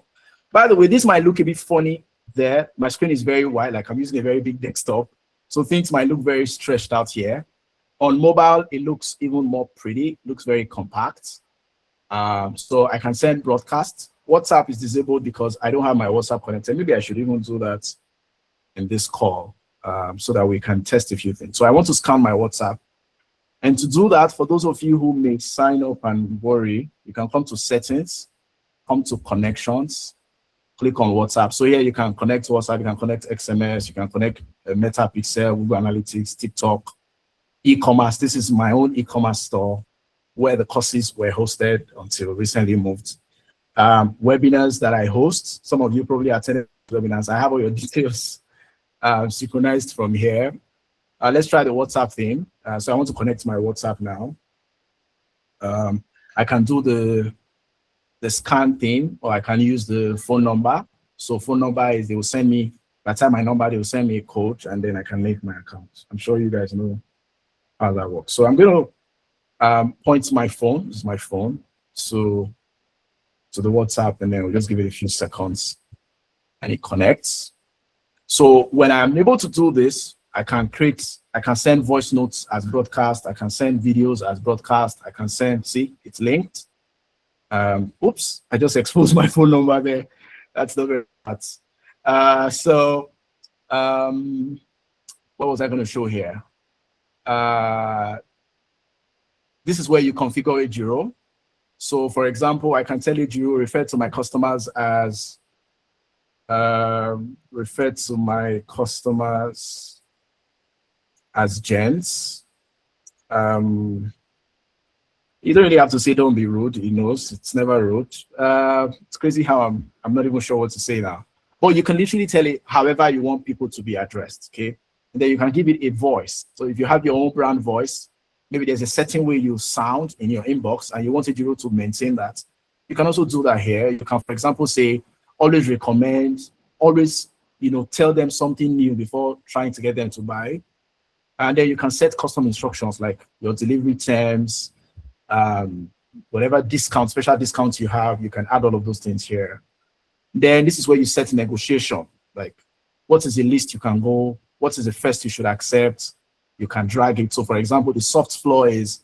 By the way, this might look a bit funny there. My screen is very wide, like I'm using a very big desktop. So things might look very stretched out here. On mobile, it looks even more pretty, looks very compact. So I can send broadcasts. WhatsApp is disabled because I don't have my WhatsApp connected. Maybe I should even do that in this call so that we can test a few things. So I want to scan my WhatsApp. And to do that, for those of you who may sign up and worry, you can come to settings, come to connections, click on WhatsApp. So here you can connect WhatsApp, you can connect XMS, you can connect Meta Pixel, Google Analytics, TikTok, e-commerce. This is my own e-commerce store where the courses were hosted until recently moved. Webinars that I host, some of you probably attended webinars. I have all your details synchronized from here. Let's try the WhatsApp thing. So I want to connect my WhatsApp now. I can do the scan thing, or I can use the phone number. So phone number is, they will send me, by the time my number, they will send me a code, and then I can link my account. I'm sure you guys know how that works. So I'm going to point my phone, this is my phone, to the WhatsApp, and then we'll just give it a few seconds, and it connects. So when I'm able to do this, I can send voice notes as broadcast, I can send videos as broadcast, I can send, see, it's linked. Oops, I just exposed my phone number there. That's not very bad. What was I going to show here? This is where you configure Ejiro. So for example, I can tell Ejiro, refer to my customers as gents. You don't really have to say don't be rude. He knows it's never rude. It's crazy how I'm not even sure what to say now. But you can literally tell it however you want people to be addressed, okay? And then you can give it a voice. So if you have your own brand voice, maybe there's a certain way you sound in your inbox and you want Ejiro to maintain that. You can also do that here. You can, for example, say, always recommend, always, tell them something new before trying to get them to buy. And then you can set custom instructions like your delivery terms, whatever discount, special discounts you have, you can add all of those things here. Then this is where you set negotiation, like what is the least you can go, what is the first you should accept, you can drag it. So for example, the soft floor is,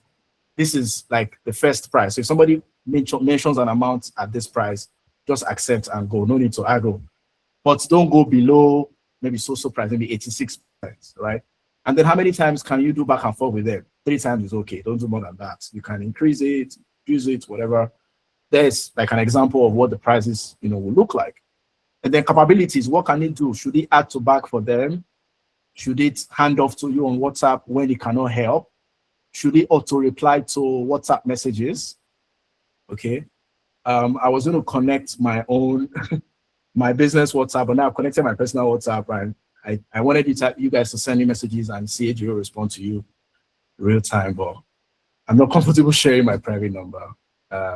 this is like the first price. So if somebody mentions an amount at this price, just accept and go, no need to argue. But don't go below maybe so price, maybe 86 price, right? And then how many times can you do back and forth with them? 3 times is okay, don't do more than that. You can increase it, use it, whatever. There's like an example of what the prices, will look like. And then capabilities, what can it do? Should it add to back for them? Should it hand off to you on WhatsApp when it cannot help? Should it auto reply to WhatsApp messages? Okay. I was going to connect my own, my business WhatsApp, but now I've connected my personal WhatsApp, and I wanted you guys to send me messages and see if you respond to you real time, but I'm not comfortable sharing my private number.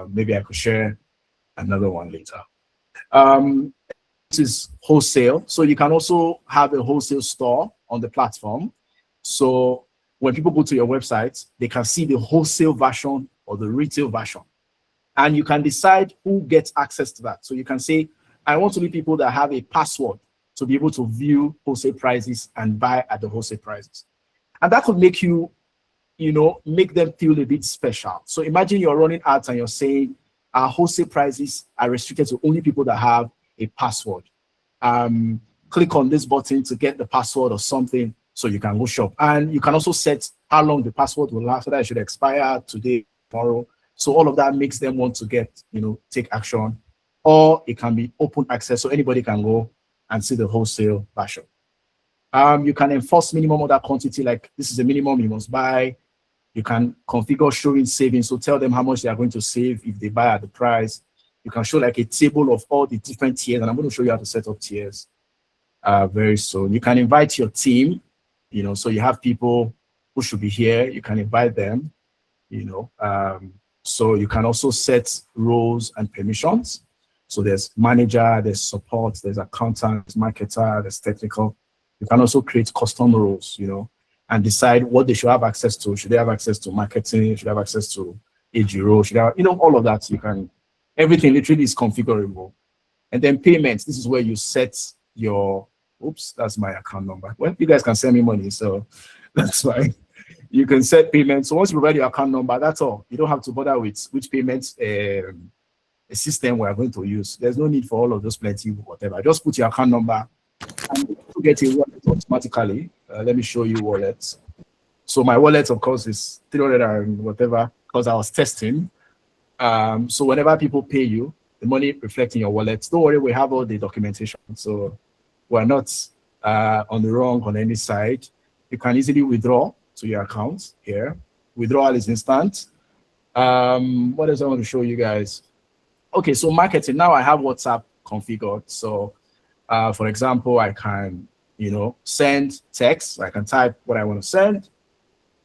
Maybe I could share another one later. This is wholesale. So you can also have a wholesale store on the platform. So when people go to your website, they can see the wholesale version or the retail version. And you can decide who gets access to that. So you can say, I want to be people that have a password to be able to view wholesale prices and buy at the wholesale prices. And that could make you, make them feel a bit special. So imagine you're running ads and you're saying our wholesale prices are restricted to only people that have a password. Click on this button to get the password or something so you can go shop. And you can also set how long the password will last, whether it should expire today, tomorrow. So all of that makes them want to get, take action. Or it can be open access, so anybody can go and see the wholesale version. You can enforce minimum order quantity, like this is the minimum you must buy. You can configure showing savings, so tell them how much they are going to save if they buy at the price. You can show like a table of all the different tiers, and I'm going to show you how to set up tiers very soon. You can invite your team, so you have people who should be here. You can invite them, so you can also set roles and permissions. So there's manager, there's support, there's accountant, there's marketer, there's technical. You can also create custom roles, and decide what they should have access to. Should they have access to marketing? Should they have access to Ejiro? Should they have, all of that. You can, everything literally is configurable. And then payments, this is where you set your, oops, that's my account number. Well, you guys can send me money, so that's fine. You can set payments. So once you provide your account number, that's all. You don't have to bother with which payments a system we are going to use. There's no need for all of those plenty, whatever. Just put your account number and you get a wallet automatically. Let me show you wallets. So my wallet, of course, is 300 and whatever, because I was testing. So whenever people pay you, the money reflecting your wallet, don't worry, we have all the documentation. So we're not on the wrong on any side. You can easily withdraw to your account here. Withdrawal is instant. What else I want to show you guys? Okay, so marketing. Now I have WhatsApp configured. So, for example, I can, send text. I can type what I want to send.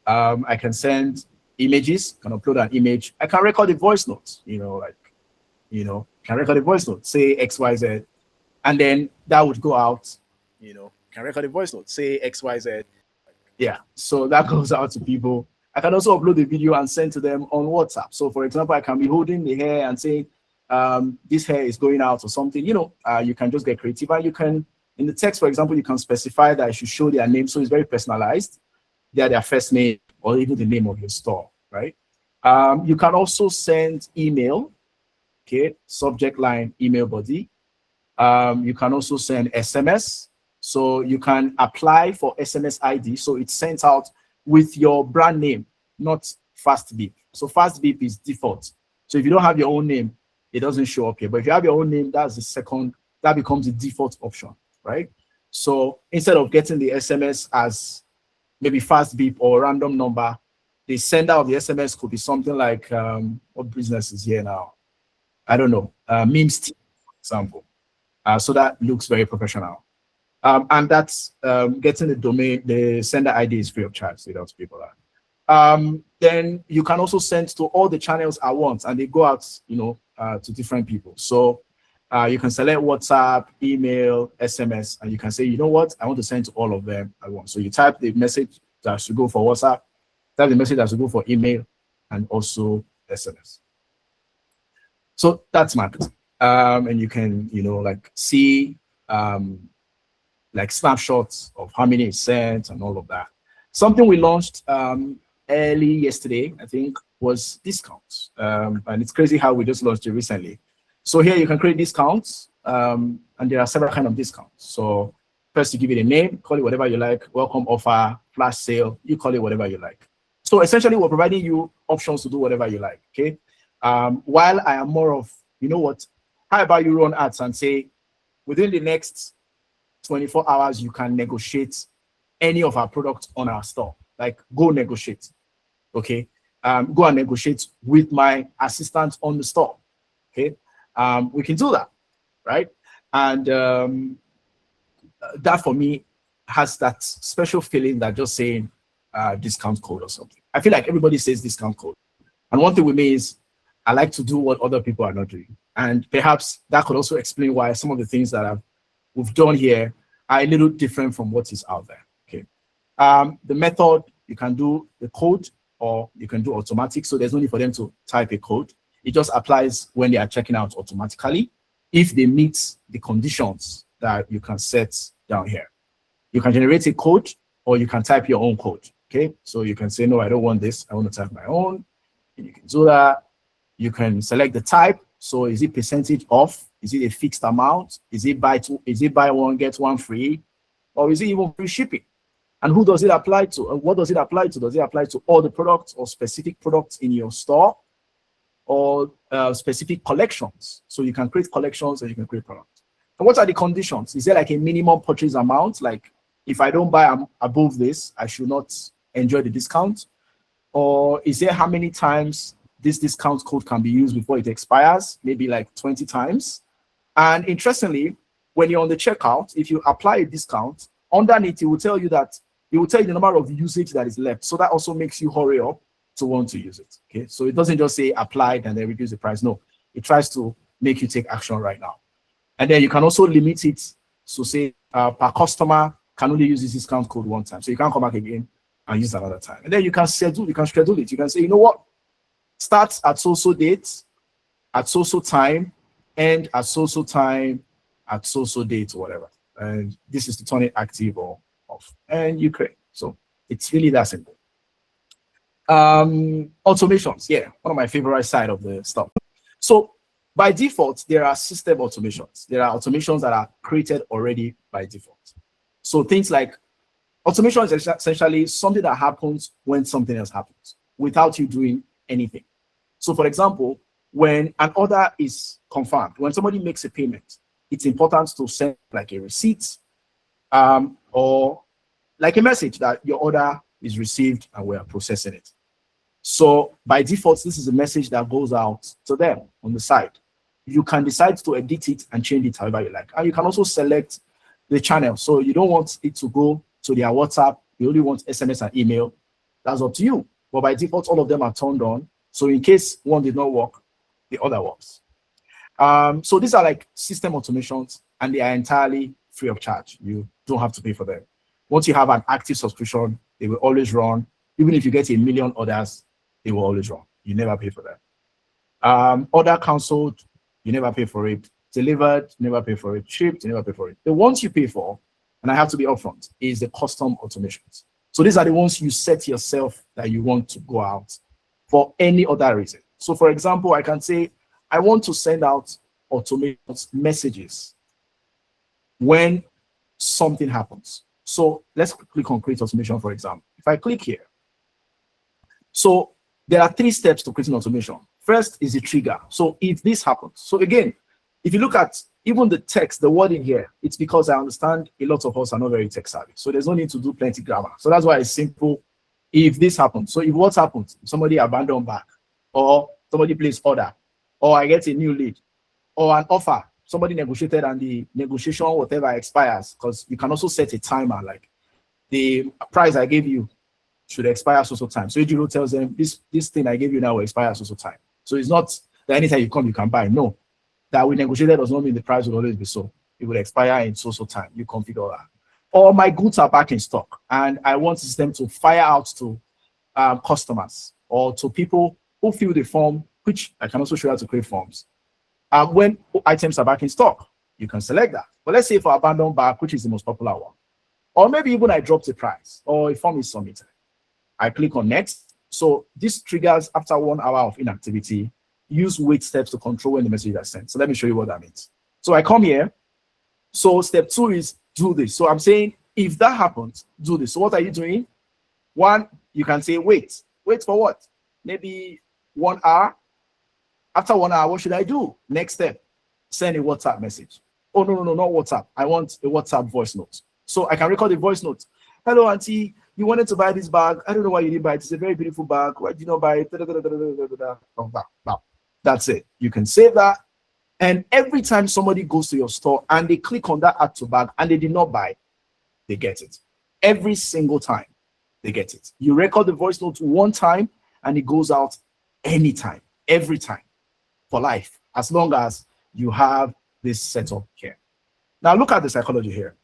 I can send images. Can upload an image. I can record a voice note. Can record a voice note. Say X, Y, Z, and then that would go out. Can record a voice note. Say X, Y, Z. Yeah. So that goes out to people. I can also upload the video and send to them on WhatsApp. So, for example, I can be holding the hair and saying, this hair is going out or something, you can just get creative. And you can, in the text, for example, you can specify that I should show their name. So it's very personalized. They're their first name or even the name of your store, right? You can also send email, okay, subject line, email body. You can also send SMS. So you can apply for SMS ID. So it's sent out with your brand name, not Fast Beep. So Fast Beep is default. So if you don't have your own name, it doesn't show up here. But if you have your own name, that's the second, that becomes the default option, right? So instead of getting the SMS as maybe Fast Beep or a random number, the sender of the SMS could be something like, what business is here now? I don't know, Memes Team, for example. So that looks very professional. And that's getting the domain, the sender ID is free of charge, so it helps people out. then you can also send to all the channels at once, and they go out, to different people. So you can select WhatsApp, email, SMS, and you can say, you know what, I want to send to all of them at once. So you type the message that should go for WhatsApp, type the message that should go for email, and also SMS. So that's marketing. And you can, see like snapshots of how many is sent and all of that. Something we launched early yesterday, I think, was discounts. And it's crazy how we just launched it recently. So here you can create discounts, and there are several kinds of discounts. So first you give it a name, call it whatever you like, welcome offer, flash sale, you call it whatever you like. So essentially we're providing you options to do whatever you like, okay? While I am more of, how about you run ads and say, within the next 24 hours, you can negotiate any of our products on our store. Like, go negotiate, okay? Go and negotiate with my assistant on the store, okay? We can do that, right? And that for me has that special feeling that just saying discount code or something. I feel like everybody says discount code. And one thing with me is I like to do what other people are not doing. And perhaps that could also explain why some of the things that we've done here are a little different from what is out there, okay? The method, you can do the code or you can do automatic. So there's no need for them to type a code. It just applies when they are checking out automatically if they meet the conditions that you can set down here. You can generate a code or you can type your own code, okay? So you can say, no, I don't want this. I want to type my own. And you can do that. You can select the type. So is it percentage off? Is it a fixed amount? Is it buy one, get one free? Or is it even free shipping? And who does it apply to? And what does it apply to? Does it apply to all the products or specific products in your store or specific collections? So you can create collections and you can create products. And what are the conditions? Is there like a minimum purchase amount? Like if I don't buy above this, I should not enjoy the discount? Or is there how many times this discount code can be used before it expires? Maybe like 20 times. And interestingly, when you're on the checkout, if you apply a discount, underneath it will tell you the number of usage that is left. So that also makes you hurry up to want to use it. Okay, so it doesn't just say applied and then reduce the price. No, it tries to make you take action right now. And then you can also limit it. So say per customer can only use this discount code one time. So you can't come back again and use another time. And then you can schedule it. You can say, you know what? Starts at so-so date, at so-so time, end at so-so time, at so-so date, or whatever. And this is to turn it active or off. And you create. So it's really that simple. Automations, yeah, one of my favorite side of the stuff. So by default, there are system automations. There are automations that are created already by default. So things like automation is essentially something that happens when something else happens without you doing anything. So for example, when an order is confirmed, when somebody makes a payment, it's important to send like a receipt or like a message that your order is received and we are processing it. So by default, this is a message that goes out to them on the side. You can decide to edit it and change it however you like. And you can also select the channel. So you don't want it to go to their WhatsApp. You only want SMS and email. That's up to you. But by default, all of them are turned on. So in case one did not work, the other works. So these are like system automations and they are entirely free of charge. You don't have to pay for them. Once you have an active subscription, they will always run. Even if you get 1 million orders, they will always run. You never pay for them. Order canceled, you never pay for it. Delivered, never pay for it. Shipped, you never pay for it. The ones you pay for, and I have to be upfront, is the custom automations. So these are the ones you set yourself that you want to go out for any other reason. So for example, I can say, I want to send out automated messages when something happens. So let's click on create automation, for example. If I click here, so there are 3 steps to creating automation. First is the trigger. So if this happens, so again, if you look at even the text, the wording here, it's because I understand a lot of us are not very tech savvy. So there's no need to do plenty grammar. So that's why it's simple. If this happens, so if what happens, if somebody abandoned back, or somebody places order, or I get a new lead, or an offer, somebody negotiated and the negotiation, whatever, expires, because you can also set a timer, like the price I gave you should expire so time. So Ejiro tells them this thing I gave you now will expire so time. So it's not that anytime you come you can buy. No, that we negotiated does not mean the price will always be so. It will expire in so time. You configure that. Or my goods are back in stock and I want the system to fire out to customers or to people who fill the form, which I can also show you how to create forms. When items are back in stock, you can select that. But let's say for abandoned bag, which is the most popular one, or maybe even I dropped the price or a form is submitted. I click on next. So this triggers after 1 hour of inactivity. Use wait steps to control when the message is sent. So let me show you what that means. So I come here. So step 2 is do this. So I'm saying if that happens, do this. So what are you doing? 1, you can say wait. Wait for what? Maybe 1 hour. After 1 hour, what should I do? Next step, send a WhatsApp message. Oh, no, not WhatsApp. I want a WhatsApp voice note. So I can record a voice note. Hello, auntie. You wanted to buy this bag. I don't know why you didn't buy it. It's a very beautiful bag. Why did you not buy it? That's it. You can save that. And every time somebody goes to your store and they click on that add to bag and they did not buy, they get it. Every single time they get it. You record the voice note 1 time and it goes out anytime, every time, for life, as long as you have this setup here. Now look at the psychology here.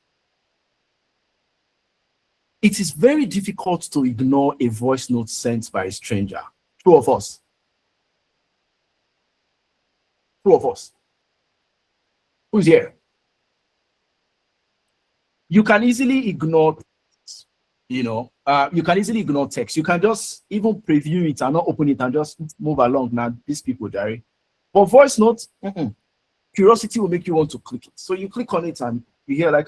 It is very difficult to ignore a voice note sent by a stranger. True of us. True of us. Who's here? You can easily ignore, you can easily ignore text. You can just even preview it and not open it and just move along. Now, these people, Jerry. But voice notes, curiosity will make you want to click it. So you click on it and you hear like,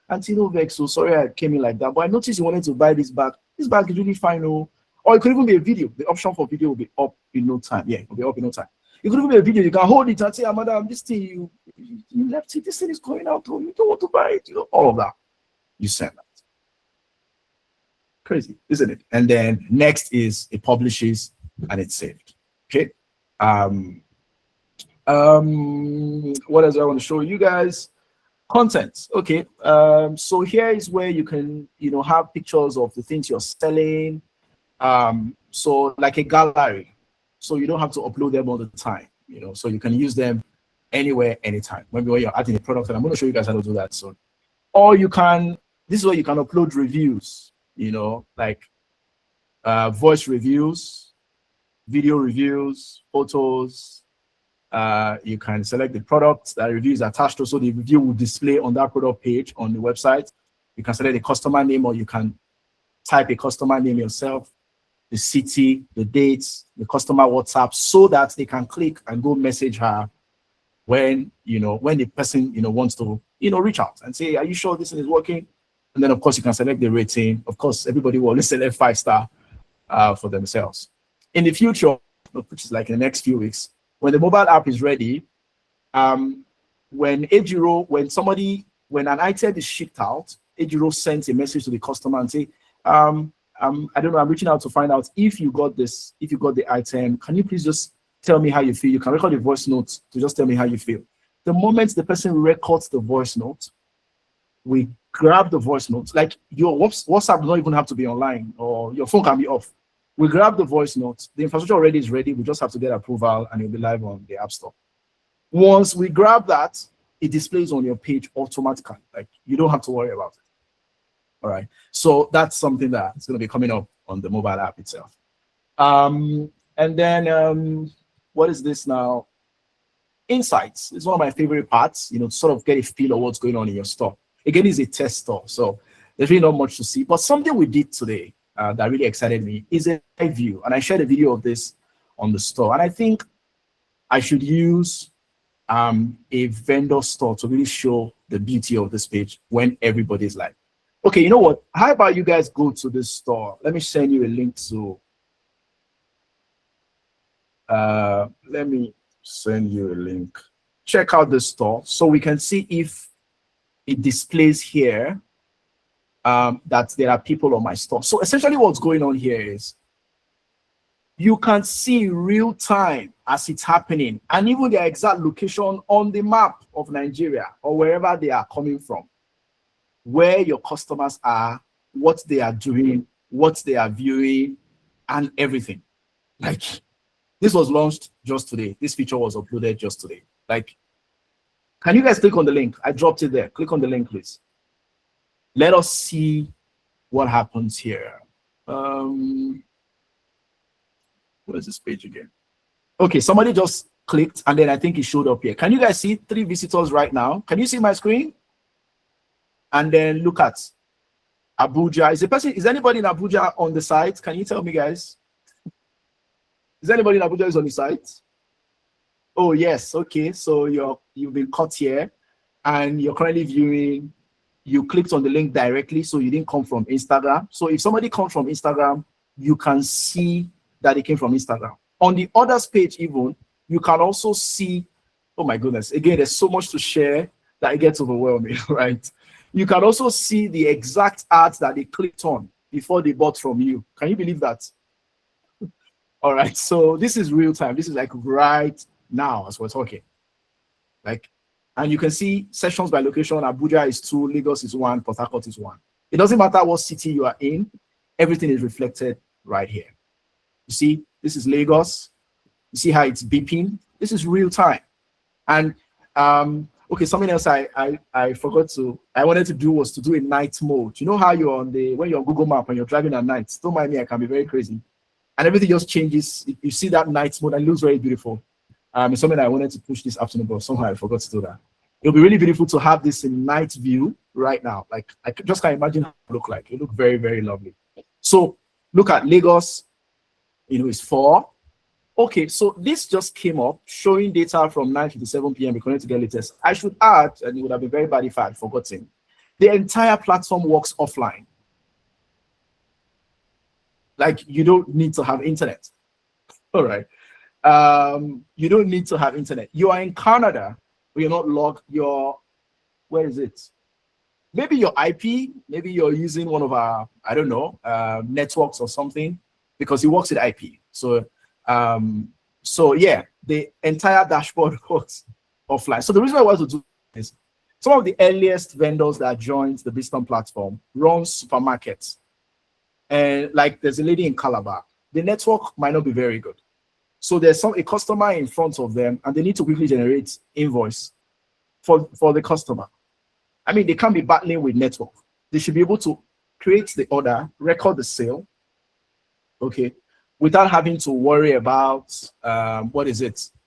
Auntie, no vex, so sorry I came in like that. But I noticed you wanted to buy this bag. This bag is really fine. Oh. Or it could even be a video. The option for video will be up in no time. Yeah, it will be up in no time. It could even be a video. You can hold it and say, madam, this thing, you left it. This thing is going out. Oh, you don't want to buy it. All of that. You send that. Crazy, isn't it? And then next is it publishes and it's saved. Okay. What else do I want to show you guys? Content. Okay. So here is where you can, have pictures of the things you're selling. So like a gallery. So you don't have to upload them all the time, so you can use them anywhere, anytime. Maybe when you're adding a product, and I'm going to show you guys how to do that soon. Or you can, this is where you can upload reviews, like voice reviews, video reviews, photos. You can select the product that review is attached to, so the review will display on that product page on the website. You can select a customer name, or you can type a customer name yourself, the city, the dates, the customer WhatsApp, so that they can click and go message her when the person wants to reach out and say, are you sure this is working? And then of course you can select the rating. Of course, everybody will only select 5-star for themselves. In the future, which is like in the next few weeks, when the mobile app is ready, when an item is shipped out, Ejiro sends a message to the customer and say, I don't know, I'm reaching out to find out if you got this, if you got the item, can you please just tell me how you feel? You can record a voice note to just tell me how you feel. The moment the person records the voice note, we grab the voice note, like your WhatsApp does not even have to be online, or your phone can be off. We grab the voice note, the infrastructure already is ready, we just have to get approval and it'll be live on the App Store. Once we grab that, it displays on your page automatically, like you don't have to worry about it. All right, so that's something that's going to be coming up on the mobile app itself. And then what is this now? Insights is one of my favorite parts, to sort of get a feel of what's going on in your store. Again, it's a test store, so there's really not much to see. But something we did today that really excited me is a live view. And I shared a video of this on the store. And I think I should use a vendor store to really show the beauty of this page when everybody's live. Okay, you know what? How about you guys go to this store? Let me send you a link to, let me send you a link. Check out the store so we can see if it displays here that there are people on my store. So essentially what's going on here is you can see real time as it's happening and even their exact location on the map of Nigeria or wherever they are coming from, where your customers are, what they are doing, what they are viewing, and everything. Like, this was launched just today. This feature was uploaded just today. Like, can you guys click on the link? I dropped it there. Click on the link, please. Let us see what happens here. Where's this page again? Okay, somebody just clicked, and then I think it showed up here. Can you guys see 3 visitors right now? Can you see my screen? And then look at Abuja. Is anybody in Abuja on the site? Can you tell me, guys? Is anybody in Abuja is on the site? Oh, yes. Okay, so you've been caught here, and you're currently viewing. You clicked on the link directly, so you didn't come from Instagram. So if somebody comes from Instagram, you can see that it came from Instagram. On the others page, even, you can also see, oh my goodness, again, there's so much to share that it gets overwhelming, right? You can also see the exact ads that they clicked on before they bought from you. Can you believe that? All right, so this is real time. This is like right now as we're talking. Like, and you can see sessions by location. Abuja is 2, Lagos is 1, Port Harcourt is 1. It doesn't matter what city you are in, everything is reflected right here. You see, this is Lagos. You see how it's beeping? This is real time. And okay, something else I forgot to, I wanted to do was to do a night mode. You know how you're on when you're on Google Map and you're driving at night? Don't mind me, I can be very crazy. And everything just changes. You see that night mode and it looks very beautiful. It's something I wanted to push this afternoon, but somehow I forgot to do that. It'll be really beautiful to have this in night view right now. Like, I just can't imagine how it look like. It look very, very lovely. So look at Lagos, you know, it's 4. Okay, so this just came up showing data from 9:57 p.m. We're going to get latest. I should add, and it would have been very bad if I had forgotten, the entire platform works offline. Like, you don't need to have internet. All right. You don't need to have internet. You are in Canada, but you're not logged. Where is it? Maybe your IP, maybe you're using one of our, I don't know, networks or something, because it works with IP. So yeah, the entire dashboard works offline. So the reason I want to do is some of the earliest vendors that joined the Bizthom platform run supermarkets. And like, there's a lady in Calabar. The network might not be very good. So there's a customer in front of them, and they need to quickly generate invoice for the customer. I mean, they can't be battling with network. They should be able to create the order, record the sale, okay, without having to worry about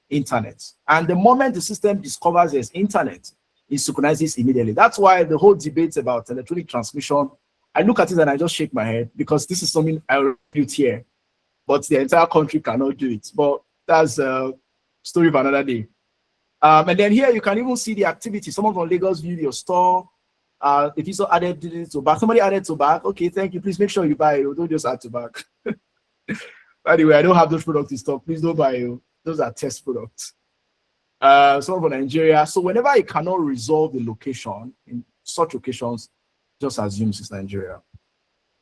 internet. And the moment the system discovers there's internet, it synchronizes immediately. That's why the whole debate about electronic transmission, I look at it and I just shake my head, because this is something I built here, but the entire country cannot do it. But that's a story for another day. And then here you can even see the activity. Someone from Lagos viewed your store. If you so added it to back, somebody added to back. Okay, thank you. Please make sure you buy it. Don't just add to back. Anyway, I don't have those products in stock. Please don't buy it. Those are test products. Someone from Nigeria. So whenever I cannot resolve the location in such occasions, just assumes it's Nigeria.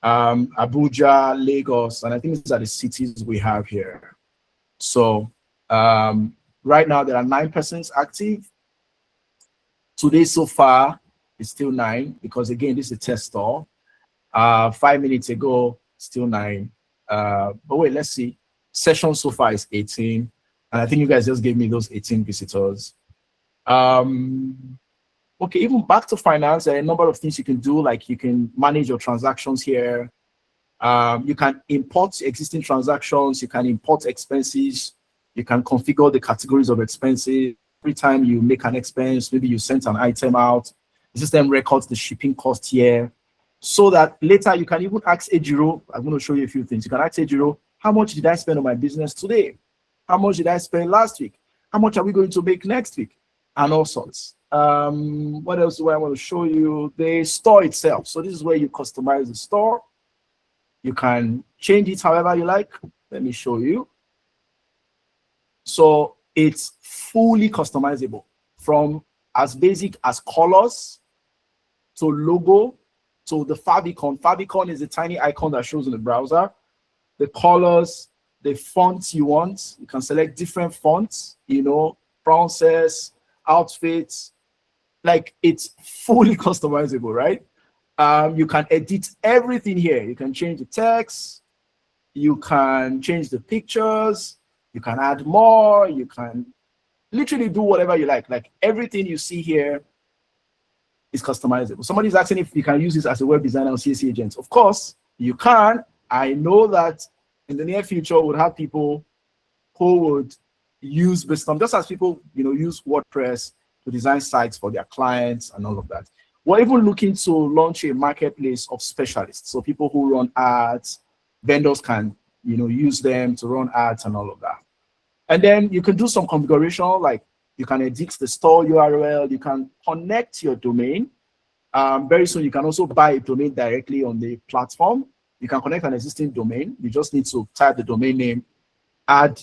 Abuja, Lagos, and I think these are the cities we have here. So right now there are 9 persons active. Today so far it's still 9, because again, this is a test store. 5 minutes ago, still 9. But wait, let's see. Session so far is 18, and I think you guys just gave me those 18 visitors. Okay, even back to finance, there are a number of things you can do, like you can manage your transactions here. You can import existing transactions, you can import expenses, you can configure the categories of expenses. Every time you make an expense, maybe you sent an item out, the system records the shipping cost here, so that later you can even ask Ejiro. I'm going to show you a few things. You can ask Ejiro, how much did I spend on my business today? How much did I spend last week? How much are we going to make next week? And all sorts. What else do I want to show you? The store itself. So this is where you customize the store. You can change it however you like. Let me show you. So it's fully customizable, from as basic as colors to logo to the favicon. Favicon is a tiny icon that shows in the browser. The colors, the fonts you want. You can select different fonts, you know, process, outfits. Like, it's fully customizable, right? You can edit everything here. You can change the text, you can change the pictures, you can add more, you can literally do whatever you like. Like everything you see here is customizable. Somebody's asking if you can use this as a web designer or CSC agent. Of course, you can. I know that in the near future, we'll have people who would use Bizthom, just as people, use WordPress to design sites for their clients and all of that. We're even looking to launch a marketplace of specialists. So people who run ads, vendors can, use them to run ads and all of that. And then you can do some configuration, like you can edit the store URL, you can connect your domain. Very soon, you can also buy a domain directly on the platform. You can connect an existing domain. You just need to type the domain name, add,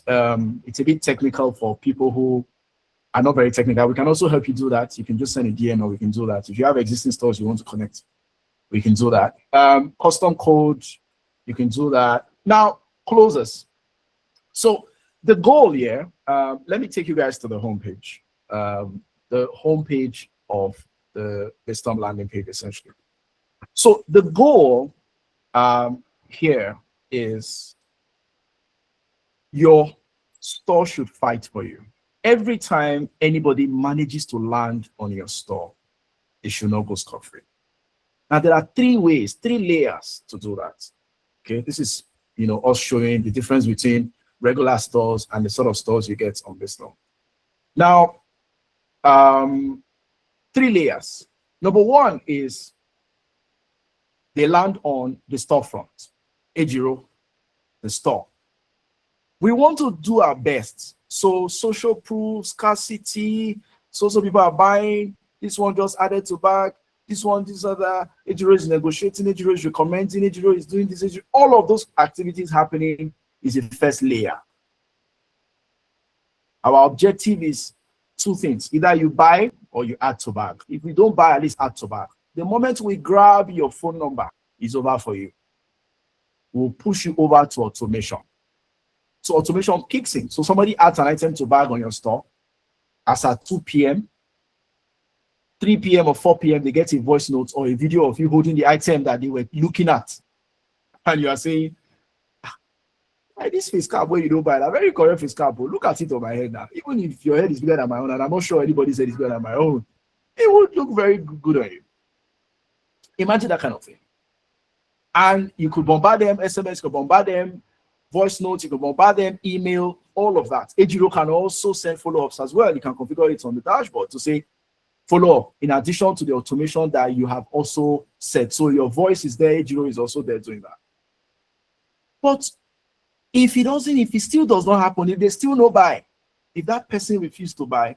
it's a bit technical for people who are not very technical. We can also help you do that. You can just send a DM or we can do that. If you have existing stores you want to connect, we can do that. Custom code, you can do that. Now, closers. So the goal here, let me take you guys to the homepage. The homepage of the Bizthom landing page, essentially. So the goal here is your store should fight for you. Every time anybody manages to land on your store, it should not go scot-free. Now, there are three layers to do that. Okay, this is, us showing the difference between regular stores and the sort of stores you get on Bizthom. Now, 3 layers. Number 1 is they land on the storefront, A0, the store. We want to do our best. So social proof, scarcity, so people are buying, this one just added to bag, this one, this other, A0 is negotiating, A0 is recommending, A0 is doing this, A0. All of those activities happening is the first layer. Our objective is 2 things. Either you buy or you add to bag. If we don't buy, at least add to bag. The moment we grab your phone number, it's over for you. We'll push you over to automation. So automation kicks in. So somebody adds an item to bag on your store. As at 2 p.m., 3 p.m. or 4 p.m., they get a voice note or a video of you holding the item that they were looking at. And you are saying, this face cap where you don't buy that very correct face cap. Look at it on my head now. Even if your head is bigger than my own, and I'm not sure anybody's head is bigger than my own, it would look very good on you. Imagine that kind of thing. And you could bombard them, SMS, you could bombard them, voice notes, you could bombard them, email, all of that. A0 can also send follow-ups as well. You can configure it on the dashboard to say follow-up in addition to the automation that you have also set. So your voice is there, A0 is also there doing that. But if it still does not happen, if they still no buy, if that person refuses to buy,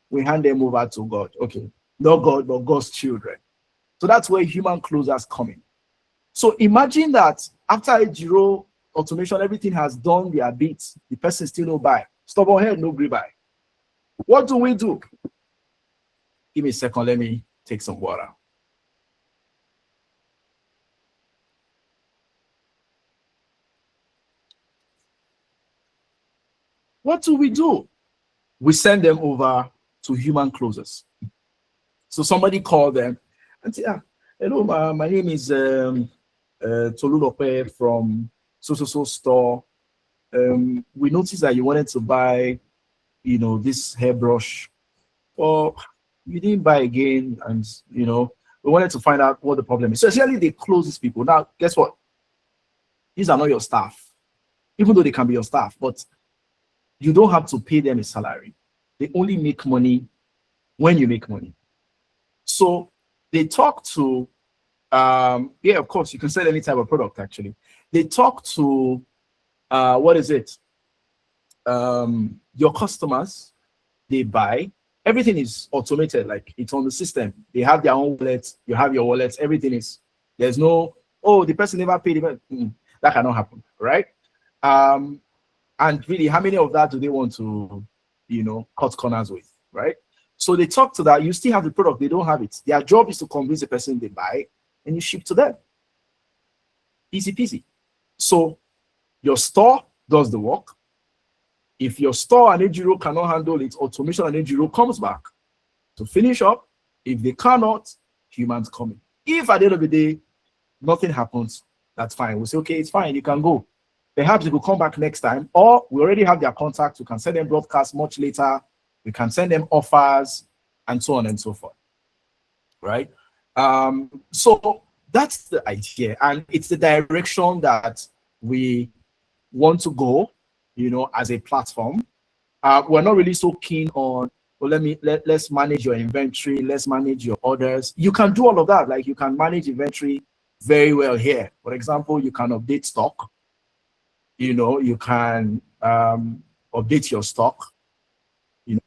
we hand them over to God. Okay, not God, but God's children. So that's where human closers come in. So imagine that after A0 automation, everything has done their bit, the person still no buy. Stubborn head, no agree buy. What do we do? Give me a second, let me take some water. What do? We send them over to human closers. So somebody called them and say, hello, my name is Tolulope from so store. We noticed that you wanted to buy, this hairbrush, or you didn't buy again, and we wanted to find out what the problem is. So essentially, they close these people. Now, guess what? These are not your staff, even though they can be your staff, but you don't have to pay them a salary. They only make money when you make money. So they talk to, of course, you can sell any type of product, actually. They talk to, your customers, they buy. Everything is automated, like it's on the system. They have their own wallets, you have your wallets, everything is, there's no, the person never paid. That cannot happen, right? And really, how many of that do they want to, cut corners with, right? So they talk to that. You still have the product, they don't have it. Their job is to convince the person they buy, and you ship to them. Easy peasy. So your store does the work. If your store and A0 cannot handle it, automation and A0 comes back to finish up. If they cannot, humans come in. If at the end of the day, nothing happens, that's fine. We'll say, okay, it's fine, you can go. Perhaps you will come back next time, or we already have their contact. We can send them broadcasts much later. We can send them offers and so on and so forth, right? So that's the idea, and it's the direction that we want to go, you know, as a platform. We're not really so keen on, well, let's manage your inventory, let's manage your orders. You can do all of that. Like, you can manage inventory very well here. For example, you can update stock. You know, you can update your stock. You know,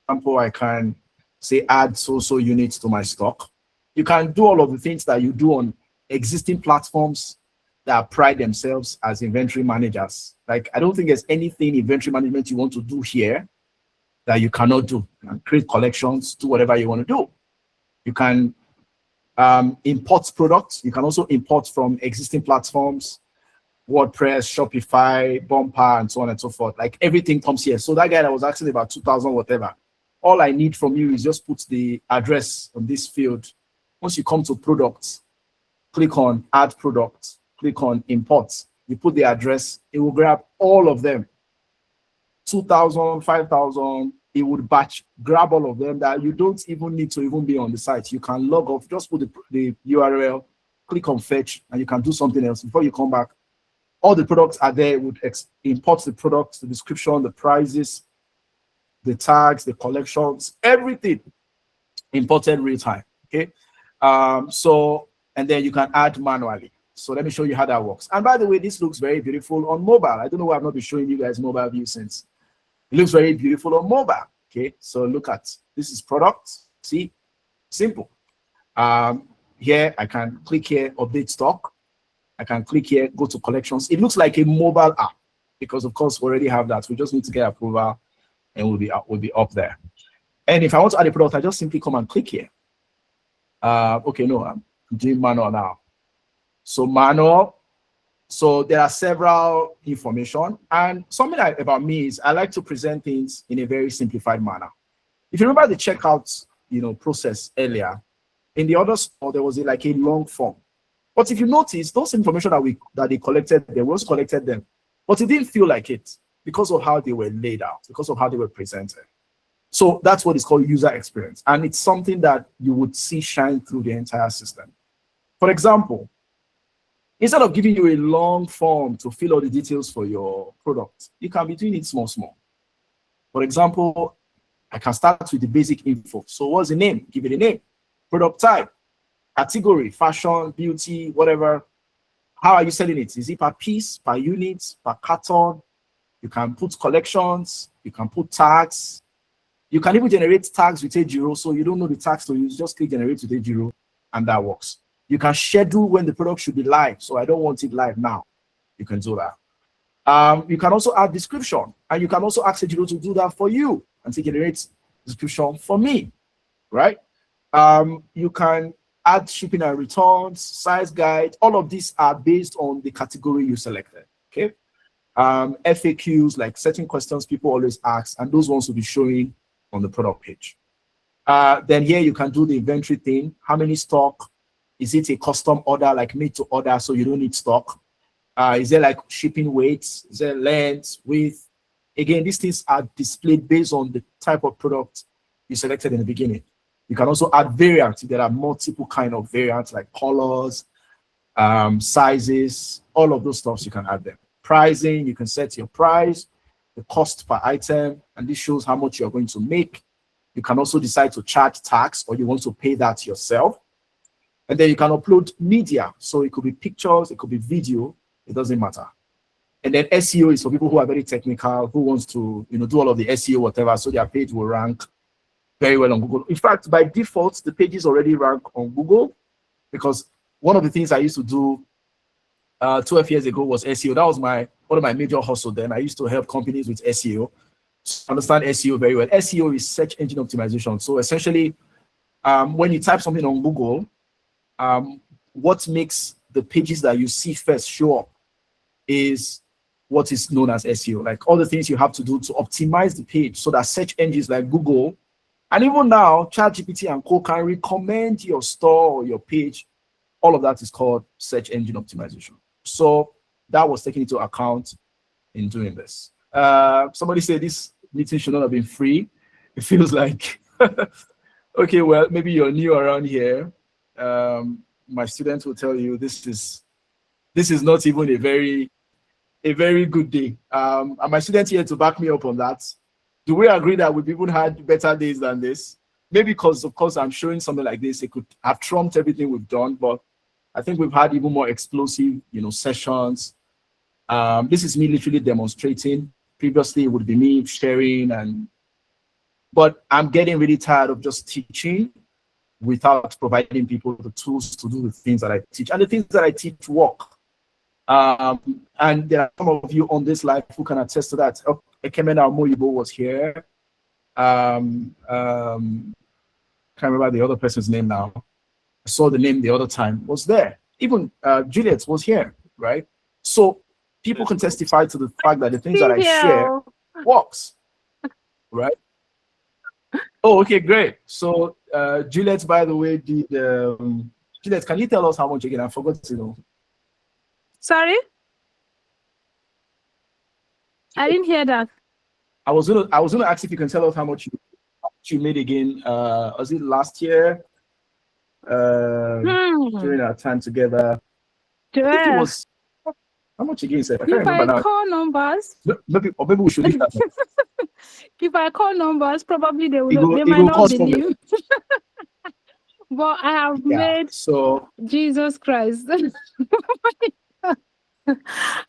for example, I can say add so units to my stock. You can do all of the things that you do on existing platforms that pride themselves as inventory managers. Like, I don't think there's anything inventory management you want to do here that you cannot do. You can create collections, do whatever you want to do. You can import products. You can also import from existing platforms, WordPress, Shopify, Bumper, and so on and so forth. Like, everything comes here. So that guy that was asking about 2,000 whatever, all I need from you is just put the address on this field. Once you come to products, click on add products, click on import. You put the address, it will grab all of them. 2,000, 5,000, it would batch, grab all of them that you don't even need to even be on the site. You can log off, just put the URL, click on fetch, and you can do something else. Before you come back, all the products are there. It would import the products, the description, the prices, the tags, the collections, everything imported real time. Okay. And then you can add manually. So let me show you how that works. And by the way, this looks very beautiful on mobile. I don't know why I've not been showing you guys mobile view since. It looks very beautiful on mobile. Okay. So look at, this is product. See, simple. Here I can click here, update stock. I can click here, go to collections. It looks like a mobile app because, of course, we already have that. We just need to get approval and we'll be up there. And if I want to add a product, I just simply come and click here. Okay, no, I'm doing manual now. So manual. So there are several information, and something about me is I like to present things in a very simplified manner. If you remember the checkout, process earlier, in the other store there was like a long form. But if you notice, those information that they collected, they was collected them, but it didn't feel like it because of how they were laid out, because of how they were presented. So that's what is called user experience, and it's something that you would see shine through the entire system. For example, instead of giving you a long form to fill all the details for your product, you can be doing it small. For example, I can start with the basic info. So what's the name? Give it a name. Product type, category, fashion, beauty, whatever. How are you selling it? Is it per piece, per unit, per carton? You can put collections, you can put tags. You can even generate tags with A0, so you don't know the tags to use, just click generate with A0, and that works. You can schedule when the product should be live, so I don't want it live now. You can do that. You can also add description, and you can also ask A0 to do that for you and say generate description for me, right? You can add shipping and returns, size guide. All of these are based on the category you selected, okay? FAQs, like certain questions people always ask, and those ones will be showing on the product page. Then here you can do the inventory thing. How many stock? Is it a custom order, like made to order, so you don't need stock? Is there like shipping weights? Is there length, width? Again, these things are displayed based on the type of product you selected in the beginning. You can also add variants. There are multiple kind of variants like colors, sizes, all of those stuffs you can add them. Pricing, you can set your price, the cost per item, and this shows how much you're going to make. You can also decide to charge tax or you want to pay that yourself. And then you can upload media. So it could be pictures, it could be video, it doesn't matter. And then SEO is for people who are very technical, who wants to do all of the SEO, whatever, so their page will rank very well on Google. In fact, by default, the pages already rank on Google, because one of the things I used to do 12 years ago was SEO. That was one of my major hustles then. I used to help companies with SEO. Understand SEO very well. SEO is search engine optimization. So essentially, when you type something on Google, what makes the pages that you see first show up is what is known as SEO, like all the things you have to do to optimize the page so that search engines like Google, and even now ChatGPT and Co can recommend your store or your page all of that is called search engine optimization. So that was taken into account in doing this. Somebody said this meeting should not have been free. It feels like, okay, well, maybe you're new around here. My students will tell you this is not even a very good day. And my students here to back me up on that. Do we agree that we've even had better days than this? Maybe because, of course, I'm showing something like this, it could have trumped everything we've done, but I think we've had even more explosive, sessions. This is me literally demonstrating. Previously, it would be me sharing, but I'm getting really tired of just teaching without providing people the tools to do the things that I teach. And the things that I teach work. And there are some of you on this live who can attest to that. Ekemena Moyibo was here. Can't remember the other person's name now. I saw the name the other time, was there. Even Juliet was here, right? So people can testify to the fact that the things that I share works, right? Oh, okay, great. So Juliet, by the way, did Juliet, can you tell us how much again? I forgot to know. Sorry? I didn't hear that. I was gonna ask if you can tell us how much you made again. Was it last year? During our time together. I think it was how much again, sir? I can't If remember I now. call numbers, Maybe we should leave that. if I call numbers, probably they It might will not cost problem. believe. But I have Yeah. made So Jesus Christ.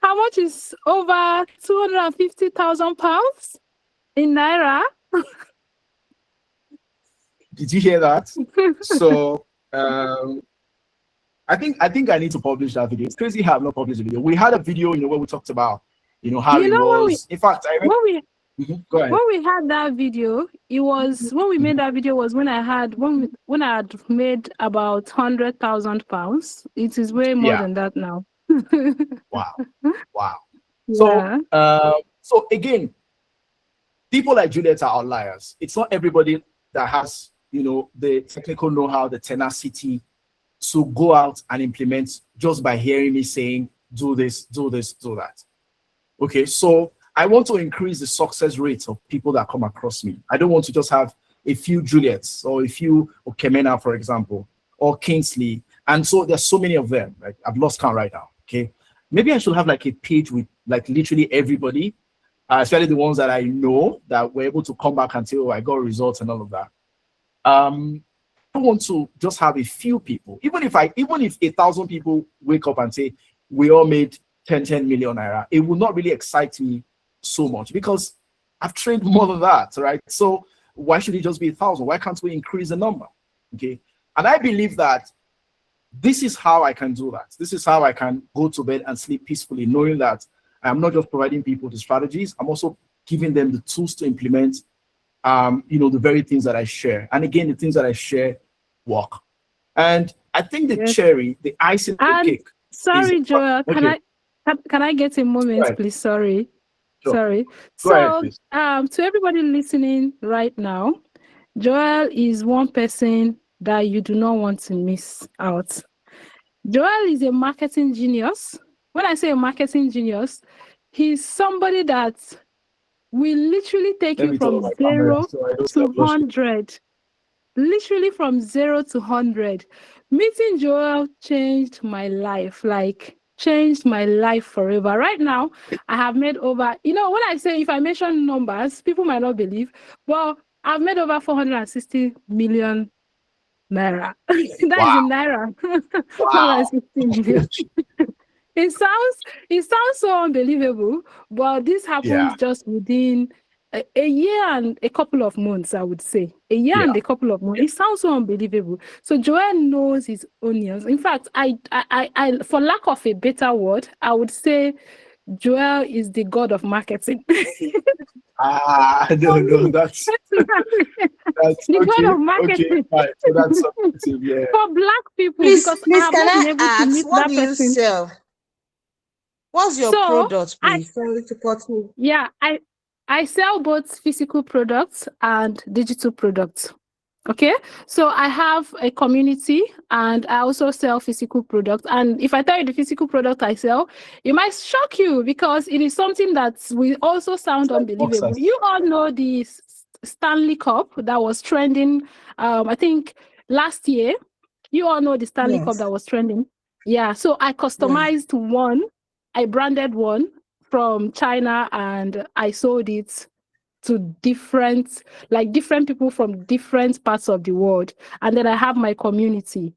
How much is over 250,000 pounds in Naira? did you hear that? So I think I need to publish that video. It's crazy how I've not published the video. We had a video, where we talked about, how it was. In fact, I remember. Go ahead. When we had that video, it was when we made that video was when I had made about 100,000 pounds. It is way more than that now. Wow. Yeah. So again, people like Juliet are outliers. It's not everybody that has, the technical know-how, the tenacity to go out and implement just by hearing me saying, do this, do that. Okay, so I want to increase the success rate of people that come across me. I don't want to just have a few Juliets or a few Okemena, for example, or Kingsley. And so there's so many of them. Like I've lost count right now. Okay, maybe I should have like a page with like literally everybody, especially the ones that I know that were able to come back and say, oh, I got results and all of that. I want to just have a few people, even if 1,000 people wake up and say we all made 10 million naira, it will not really excite me so much because I've trained more than that, right? So why should it just be 1,000? Why can't we increase the number? Okay, and I believe that this is how I can do that. This is how I can go to bed and sleep peacefully, knowing that I'm not just providing people the strategies, I'm also giving them the tools to implement the very things that I share. And again, the things that I share work. And I think the icing on the cake. Sorry, Joel, can I get a moment, please? Sorry. Sure. Sorry. Go ahead, to everybody listening right now, Joel is one person that you do not want to miss out. Joel is a marketing genius. When I say a marketing genius, he's somebody that will literally take you from 0 to 100. Literally from 0 to 100. Meeting Joel changed my life, changed my life forever. Right now, I have made over, when I say, if I mention numbers, people might not believe, but I've made over 460 million naira. That is in naira. 460 million. It sounds so unbelievable, but this happened just within a year and a couple of months, I would say. A year and a couple of months. It sounds so unbelievable. So Joel knows his onions. In fact, I for lack of a better word, I would say Joel is the god of marketing. No, that's the god of marketing. Okay, right. So that's something, for Black people. Please, because can I I ask, what do you sell? What's your product, please? Sorry to cut you. Yeah, I sell both physical products and digital products. Okay, so I have a community and I also sell physical products. And if I tell you the physical product I sell, it might shock you because it is something that will also sound unbelievable. boxers. You all know the Stanley Cup that was trending, I think last year. You all know the Stanley Cup Yes. that was trending. Yeah, so I customized one, I branded one from China and I sold it to different people from different parts of the world, and then I have my community.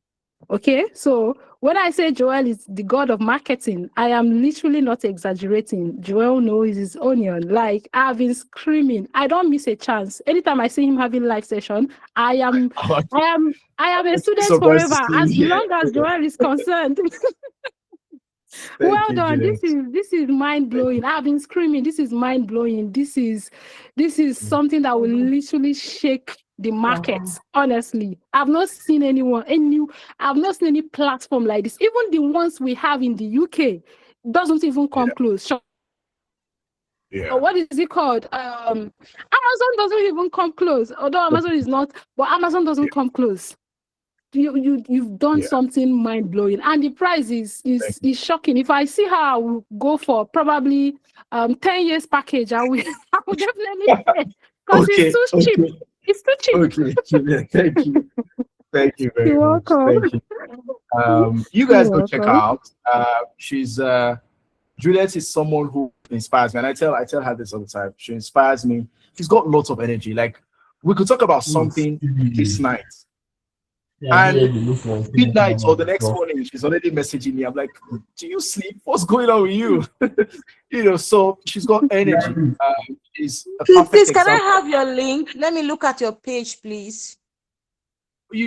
Okay, so when I say Joel is the god of marketing, I am literally not exaggerating. Joel knows his onion. Like, I've been screaming, I don't miss a chance. Anytime I see him having live session, I am a student Surprised to forever see as you. long as Joel is concerned. Thank Well you, done. Juliet. This is mind blowing. I've been screaming. This is mind blowing. This is something that will literally shake the markets. Honestly, I've not seen I've not seen any platform like this. Even the ones we have in the UK doesn't even come close. So, what is it called? Amazon doesn't even come close. Although Amazon is not, but Amazon doesn't come close. You've done something mind blowing, and the price is shocking. If I see how I will go for probably 10 years package, I will definitely pay because it's too cheap. It's too cheap. Okay, Juliet, thank you. Thank you very You're much. welcome. Thank you. You guys go check her out. She's Juliet is someone who inspires me, and I tell her this all the time. She inspires me. She's got lots of energy. Like, we could talk about something this night, and midnight or the next morning, she's already messaging me. I'm like, do you sleep? What's going on with you? So she's got energy. She's a perfect Please, can I example. have your link? Let me look at your page, please.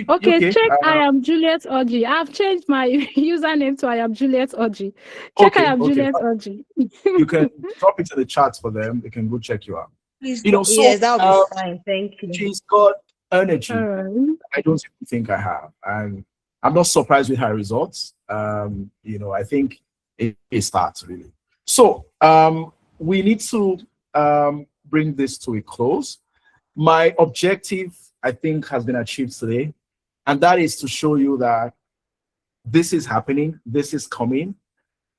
Okay, check I am Juliet Oji. I've changed my username to I am Juliet Oji. Check I am Juliet Oji. You can drop it in the chats for them. They can go check you out. Please, So yes, that'll be fine. Thank you. She's got energy I don't even think I have, and I'm not surprised with her results. I think it starts really. So we need to bring this to a close. My objective, I think, has been achieved today, and that is to show you that this is happening, this is coming,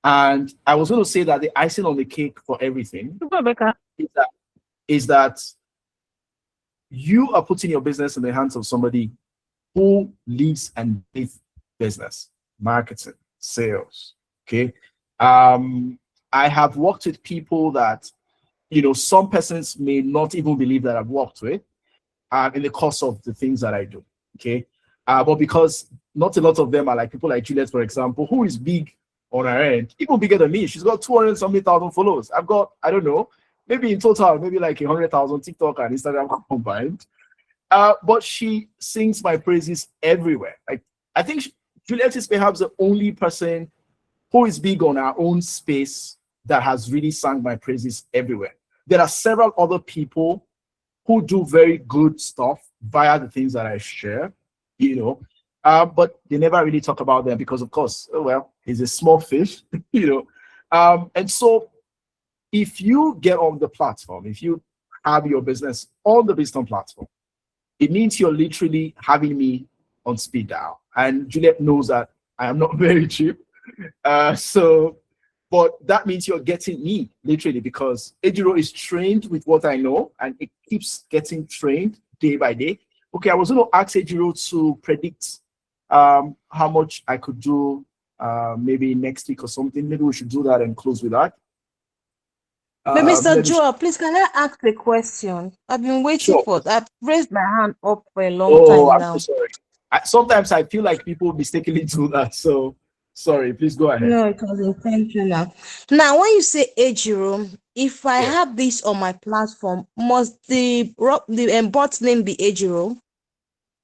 and I was going to say that the icing on the cake for everything is that you are putting your business in the hands of somebody who lives and breathes business, marketing, sales. Okay. I have worked with people that, some persons may not even believe that I've worked with in the course of the things that I do. Okay. But because not a lot of them are like people like Juliet, for example, who is big on her end, even bigger than me. She's got 200,000 followers. I've got, I don't know, maybe in total, maybe like 100,000 TikTok and Instagram combined. But she sings my praises everywhere. Like, I think Juliet is perhaps the only person who is big on her own space that has really sung my praises everywhere. There are several other people who do very good stuff via the things that I share, but they never really talk about them because, of course, it's a small fish, and so if you get on the platform, if you have your business on the Bizthom platform, it means you're literally having me on speed dial. And Juliet knows that I am not very cheap. But that means you're getting me literally, because Ejiro is trained with what I know, and it keeps getting trained day by day. Okay, I was going to ask Ejiro to predict how much I could do maybe next week or something. Maybe we should do that and close with that. But Mr. Joel, please, can I ask a question? I've been waiting for that. I've raised my hand up for a long time now. I'm so sorry. Sometimes I feel like people mistakenly do that. So sorry, please go ahead. No, it was intentional. Now, when you say Ejiro, if I have this on my platform, must the bot name be Ejiro?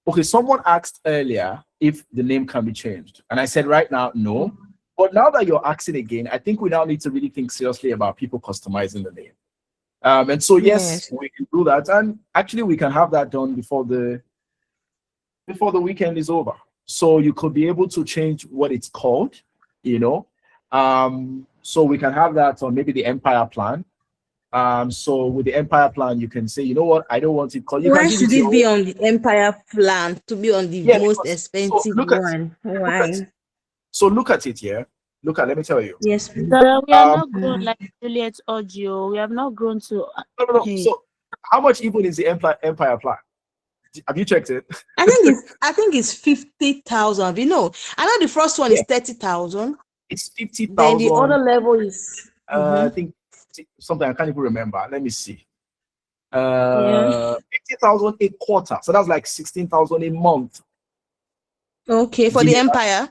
Okay, someone asked earlier if the name can be changed. And I said right now, no. But now that you're asking again, I think we now need to really think seriously about people customizing the name. And so, yes, we can do that. And actually, we can have that done before the weekend is over. So you could be able to change what it's called, so we can have that on maybe the Empire plan. So with the Empire plan, you can say, you know what, I don't want it. Cause you Why can give should it it your be own. on the Empire plan to be on the Yeah, most because so expensive look at one? look at Why? so look at it here. Look at, let me tell you. Yes, please. So we are Um, not grown like Juliet Audio. We have not grown to. no. Hey. So how much even is the Empire plan? Have you checked it? I think it's 50,000. You know, I know the first one Yeah, is 30,000. it's Then the other 50,000. level is I think something I can't even remember. Let me see. yeah. 50,000 a quarter. So that's like 16,000 a month. Okay, for Do you the get that? Empire.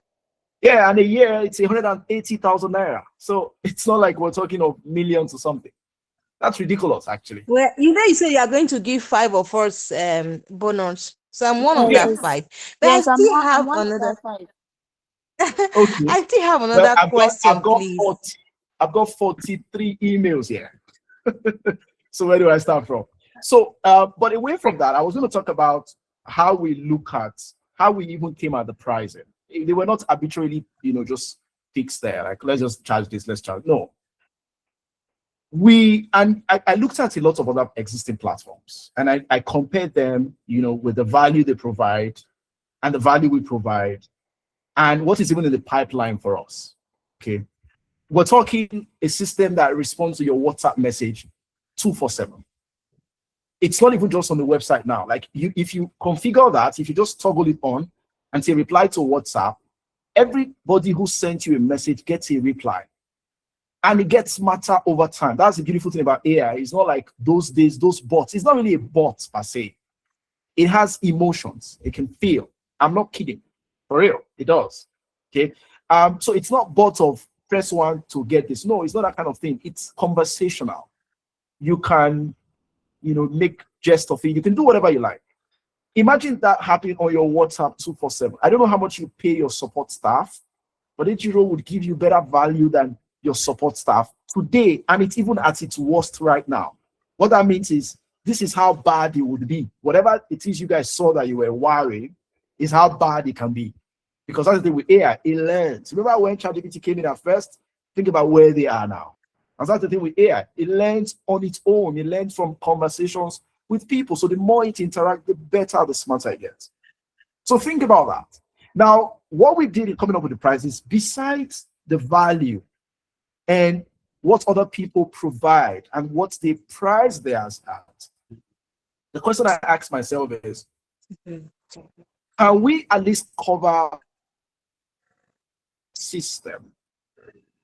Yeah, and a year it's 180,000 naira. So it's not like we're talking of millions or something. That's ridiculous, actually. Well, you say you are going to give 5 of us bonus. So I'm one of Yeah. that Yes, 5. But I yes, still I'm have one of another that five. Okay. I still have Well, another question, please. I've got 43 emails here. So where do I start from? So, but away from that, I was going to talk about how we look at how we even came at the pricing. They were not arbitrarily, just fixed there. Like, let's just charge this, let's charge. No. I looked at a lot of other existing platforms and I compared them, with the value they provide and the value we provide and what is even in the pipeline for us. Okay. We're talking a system that responds to your WhatsApp message 247. It's not even just on the website now. Like if you configure that, if you just toggle it on and say reply to WhatsApp, everybody who sent you a message gets a reply. And it gets smarter over time. That's the beautiful thing about AI. It's not like those days, those bots. It's not really a bot per se. It has emotions. It can feel. I'm not kidding. For real, it does. Okay. So it's not bot of press 1 to get this. No, it's not that kind of thing. It's conversational. You can, make jest of it. You can do whatever you like. Imagine that happening on your WhatsApp 247. I don't know how much you pay your support staff, but Ejiro would give you better value than your support staff today, and it's even at its worst right now. What that means is this is how bad it would be. Whatever it is you guys saw that you were worrying is how bad it can be. Because that's the thing with AI, it learns. Remember when ChatGPT came in at first? Think about where they are now. And that's the thing with AI. It learns on its own. It learns from conversations with people. So the more it interacts, the better, the smarter it gets. So think about that. Now, what we did in coming up with the prices, besides the value and what other people provide and what they price theirs at, the question I ask myself is, can we at least cover system?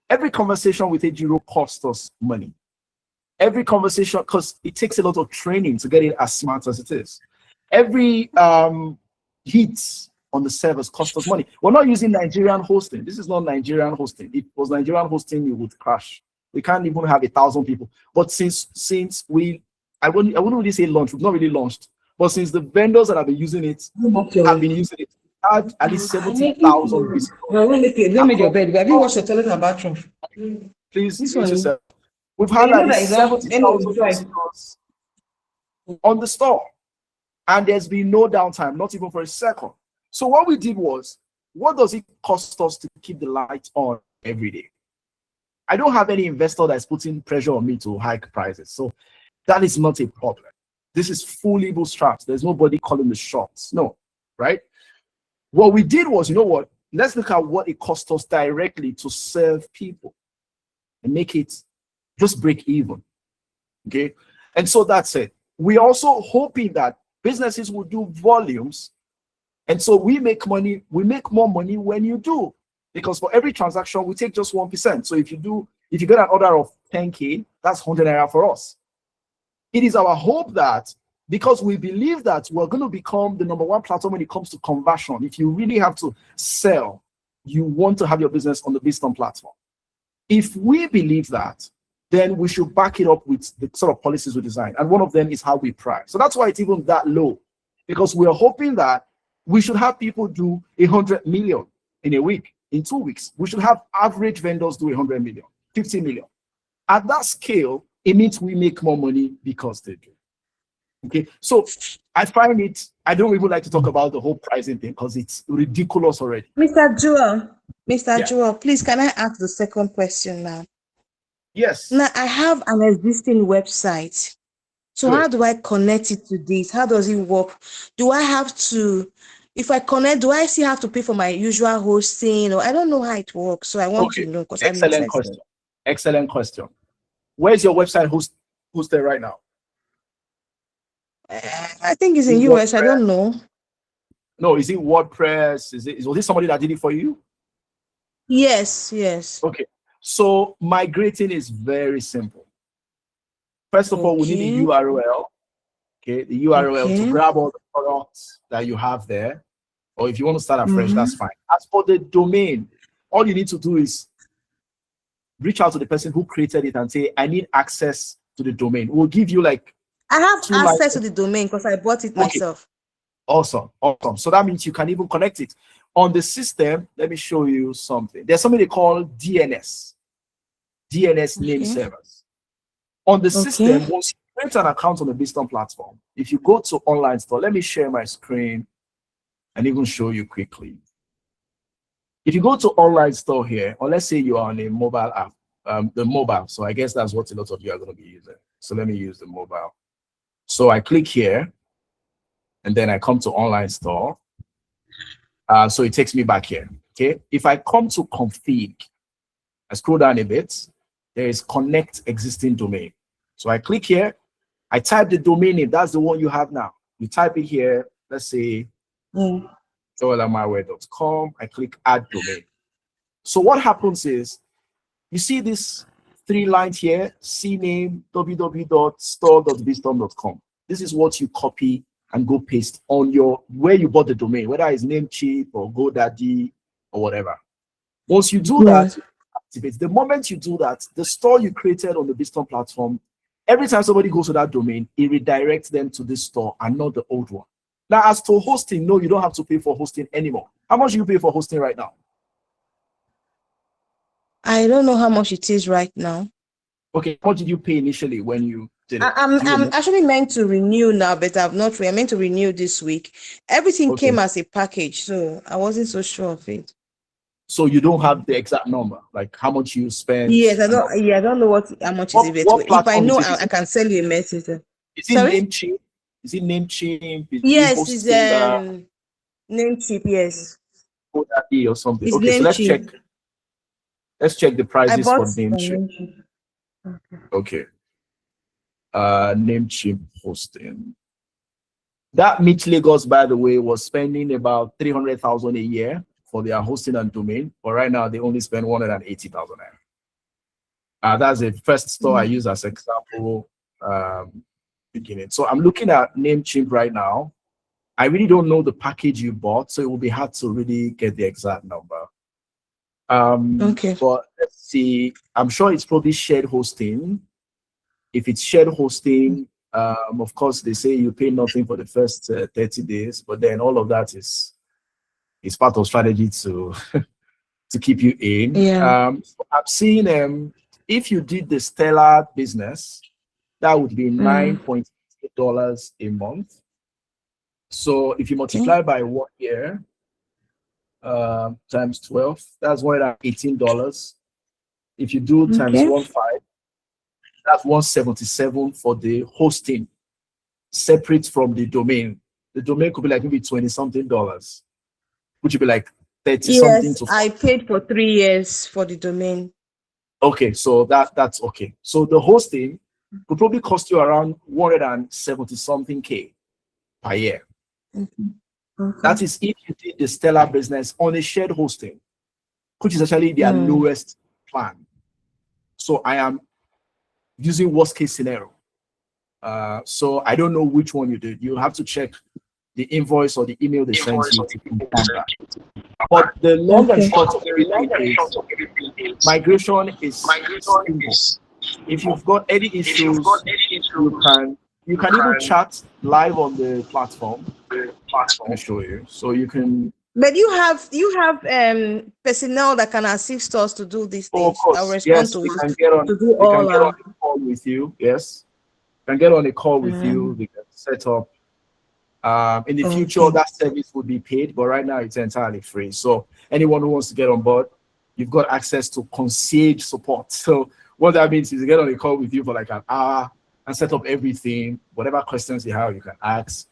Every conversation with Ejiro costs us money. Every conversation, because it takes a lot of training to get it as smart as it is. Every hit on the servers cost us money. We're not using Nigerian hosting. This is not Nigerian hosting. If it was Nigerian hosting, it would crash. We can't even have 1,000 people. But since I wouldn't really say launch. We've not really launched. But since the vendors that have been using it have been using it, had at least 70,000 visitors. Let me your bed. Have you washed your toilet and bathroom? Please, This mute one. yourself. We've had You know at that least it's not- 70,000 anyway, visitors on the store. And there's been no downtime, not even for a second. So what we did was, what does it cost us to keep the lights on every day? I don't have any investor that's putting pressure on me to hike prices. So that is not a problem. This is fully bootstrapped. There's nobody calling the shots. No, right? What we did was, you know what? Let's look at what it cost us directly to serve people and make it just break even. Okay. And so that's it. We're also hoping that businesses will do volumes. And so we make money, we make more money when you do. Because for every transaction, we take just 1%. So if you get an order of 10K, that's 100 naira for us. It is our hope that because we believe that we're going to become the #1 platform when it comes to conversion. If you really have to sell, you want to have your business on the Bizthom platform. If we believe that, then we should back it up with the sort of policies we design. And one of them is how we price. So that's why it's even that low, because we're hoping that we should have people do 100 million in a week, in 2 weeks. We should have average vendors do 100 million, 50 million. At that scale, it means we make more money because they do. Okay, so I don't even like to talk about the whole pricing thing because it's ridiculous already. Mr. Jewel, Yeah. Jewel, please, can I ask the second question now? Yes. Now I have an existing website. So how Good. do I connect it to this? How does it work? Do I have to, if I connect, do I still have to pay for my usual hosting? Or I don't know how it works. So I want to Okay. know because I'm Excellent interested. question. Excellent question. Where's your website hosted right now? I think it's Is in it US. I WordPress? don't know. No, is it WordPress? Was it somebody that did it for you? Yes, yes. Okay. So migrating is very simple. First of all, we need the Okay. URL. Okay, the URL to Okay. grab all the products that you have there. Or if you want to start afresh, Mhm. that's fine. As for the domain, all you need to do is reach out to the person who created it and say, I need access to the domain. We'll give you like I have 2 lines. access to the domain because I bought it Okay. myself. Awesome. Awesome. So that means you can even connect it. On the system, let me show you something. There's something they call DNS name Okay. servers. On the system, Okay. once you create an account on the Bizthom platform, if you go to online store, let me share my screen and even show you quickly. If you go to online store here, or let's say you are on a mobile app, the mobile. So I guess that's what a lot of you are going to be using. So let me use the mobile. So I click here, and then I come to online store. So it takes me back here. Okay. If I come to config, I scroll down a bit, there is connect existing domain. So I click here, I type the domain name. That's the one you have now. You type it here, let's say joelamaware.com. I click add domain. So what happens is, you see this 3 lines here, cname www.store.bizthom.com. This is what you copy and go paste on your where you bought the domain, whether it's Namecheap or GoDaddy or whatever. Once you do that, activate. The moment you do that, the store you created on the Bizthom platform, every time somebody goes to that domain, it redirects them to this store and not the old one. Now, as for hosting, no, you don't have to pay for hosting anymore. How much do you pay for hosting right now? I don't know how much it is right now. Okay, what did you pay initially when you did it? I'm Do you remember? actually meant to renew now, but I've not. I'm meant to renew this week. Everything Okay. came as a package, so I wasn't so sure of it. So you don't have the exact number, like how much you spent? Yes, I and all. don't. Yeah, I don't know how much is it. What But if I platform know, is it? I can send you a message. Is it Sorry. Namecheap? Is it Namecheap? Is it Yes, it's hosting Namecheap. Yes, GoDaddy or something? it's Okay, so let's check. Namecheap. Let's check the I prices bought for from Namecheap. Namecheap. Okay. Namecheap hosting. That Meet Lagos, by the way, was spending about 300,000 a year for their hosting and domain, but right now they only spend 180,000. That's the first store I use as example beginning. So I'm looking at Namecheap right now. I really don't know the package you bought, so it will be hard to really get the exact number. Okay. But let's see. I'm sure it's probably shared hosting. If it's shared hosting, of course, they say you pay nothing for the first 30 days, but then all of that is part of strategy to to keep you in. Yeah. So I'm seeing if you did the Stellar business, that would be $9.8 a month. So if you multiply by 1 year times 12, that's $118. If you do times Okay. 1.5, that's 177 for the hosting, separate from the domain. The domain could be like maybe 20 something dollars, which would be like 30 something Yes, to 40. I paid for 3 years for the domain. Okay, so that's okay. So the hosting could probably cost you around 170 something K per year. Okay. That is if you did the Stellar business on a shared hosting, which is actually their lowest plan. So I am using worst case scenario. So I don't know which one you did. You have to check the invoice or the email they sent you to confirm that. But the long and short of everything is migration is simple. If you've got any issues, you can even chat live on the platform. Let me show you. So you can. But you have personnel that can assist us to do these Oh, of things. course. I'll respond Yes, to we it. can get on. To do We can all get on a call with you. Yes, can get on a call with you. We can set up. In the future, that service would be paid, but right now it's entirely free. So anyone who wants to get on board, you've got access to concierge support. So What that means is you get on a call with you for like an hour and set up everything, whatever questions you have, you can ask,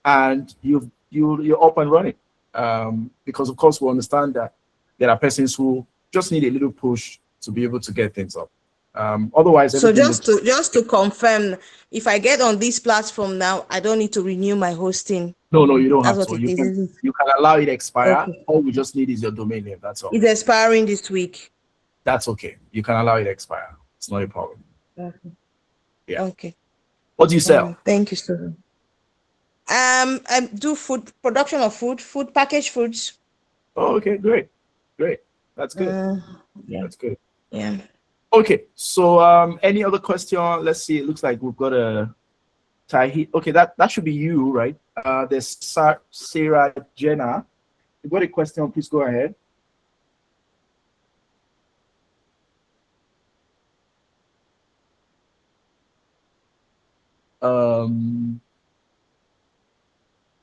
and you're up and running. Because of course we understand that there are persons who just need a little push to be able to get things up. Otherwise, So everything just to confirm, if I get on this platform now, I don't need to renew my hosting. no, you don't That's have what to. it is. Isn't it? You can allow it expire. Okay. All we just need is your domain name. That's all. It's expiring this week. That's okay. You can allow it expire. It's not a problem. Okay. Yeah. Okay. What do you sell? Thank you, sir. I do food production of food packaged foods. Oh, okay, great. That's good. Yeah. That's good. Yeah. Okay, so any other question? Let's see. It looks like we've got a Tahi. Okay, that should be you, right? There's Sarah Jenna. You got a question? Please go ahead.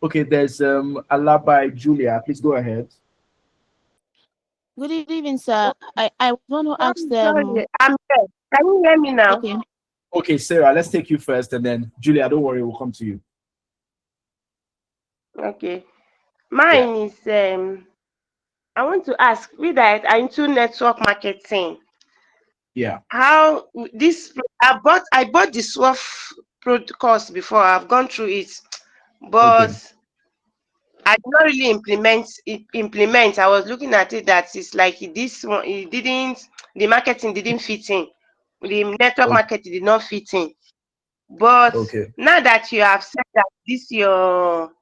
Okay, there's Alabai Julia. Please go ahead. Good evening, sir. I want to ask them. Sorry, I'm there. Can you hear me now? Okay. Okay, Sarah, let's take you first, and then Julia, don't worry, we'll come to you. Okay. Mine is I want to ask, we that are into network marketing. Yeah. How this I bought the SWOF course before. I've gone through it, but Okay. I did not really implement. I was looking at it that it's like this one, the marketing didn't fit in. The network marketing did not fit in. But now that you have said that this your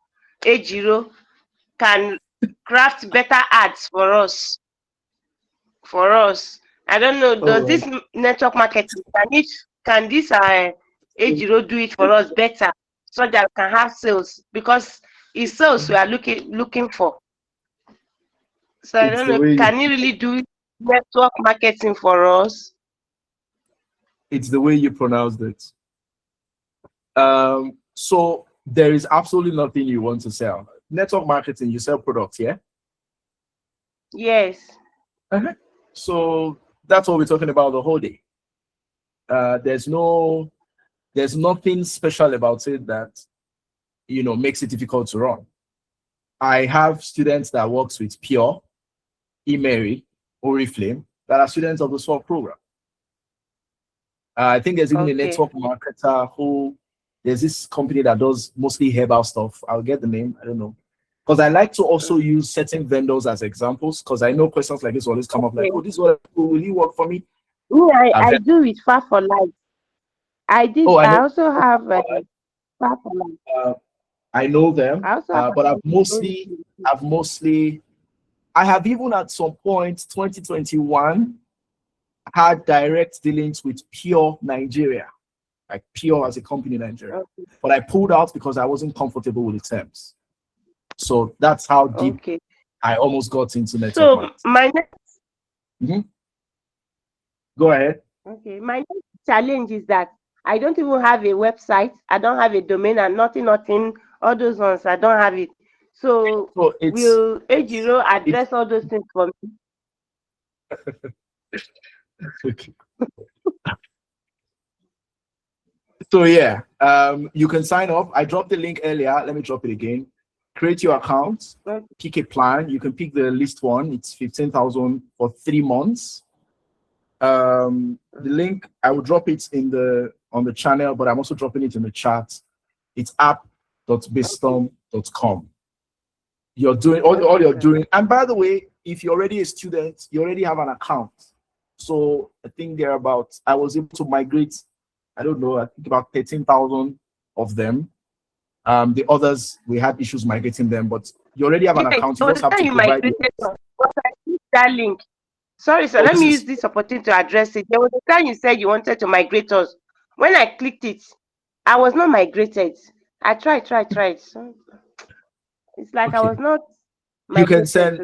Ejiro can craft better ads for us. I don't know, does this network marketing, can this Ejiro do it for us better so that we can have sales? Because it's sales we are looking for. So I don't know, can he really do network marketing for us? It's the way you pronounced it. So there is absolutely nothing you want to sell. Network marketing, you sell products, yeah? Yes. So that's what we're talking about the whole day. There's nothing special about it that makes it difficult to run. I have students that works with Pure, eMary, Oriflame that are students of the SWOT program. I think there's even a network marketer who, there's this company that does mostly herbal stuff. I'll get the name, I don't know. Because I like to also use certain vendors as examples, because I know questions like this always come up like, oh, this is what will you work for me? I do it Far for Life. I also have Far for Life. I know them, but I have even at some point 2021 had direct dealings with Pure Nigeria, like Pure as a company in Nigeria. But I pulled out because I wasn't comfortable with the terms. So that's how deep I almost got into network. So my next go ahead. Okay, my next challenge is that I don't even have a website. I don't have a domain and nothing, all those ones. I don't have it. So will Ejiro address all those things for me? So yeah, you can sign up. I dropped the link earlier. Let me drop it again. Create your account, pick a plan. You can pick the least one. It's 15,000 for 3 months. The link, I will drop it on the channel, but I'm also dropping it in the chat. It's app.bizthom.com. You're doing all you're doing. And by the way, if you're already a student, you already have an account. So I think I was able to migrate, I don't know, I think about 13,000 of them. The others, we had issues migrating them, but you already have an account. You just have to provide that link. Sorry, sir. Let me use this opportunity to address it. There was a time you said you wanted to migrate us. When I clicked it, I was not migrated. I tried. So it's like I was not. You can send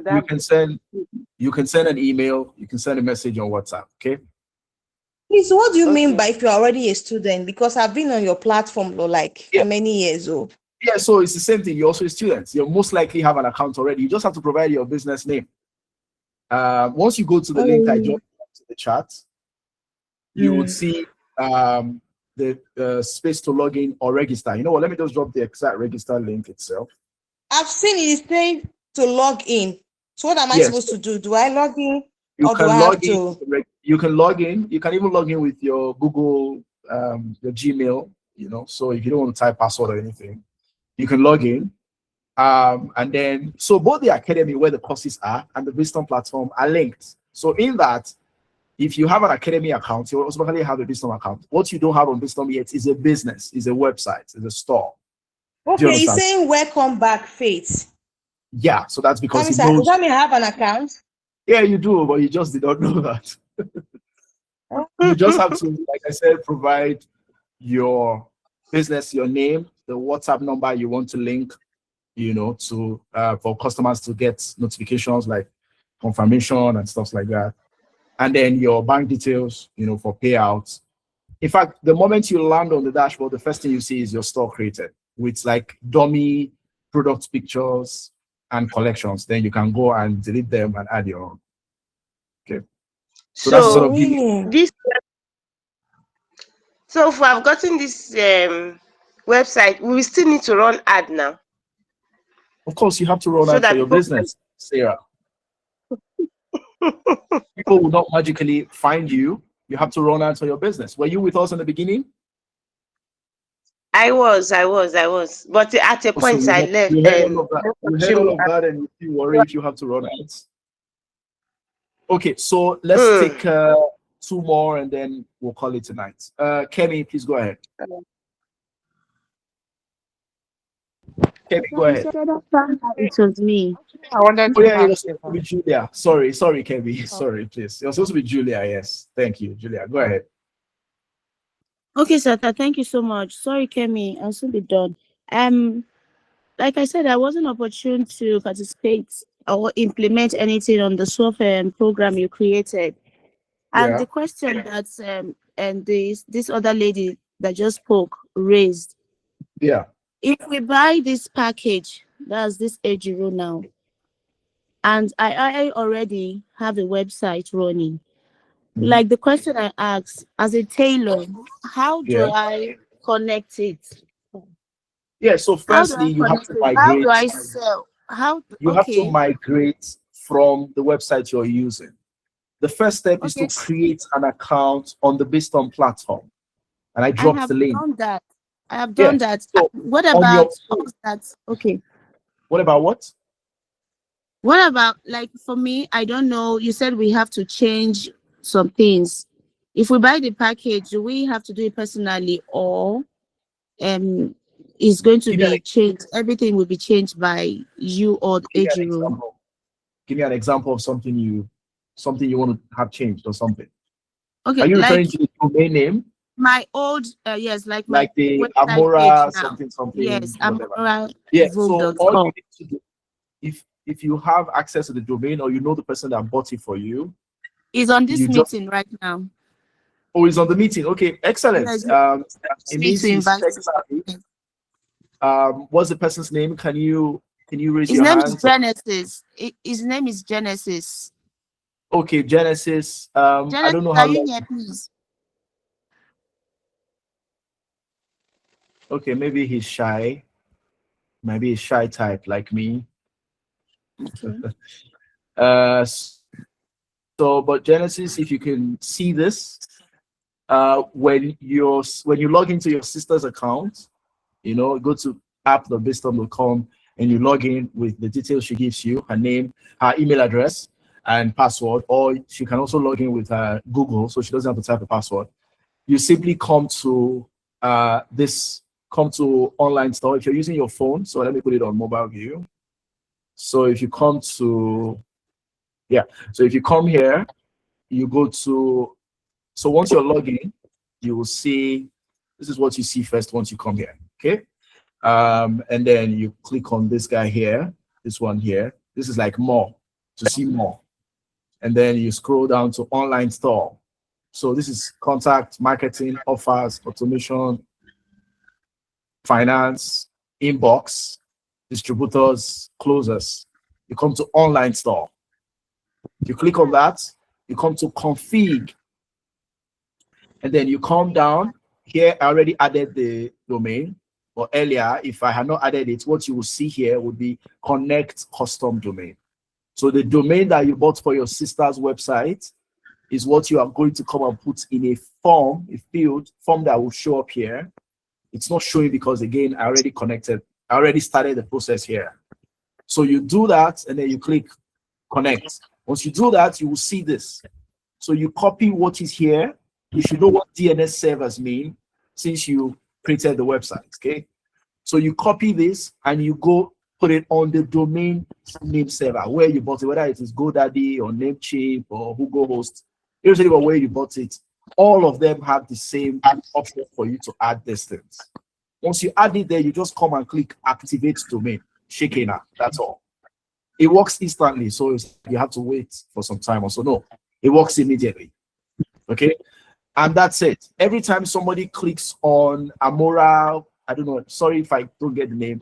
an email. You can send a message on WhatsApp. Okay. Please, what do you mean by if you're already a student? Because I've been on your platform for how many years? Yeah, so it's the same thing. You're also a student. You most likely have an account already. You just have to provide your business name. Once you go to the link I dropped to the chat, you would see the space to log in or register. You know what? Let me just drop the exact register link itself. I've seen it saying to log in. So what am I Yes. supposed to do? Do I log in You or do can I log have in. to? You can log in. You can even log in with your Google, your Gmail. You know, so if you don't want to type password or anything, you can log in. And then, so both the academy where the courses are and the Bizthom platform are linked. So in that, if you have an academy account, you automatically have a Bizthom account. What you don't have on Bizthom yet is a business, is a website, is a store. Do you Okay, he's understand? saying welcome back, Faith. Yeah, so that's That because means he knows. does that mean I have an account? Yeah, you do, but you just did not know that. You just have to, like I said, provide your business, your name, the WhatsApp number you want to link, you know, to for customers to get notifications like confirmation and stuff like that. And then your bank details, you know, for payouts. In fact, the moment you land on the dashboard, the first thing you see is your store created with like dummy product pictures and collections. Then you can go and delete them and add your own. Okay. So that's sort So of Really? this, so if we have gotten this website, we will still need to run ad now, of course you have to run so out for that your people. business, Sarah. People will not magically find you. You have to run out for your business. Were you with us in the beginning? I was. But at a Oh, so point, I left. you heard all of that. You heard all of that, and you feel worried if you have to run ads. Okay, so let's take 2 more, and then we'll call it tonight. Kemi, please go ahead. Kemi, go ahead. It was me. I wanted Oh to yeah, it was ask you. supposed to be Julia. Sorry, Kemi. Sorry, please. It was supposed to be Julia. Yes, thank you, Julia. Go ahead. Okay, Sata, thank you so much. Sorry, Kemi, I'll soon be done. Like I said, I wasn't opportune to participate or implement anything on the software and program you created. And Yeah. the question that's and this other lady that just spoke raised, Yeah. if we buy this package, that's this Ejiro now, and I already have a website running. Like the question I asked, as a tailor, how do Yeah. I connect it? Yeah. So How do firstly, I you have connect to it? How do migrate. I sell? You have to migrate from the website you're using. The first step is to Okay. create an account on the Bizthom platform. And I I dropped have the link. done that. I have Yeah. done that. So What on about your that? Okay. what about what? What about, like, for me, I don't know. You said we have to change some things. If we buy the package, do we have to do it personally, or it's going to Give me be changed? Everything will be changed by you or give me an Ejiro. example. Give me an example of something you want to have changed or something. Okay, Are you like referring to the domain name? my old yes, like my Like the website Amora page now. something, Yes, whatever. Amora Yeah. So all you Vogue.com. need to do, if you have access to the domain or you know the person that bought it for you, Is on this you just meeting right now. oh, he's on the meeting. Okay, excellent. Yes, It means he's tech savvy. What's the person's name? Can you raise his your name is hands? Genesis. His name is Genesis. Okay, Genesis. I Genesis, don't know how are you long. here, please? Okay, maybe he's shy. Maybe he's shy type like me. Okay. So, but Genesis, if you can see this, when you log into your sister's account, you know, go to app.bizthom.com and you log in with the details she gives you, her name, her email address, and password, or she can also log in with her Google, so she doesn't have to type a password. You simply come to online store. If you're using your phone, so let me put it on mobile view. So if you come to, so if you come here, you go to, so once you're logging, you will see, this is what you see first once you come here, okay? And then you click on this guy here, this one here. This is like more, to see more. And then you scroll down to online store. So this is contact, marketing, offers, automation, finance, inbox, distributors, closers. You come to online store. You click on that, you come to config. And then you come down here. I already added the domain, or earlier, if I had not added it, what you will see here would be connect custom domain. So the domain that you bought for your sister's website is what you are going to come and put in a form, a field form that will show up here. It's not showing because, again, I already connected. I already started the process here. So you do that, and then you click connect. Once you do that, you will see this. So you copy what is here. You should know what DNS servers mean since you created the website, okay? So you copy this and you go put it on the domain name server where you bought it, whether it is GoDaddy or Namecheap or Bluehost, irrespective of where you bought it. All of them have the same option for you to add these things. Once you add it there, you just come and click activate domain, Shekina, that's all. It works instantly, so you have to wait for some time or so. No, it works immediately, okay? And that's it. Every time somebody clicks on Amora, I don't know, sorry if I don't get the name,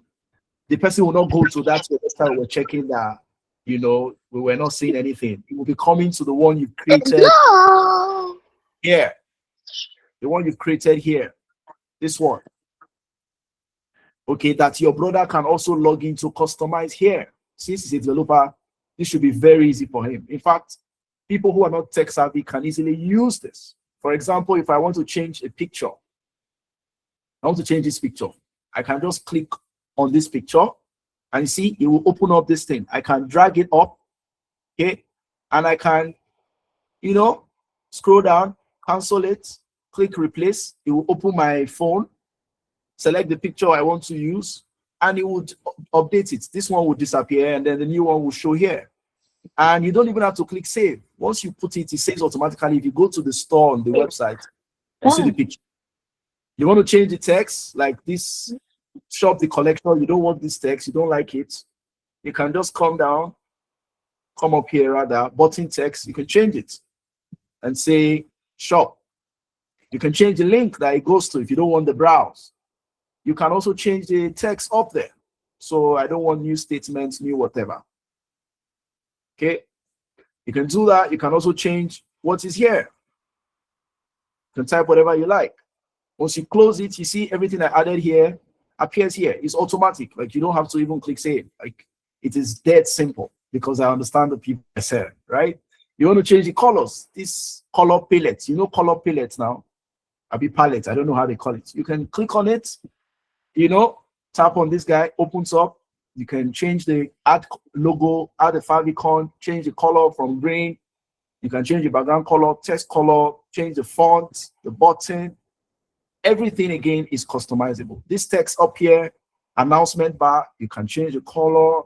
the person will not go to that website. We're checking that, you know, we were not seeing anything. It will be coming to the one you created here. The one you created here. This one. Okay, that your brother can also log in to customize here. Since he's a developer, this should be very easy for him. In fact, people who are not tech savvy can easily use this. For example, if I want to change a picture, I want to change this picture, I can just click on this picture and you see it will open up this thing. I can drag it up, okay, and I can, you know, scroll down, cancel it, click replace. It will open my phone, select the picture I want to use, and it would update it. This one will disappear and then the new one will show here. And you don't even have to click save. Once you put it, it saves automatically. If you go to the store on the website and see the picture, you want to change the text, like this shop, the collection, you don't want this text, you don't like it, you can just come up here rather, button text, you can change it and say shop. You can change the link that it goes to if you don't want the browse. You can also change the text up there. So I don't want new statements, new whatever. Okay, you can do that. You can also change what is here. You can type whatever you like. Once you close it, you see everything I added here appears here. It's automatic. Like you don't have to even click save. Like it is dead simple because I understand the people I said, right? You want to change the colors. This color palette, you know, color palette now. I'll be palette. I don't know how they call it. You can click on it, you know, tap on this guy, opens up. You can change the add logo, add a favicon, change the color from green. You can change the background color, text color, change the font, the button. Everything again is customizable. This text up here, announcement bar, you can change the color,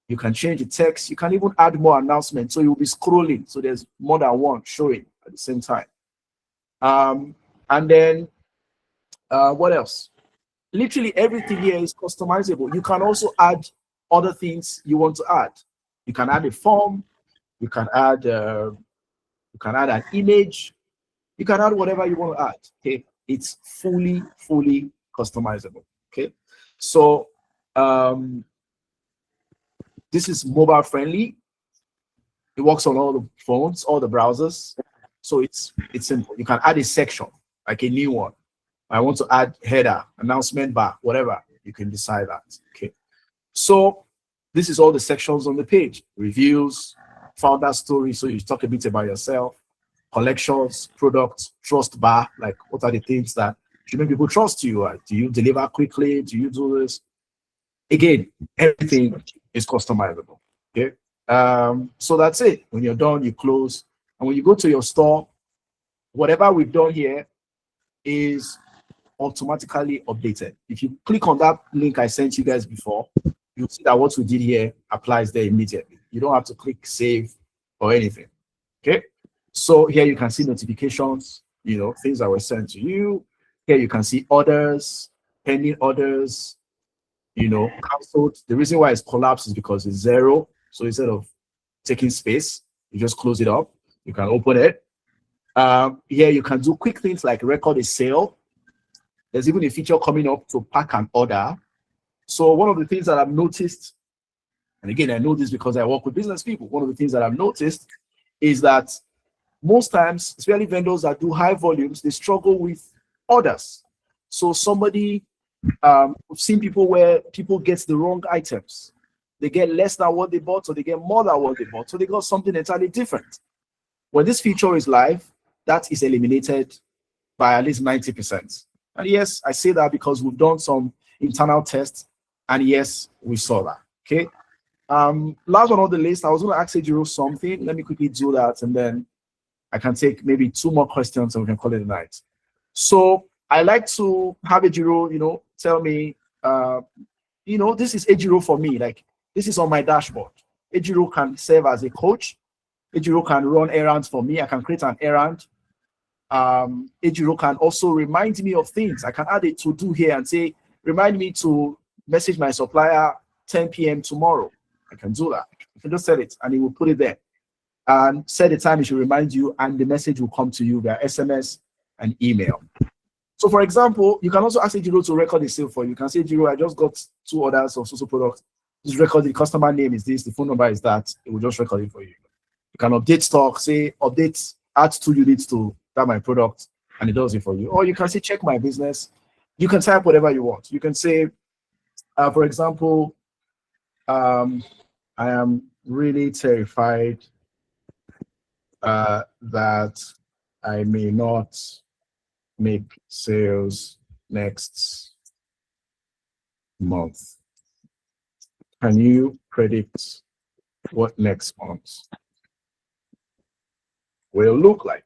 you can change the text, you can even add more announcements. So you'll be scrolling. So there's more than one showing at the same time. And then what else? Literally everything here is customizable. You can also add other things you want to add. You can add a form, you can add an image, you can add whatever you want to add. Okay, it's fully customizable. Okay, so this is mobile friendly. It works on all the phones, all the browsers. So it's simple. You can add a section, like a new one. I want to add header, announcement bar, whatever. You can decide that. Okay. So this is all the sections on the page. Reviews, founder story. So you talk a bit about yourself. Collections, products, trust bar. Like what are the things that should make people trust you? Do you deliver quickly? Do you do this? Again, everything is customizable. Okay. So that's it. When you're done, you close. And when you go to your store, whatever we've done here is automatically updated. If you click on that link I sent you guys before, you'll see that what we did here applies there immediately. You don't have to click save or anything. Okay. So here you can see notifications, you know, things that were sent to you. Here you can see orders, pending orders, you know, canceled. The reason why it's collapsed is because it's 0. So instead of taking space, you just close it up. You can open it. Here you can do quick things like record a sale. There's even a feature coming up to pack an order. So one of the things that I've noticed, and again, I know this because I work with business people, one of the things that I've noticed is that most times, especially vendors that do high volumes, they struggle with orders. So somebody, we've seen people where people get the wrong items. They get less than what they bought, or they get more than what they bought. So they got something entirely different. When this feature is live, that is eliminated by at least 90%. And yes, I say that because we've done some internal tests, and yes, we saw that. Okay. Last one on the list, I was going to ask Ejiro something. Let me quickly do that, and then I can take maybe 2 more questions and we can call it a night. So I like to have Ejiro, tell me, this is Ejiro for me. Like, this is on my dashboard. Ejiro can serve as a coach. Ejiro can run errands for me. I can create an errand. Ejiro can also remind me of things. I can add a to-do here and say, remind me to message my supplier 10 p.m. tomorrow. I can do that. I can just set it and it will put it there. And set the time it should remind you, and the message will come to you via SMS and email. So for example, you can also ask Ejiro to record the sale for you. You can say, Ejiro, I just got 2 orders of so products. Just record the customer name is this, the phone number is that. It will just record it for you. You can update stock, say update, add 2 units to that my product, and it does it for you. Or you can say check my business. You can type whatever you want. You can say, for example, I am really terrified that I may not make sales next month. Can you predict what next month will look like?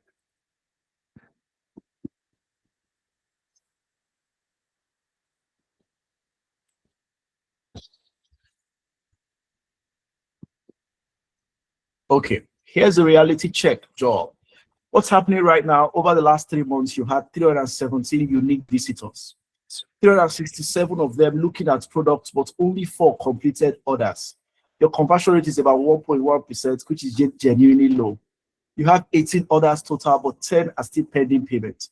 Okay, here's a reality check, Joel. What's happening right now? Over the last 3 months, you had 317 unique visitors. 367 of them looking at products, but only 4 completed orders. Your conversion rate is about 1.1%, which is genuinely low. You have 18 orders total, but 10 are still pending payment.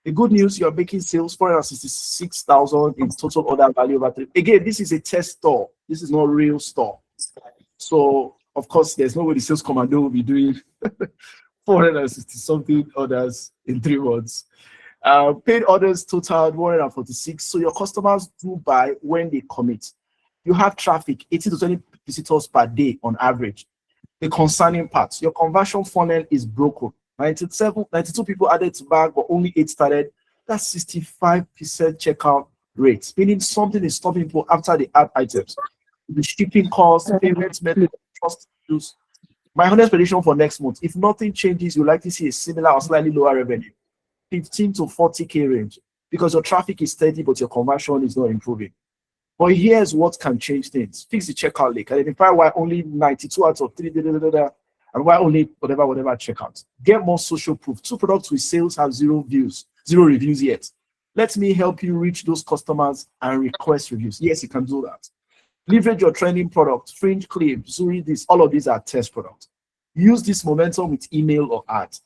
The good news, you are making sales 466,000 in total order value over 3. Again, this is a test store. This is not a real store. So, of course, there's no way the sales commando will be doing 460 something orders in 3 months. Paid orders totaled 146. So your customers do buy when they commit. You have traffic, 18 to 20 visitors per day on average. The concerning parts, your conversion funnel is broken. 92 people added to bag, but only 8 started. That's 65% checkout rate, meaning something is stopping people after they add items. The shipping costs, payments, method, trust issues. My honest prediction for next month, if nothing changes, you'll likely see a similar or slightly lower revenue, 15 to 40K range, because your traffic is steady, but your conversion is not improving. But here's what can change things. Fix the checkout link. Identify why only 92 out of 3, and why only whatever checkout. Get more social proof. 2 products with sales have 0 reviews yet. Let me help you reach those customers and request reviews. Yes, you can do that. Leverage your trending products, fringe claims, Zuri, this, all of these are test products. Use this momentum with email or ads.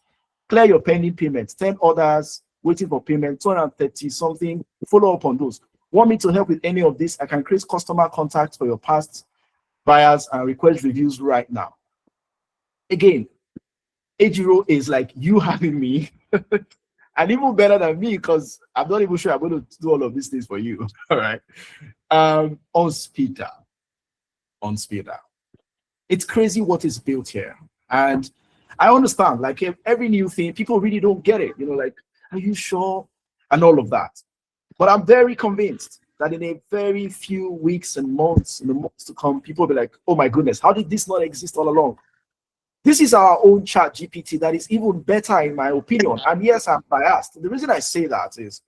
Clear your pending payments, 10 orders, waiting for payment, 230 something, follow up on those. Want me to help with any of this? I can create customer contacts for your past buyers and request reviews right now. Again, Ejiro is like you having me, and even better than me, because I'm not even sure I'm going to do all of these things for you. All right. On speed dial. It's crazy what is built here. And I understand, like every new thing, people really don't get it. Like, are you sure? And all of that. But I'm very convinced that in a very few weeks and months, in the months to come, people will be like, oh my goodness, how did this not exist all along? This is our own chat GPT that is even better in my opinion. And yes, I'm biased. The reason I say that is,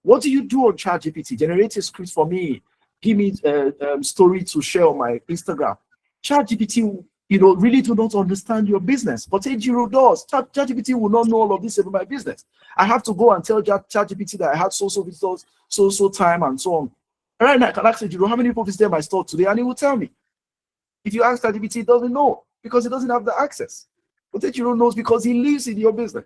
what do you do on chat GPT? Generate a script for me. Give me a story to share on my Instagram. Chat GPT, really do not understand your business. But Ejiro does. Chat GPT will not know all of this about my business. I have to go and tell Chat GPT that I had so visitors, so time, and so on. And right now, I can ask Ejiro, how many people visited my store today? And he will tell me. If you ask Chat GPT, it doesn't know because he doesn't have the access. But Ejiro knows because he lives in your business.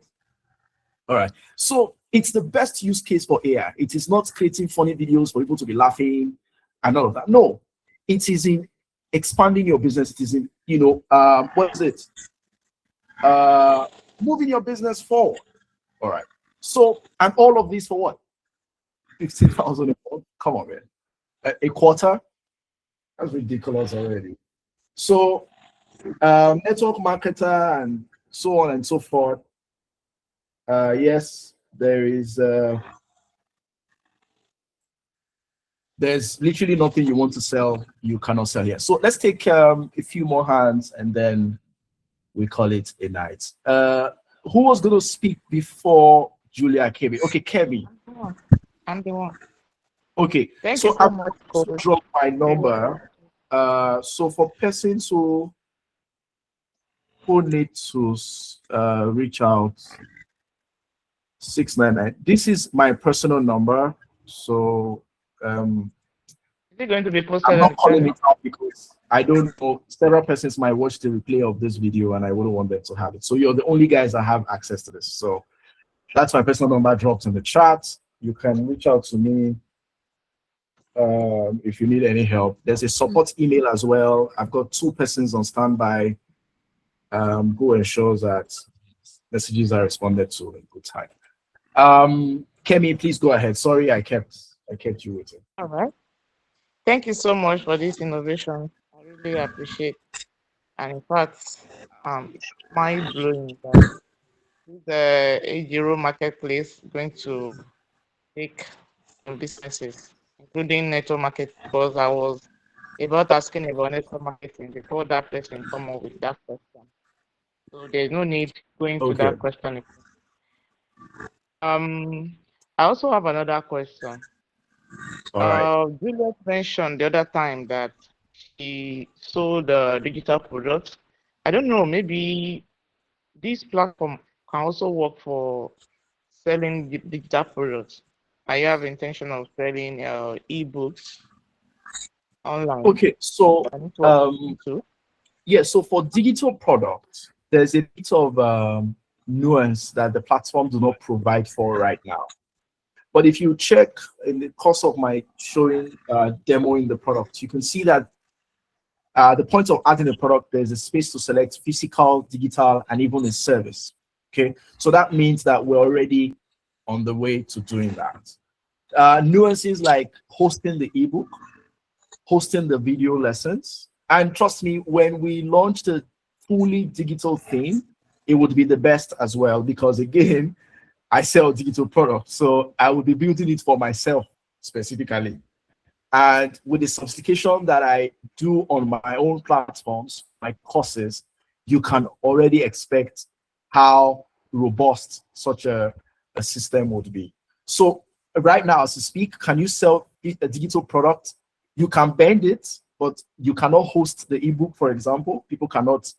All right. So it's the best use case for AI. It is not creating funny videos for people to be laughing and all of that. No, it is in expanding your business. It is in, what is it? moving your business forward. All right. So, and all of this for what? 15,000 a month? Come on, man. A quarter? That's ridiculous already. So, network marketer and so on and so forth. Yes, there's literally nothing you want to sell you cannot sell here. So let's take a few more hands and then we call it a night. Who was going to speak before Julia came in? Okay, Kemi. I'm the one. Okay, Thank so you so I'm much, going to Coach. drop my number. So for persons who need to reach out, 699. This is my personal number. So Is it going to be I'm posted on not the calling channel? it out because I don't know. Several persons might watch the replay of this video and I wouldn't want them to have it. So you're the only guys that have access to this. So that's my personal number dropped in the chat. You can reach out to me if you need any help. There's a support email as well. I've got 2 persons on standby who ensures that messages are responded to in good time. Kemi, please go ahead. Sorry, I kept you waiting. All right. Thank you so much for this innovation. I really appreciate. And in fact, it's mind blowing that the A0 marketplace is going to take some businesses, including network market, because I was about asking about network marketing before that person come up with that question. So there's no need going to Okay. that question. I also have another question. All right. Juliet mentioned the other time that she sold digital products. I don't know, maybe this platform can also work for selling digital products. I have intention of selling ebooks online. Okay. So I need to work too. yeah. So for digital products, there's a bit of nuance that the platform do not provide for right now. But if you check in the course of my showing, demoing the product, you can see that the point of adding a product, there's a space to select physical, digital, and even a service. Okay, so that means that we're already on the way to doing that. Nuances like hosting the ebook, hosting the video lessons, and trust me, when we launch the fully digital thing, it would be the best as well, because again, I sell digital products, so I will be building it for myself specifically. And with the sophistication that I do on my own platforms, my courses, you can already expect how robust such a system would be. So right now, as you speak, can you sell a digital product? You can bend it, but you cannot host the ebook, for example. People cannot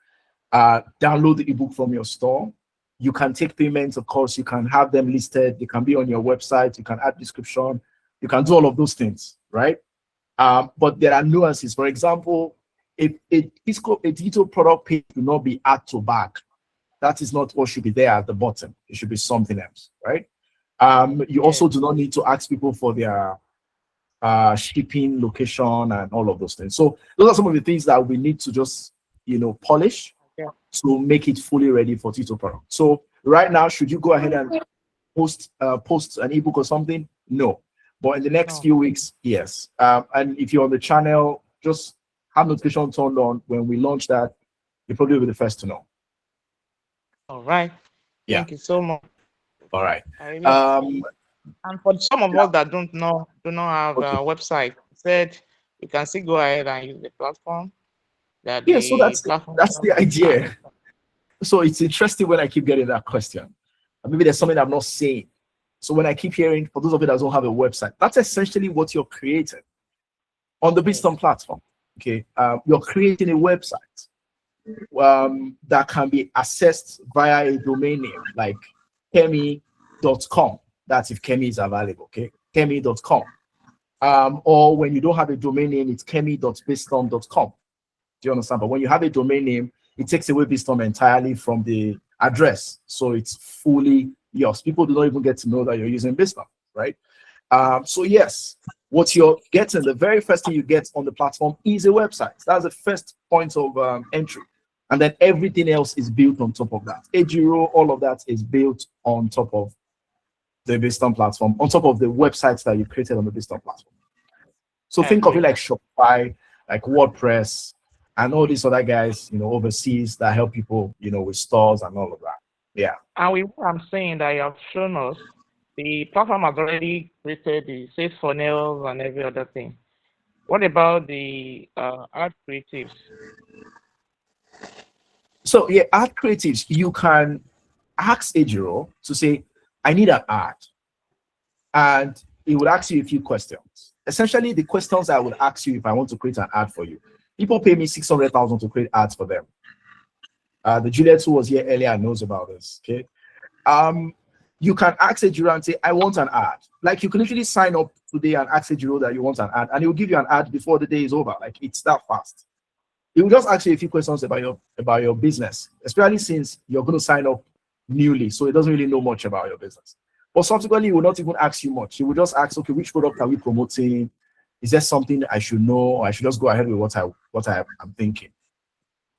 download the ebook from your store. You can take payments, of course, you can have them listed, they can be on your website, you can add description, you can do all of those things, right? But there are nuances. For example, if a digital product page will not be add to bag, that is not what should be there at the bottom. It should be something else, right? You also do not need to ask people for their shipping location and all of those things. So those are some of the things that we need to just, polish to make it fully ready for digital product. So right now, should you go ahead and post an ebook or something? No. But in the next few weeks, yes. And if you're on the channel, just have notification turned on. When we launch that, you'll probably be the first to know. All right. Yeah. Thank you so much. All right. And for some of us that do not have a website, said you can still go ahead and use the platform. So that's the idea. So it's interesting when I keep getting that question. Maybe there's something I'm not saying. So when I keep hearing, for those of you that don't have a website, that's essentially what you're creating on the Bizthom platform. Okay, you're creating a website that can be accessed via a domain name like kemi.com. That's if Kemi is available. Okay, kemi.com. Or when you don't have a domain name, it's kemi.bizthom.com. Do you understand? But when you have a domain name, it takes away Bizthom entirely from the address. So it's fully yours. People do not even get to know that you're using Bizthom, right? So yes, what you're getting, the very first thing you get on the platform is a website. That's the first point of entry. And then everything else is built on top of that. Ejiro, all of that is built on top of the Bizthom platform, on top of the websites that you created on the Bizthom platform. So think of it like Shopify, like WordPress, and all these other guys, overseas that help people, with stores and all of that. Yeah. And with what I'm saying that you have shown us, the platform has already created the sales funnels and every other thing. What about the ad creatives? So yeah, ad creatives, you can ask Ejiro to say, I need an ad. And it would ask you a few questions. Essentially, the questions I would ask you if I want to create an ad for you. People pay me 600,000 to create ads for them. The Juliet who was here earlier knows about this. Okay. You can ask Ejiro and say, I want an ad. Like you can literally sign up today and ask Ejiro that you want an ad, and he will give you an ad before the day is over. Like it's that fast. He will just ask you a few questions about your business, especially since you're going to sign up newly, so it doesn't really know much about your business. But subsequently, he will not even ask you much. He will just ask, okay, which product are we promoting? Is there something I should know, or I should just go ahead with what I'm thinking?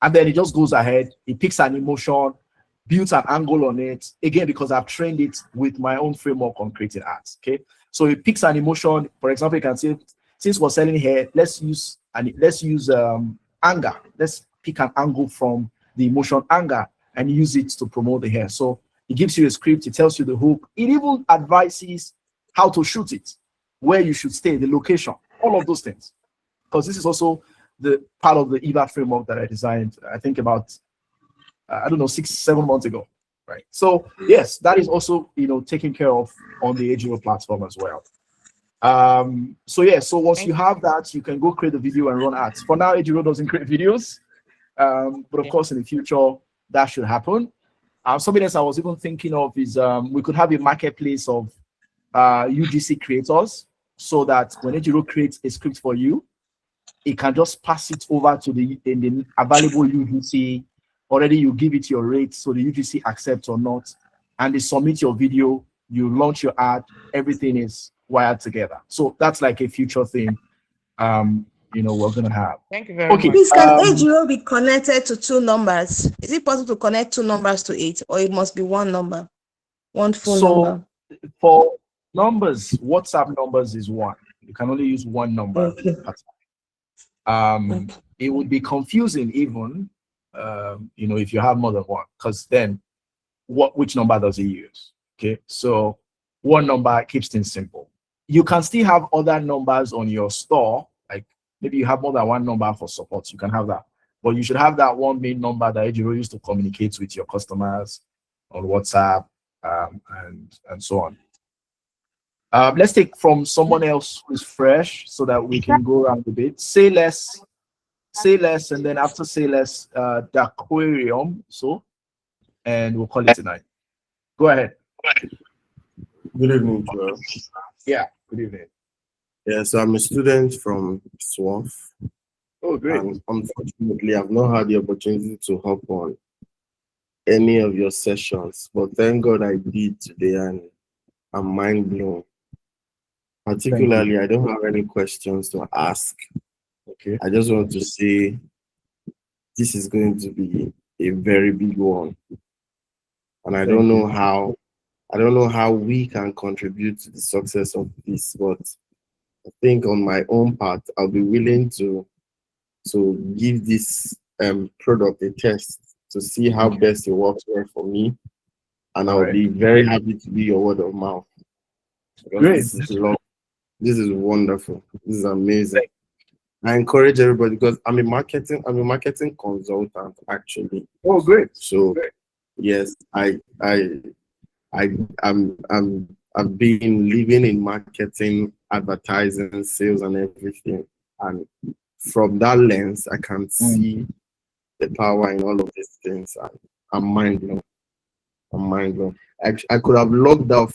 And then he just goes ahead, he picks an emotion, builds an angle on it, again, because I've trained it with my own framework on creating ads, okay? So he picks an emotion. For example, you can say, since we're selling hair, let's use anger. Let's pick an angle from the emotion anger and use it to promote the hair. So it gives you a script, it tells you the hook, it even advises how to shoot it, where you should stay, the location, all of those things. Because this is also the part of the EVA framework that I designed, I think about, 6-7 months ago, right? So yes, that is also, taken care of on the Ejiro platform as well. So once you have that, you can go create the video and run ads. For now, Ejiro doesn't create videos, but of course in the future, that should happen. Something else I was even thinking of is we could have a marketplace of UGC creators, so that when Ejiro creates a script for you, it can just pass it over to the available UGC. Already you give it your rate, so the UGC accepts or not, and they submit your video, you launch your ad, everything is wired together. So that's like a future thing we're gonna have. Thank you very much. Please, can Ejiro be connected to two numbers? Is it possible to connect two numbers to it, or it must be one number, one phone number? For numbers, WhatsApp numbers is one. You can only use one number. Okay. It would be confusing even if you have more than one, because then which number does he use? Okay, so one number keeps things simple. You can still have other numbers on your store, like maybe you have more than one number for support, you can have that, but you should have that one main number that Ejiro used to communicate with your customers on WhatsApp and so on. Let's take from someone else who's fresh so that we can go around a bit. Say less, and then after say less, the aquarium. So, and we'll call it tonight. Go ahead. Good evening, Joel. Yeah, good evening. Yeah, so I'm a student from SWAF. Oh, great. And unfortunately, I've not had the opportunity to hop on any of your sessions, but thank God I did today, and I'm mind blown. Particularly, I don't have any questions to ask. Okay. I just want to say this is going to be a very big one. And I don't know how we can contribute to the success of this, but I think on my own part, I'll be willing to give this product a test to see how best it works well for me. And I'll be very happy to be your word of mouth. Great. This is wonderful. This is amazing. I encourage everybody, because I'm a marketing consultant actually. Oh, great. So yes, I've been living in marketing, advertising, sales, and everything. And from that lens, I can see the power in all of these things. I'm mind blown. I could have logged off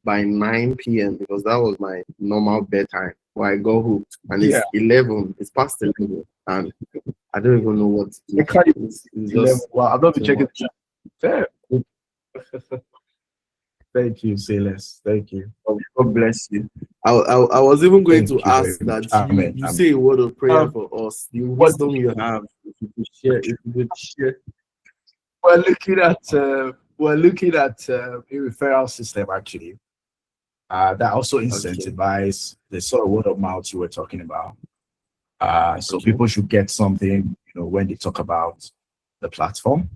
by 9 p.m. because that was my normal bedtime, where I got hooked. And it's 11, it's past 11, and I don't even know what to do. It's just I'm not checking. Fair. Thank you, Silas. Thank you. God bless you. I was even going to ask that you say a word of prayer for us. The wisdom you have, if you could share. If you could share. We're looking at a referral system actually that also incentivize the sort of word of mouth you were talking about. So people should get something, when they talk about the platform.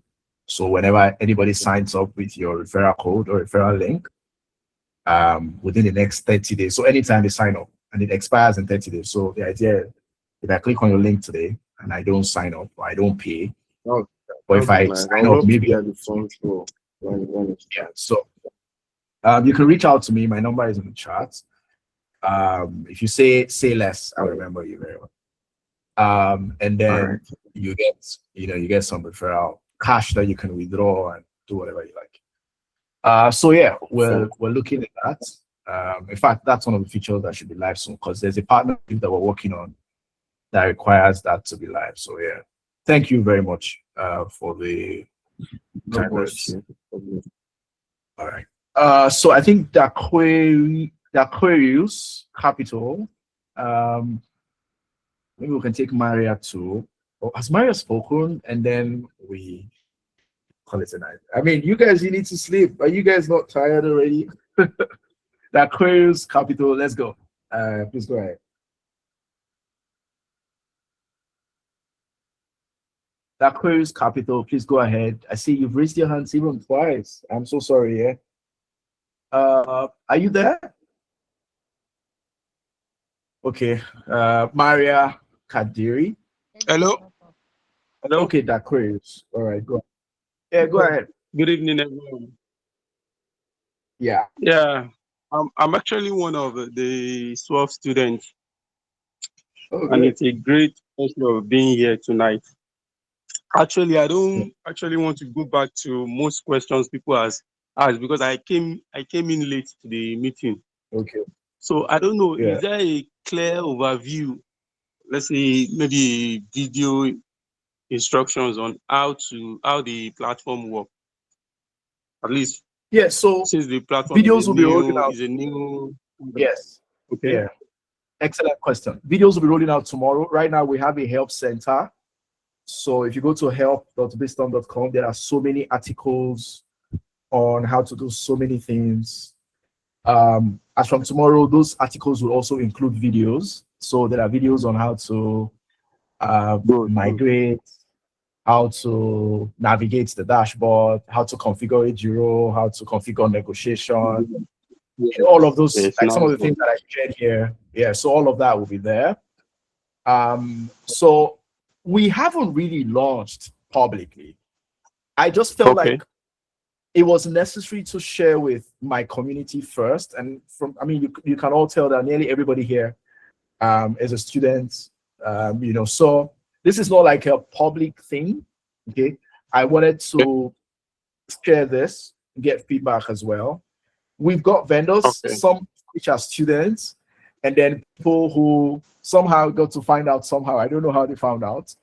So whenever anybody signs up with your referral code or referral link, within the next 30 days, so anytime they sign up, and it expires in 30 days. So the idea, if I click on your link today and I don't sign up or I don't pay, Oh, or if I nice. sign up, maybe the phone flow when it's So you can reach out to me. My number is in the chat. If you say less, I'll remember you very well. And then you get some referral cash that you can withdraw and do whatever you like. So yeah, we're looking at that. In fact, that's one of the features that should be live soon, because there's a partnership that we're working on that requires that to be live. So yeah, thank you very much for the kind words. All right. So I think the Aquarius Capital. Maybe we can take Maria too. Oh, has Maria spoken? And then we call it a night. I mean, you need to sleep. Are you guys not tired already? The Aquarius Capital. Let's go. Please go ahead. The Aquarius Capital, please go ahead. I see you've raised your hands even twice. I'm so sorry. Yeah. Are you there? Okay. Maria Kadiri. Hello. Hello. Okay, the Aquarius. All right, go. Yeah, go ahead. Good evening, everyone. Yeah. Yeah. I'm actually one of the 12 students, and it's a great pleasure of being here tonight. Actually, I don't actually want to go back to most questions people asked because I came in late to the meeting. Okay. So I don't know, Yeah. is there a clear overview, let's say maybe video instructions on how the platform works? At least, yeah. So since the platform videos will be rolling out. is a new. Yes. Okay. Yeah. Excellent question. Videos will be rolling out tomorrow. Right now, we have a help center. So if you go to help.bizthom.com, there are so many articles on how to do so many things. As from tomorrow, those articles will also include videos. So there are videos on how to migrate, how to navigate the dashboard, how to configure a Giro, how to configure negotiation, all of those, like some of the things that I shared here. Yeah, so all of that will be there. So we haven't really launched publicly. I just felt like it was necessary to share with my community first. And you can all tell that nearly everybody here is a student, so this is not like a public thing. Okay. I wanted to share this, get feedback as well. We've got vendors, some which are students, and then people who somehow got to find out somehow. I don't know how they found out.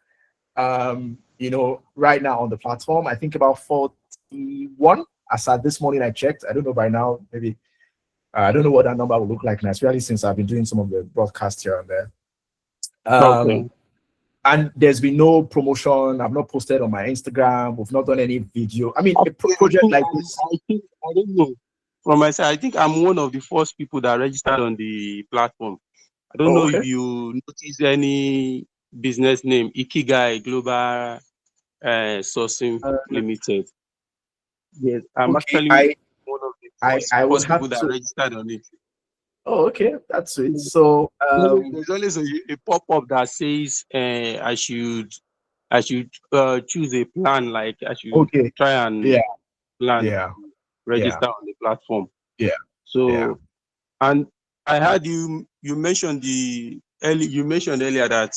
Right now on the platform, I think about 41. As at this morning, I checked. I don't know by now, maybe. I don't know what that number will look like now, especially since I've been doing some of the broadcasts here and there. And there's been no promotion. I've not posted on my Instagram. We've not done any video. I mean, a project like this. I don't know. From my side, I think I'm one of the first people that registered on the platform. I don't know if you notice any business name, Ikigai Global Sourcing Limited. Yes, I'm actually one of the first people that registered on it. Oh, okay, that's it. So there's always a pop-up that says I should choose a plan, like I should try and plan register on the platform. Yeah. So and I heard you mentioned earlier that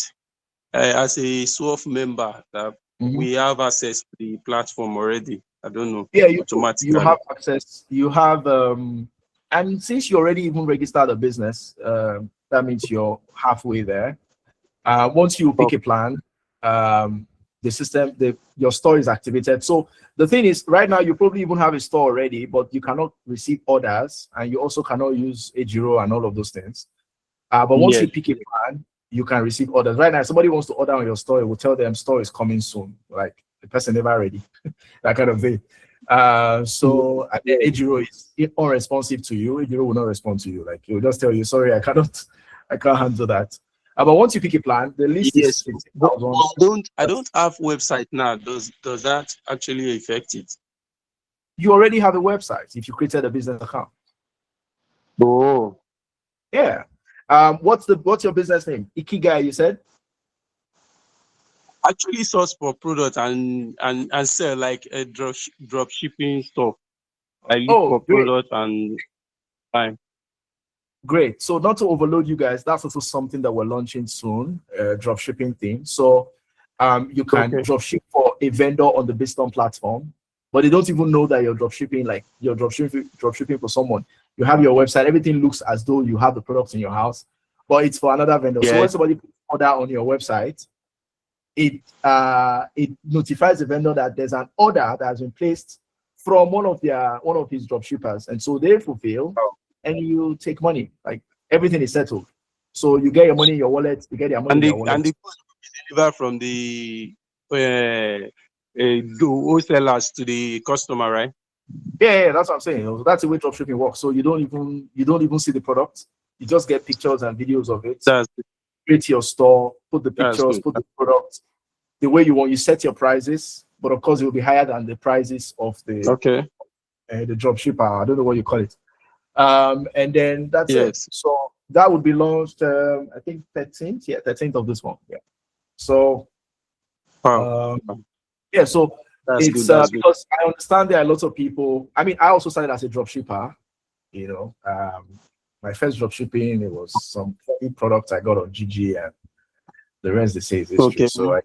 as a SWOF member that we have access to the platform already. I don't know. Yeah, you have access. You have and since you already even registered a business, that means you're halfway there. Once you pick a plan, the system, your store is activated. So the thing is, right now you probably even have a store already, but you cannot receive orders, and you also cannot use a Giro and all of those things. But once you pick a plan, you can receive orders. Right now, if somebody wants to order on your store, it will tell them store is coming soon. Like the person never ready, that kind of thing. So Ejiro is unresponsive to you. Ejiro will not respond to you. Like he will just tell you, sorry, I can't handle that. But once you pick a plan, the list is 15,000. I don't have website now. Does that actually affect it? You already have a website if you created a business account. Oh. Yeah. What's your business name? Ikigai, you said? Actually source for product and sell like a drop shipping stuff. I look for great. product and buy. Great. So not to overload you guys, that's also something that we're launching soon, drop shipping thing. So you can drop ship for a vendor on the Bizthom platform, but they don't even know that you're drop shipping, like you're drop shipping for someone. You have your website, everything looks as though you have the products in your house, but it's for another vendor. So when somebody puts order on your website, it notifies the vendor that there's an order that has been placed from one of his drop shippers, and so they fulfill and you take money. Like everything is settled. So you get your money in your wallet, you get your money in your wallet. And the goods will be delivered from the wholesalers to the customer, right? Yeah, that's what I'm saying. So that's the way drop shipping works. So you don't even see the product. You just get pictures and videos of it. Create your store, put the pictures, put the product the way you want. You set your prices, but of course it will be higher than the prices of the the drop shipper. I don't know what you call it. And then that's it. So that would be launched, I think 13th. Yeah, 13th of this month. Yeah. So yeah, so that's it's good, because I understand there are lots of people. I mean, I also started as a drop shipper, you know. My first drop shipping, it was some product I got on GG, and the rest they say is history. So